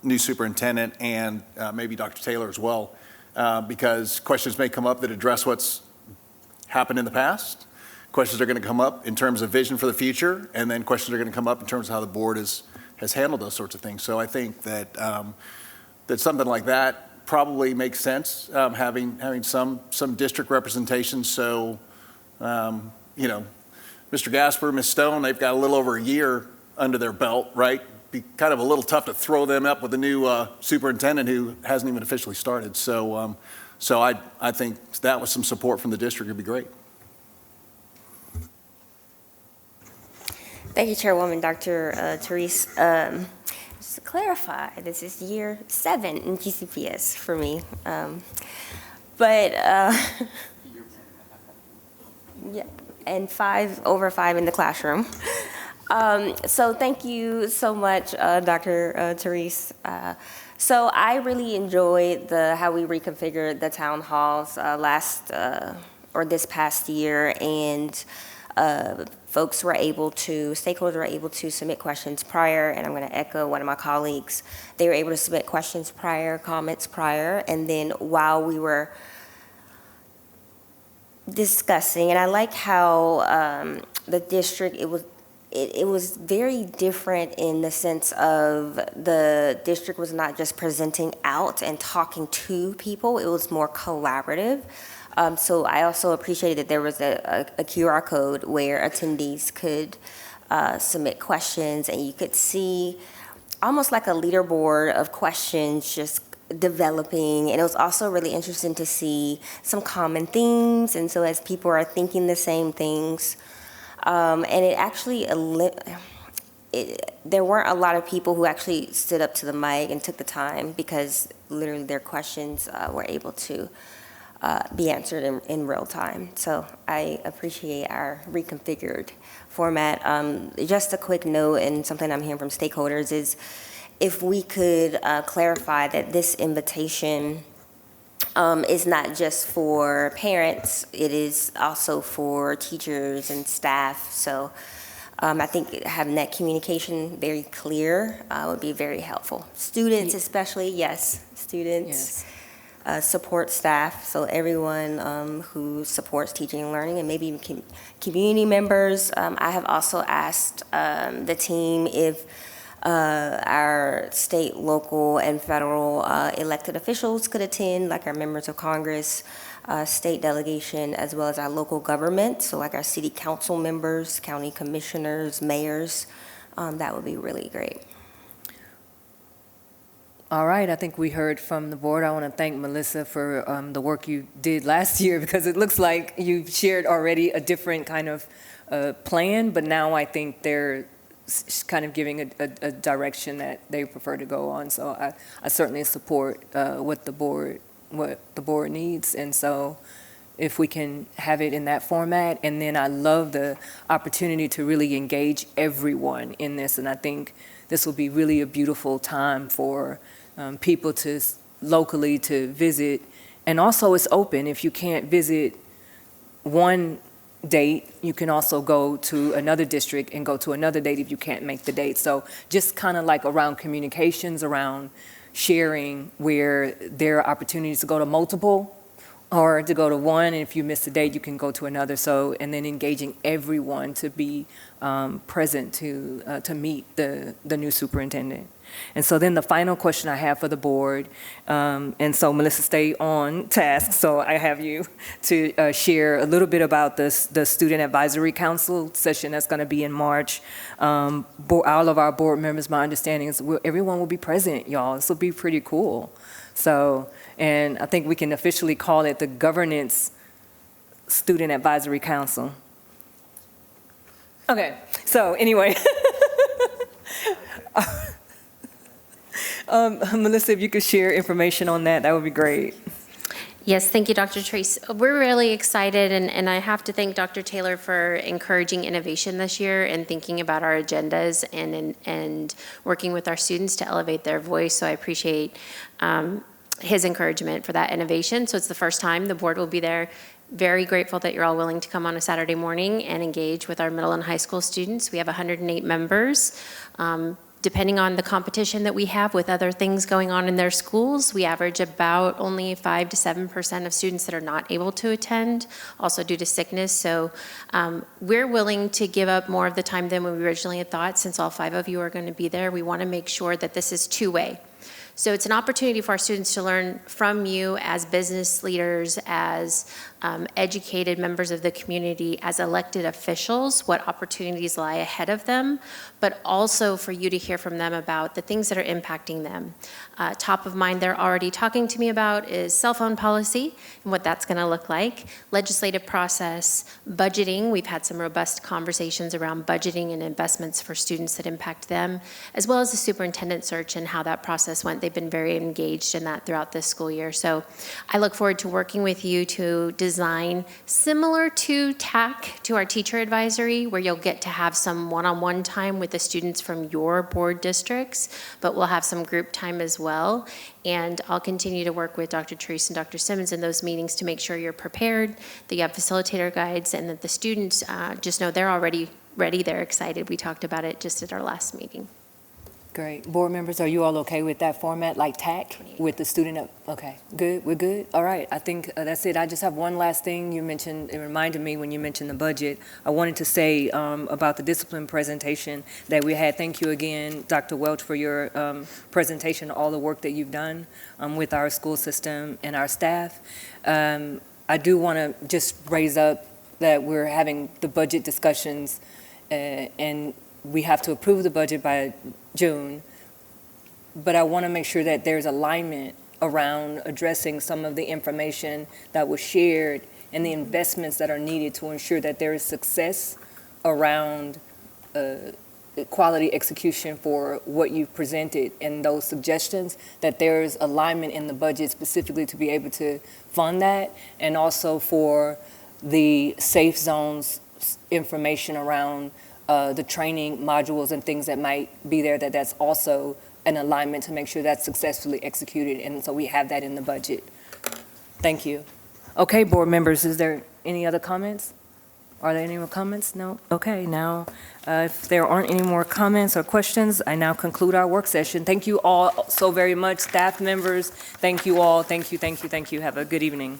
new superintendent, and maybe Dr. Taylor as well, because questions may come up that address what's happened in the past. Questions are going to come up in terms of vision for the future, and then questions are going to come up in terms of how the board has handled those sorts of things. So I think that that something like that probably makes sense, having some district representation. So, Mr. Gasper, Ms. Stone, they've got a little over a year under their belt, right? Be kind of a little tough to throw them up with a new superintendent who hasn't even officially started. So, I think that with some support from the district would be great. Thank you, Chairwoman Dr. Therese. Just to clarify, this is year 7 in GCPS for me. Yeah, and over 5 in the classroom. So thank you so much, Dr. Therese. So I really enjoyed how we reconfigured the town halls this past year, and stakeholders were able to submit questions prior, and I'm going to echo one of my colleagues. They were able to submit questions prior, comments prior, and then while we were discussing, and I like how the district, it was very different in the sense of the district was not just presenting out and talking to people, it was more collaborative. So I also appreciated that there was a QR code where attendees could submit questions, and you could see almost like a leaderboard of questions just developing. And it was also really interesting to see some common themes, and so as people are thinking the same things, and it actually, there weren't a lot of people who actually stood up to the mic and took the time, because literally their questions were able to be answered in real time. So I appreciate our reconfigured format. Just a quick note, and something I'm hearing from stakeholders, is if we could clarify that this invitation is not just for parents, it is also for teachers and staff. So I think having that communication very clear would be very helpful. Students especially, yes, students. Yes. Support staff, so everyone who supports teaching and learning, and maybe even community members. I have also asked the team if our state, local, and federal elected officials could attend, like our members of Congress, state delegation, as well as our local government, so like our city council members, county commissioners, mayors. That would be really great. All right, I think we heard from the board. I want to thank Melissa for the work you did last year, because it looks like you've shared already a different kind of plan, but now I think they're kind of giving a direction that they prefer to go on. So I certainly support what the board needs, and so if we can have it in that format. And then I love the opportunity to really engage everyone in this, and I think this will be really a beautiful time for people to locally to visit. And also it's open. If you can't visit one date, you can also go to another district and go to another date if you can't make the date. So just kind of like around communications, around sharing where there are opportunities to go to multiple or to go to one, and if you miss a date, you can go to another. So, and then engaging everyone to be present to meet the new superintendent. And so then the final question I have for the board, and so Melissa, stay on task, so I have you to share a little bit about the Student Advisory Council session that's going to be in March. All of our board members, my understanding is everyone will be present, y'all. This will be pretty cool. So, and I think we can officially call it the Governance Student Advisory Council. Okay, so anyway. Melissa, if you could share information on that, that would be great. Yes, thank you, Dr. Trace. We're really excited, and I have to thank Dr. Taylor for encouraging innovation this year and thinking about our agendas and working with our students to elevate their voice. So I appreciate his encouragement for that innovation. So it's the first time the board will be there. Very grateful that you're all willing to come on a Saturday morning and engage with our middle and high school students. We have 108 members. Depending on the competition that we have with other things going on in their schools, we average about only 5 to 7% of students that are not able to attend, also due to sickness. So we're willing to give up more of the time than we originally had thought. Since all 5 of you are going to be there, we want to make sure that this is two-way. So it's an opportunity for our students to learn from you as business leaders, as educated members of the community, as elected officials, what opportunities lie ahead of them, but also for you to hear from them about the things that are impacting them. Top of mind they're already talking to me about is cell phone policy and what that's going to look like, legislative process, budgeting. We've had some robust conversations around budgeting and investments for students that impact them, as well as the superintendent search and how that process went. They've been very engaged in that throughout this school year. So I look forward to working with you to design similar to TAC, to our teacher advisory, where you'll get to have some one-on-one time with the students from your board districts, but we'll have some group time as well. And I'll continue to work with Dr. Therese and Dr. Simmons in those meetings to make sure you're prepared, that you have facilitator guides, and that the students just know they're already ready, they're excited. We talked about it just at our last meeting. Great. Board members, are you all okay with that format, like TAC, with the student? Okay, good, we're good? All right, I think that's it. I just have one last thing you mentioned. It reminded me when you mentioned the budget. I wanted to say about the discipline presentation that we had. Thank you again, Dr. Welch, for your presentation, all the work that you've done with our school system and our staff. I do want to just raise up that we're having the budget discussions and we have to approve the budget by June, but I want to make sure that there's alignment around addressing some of the information that was shared and the investments that are needed to ensure that there is success around quality execution for what you've presented and those suggestions, that there's alignment in the budget specifically to be able to fund that, and also for the safe zones information around the training modules and things that might be there, that's also an alignment to make sure that's successfully executed. And so we have that in the budget. Thank you. Okay, board members, is there any other comments? Are there any more comments? No? Okay, now, if there aren't any more comments or questions, I now conclude our work session. Thank you all so very much, staff members. Thank you all. Thank you, thank you, thank you. Have a good evening.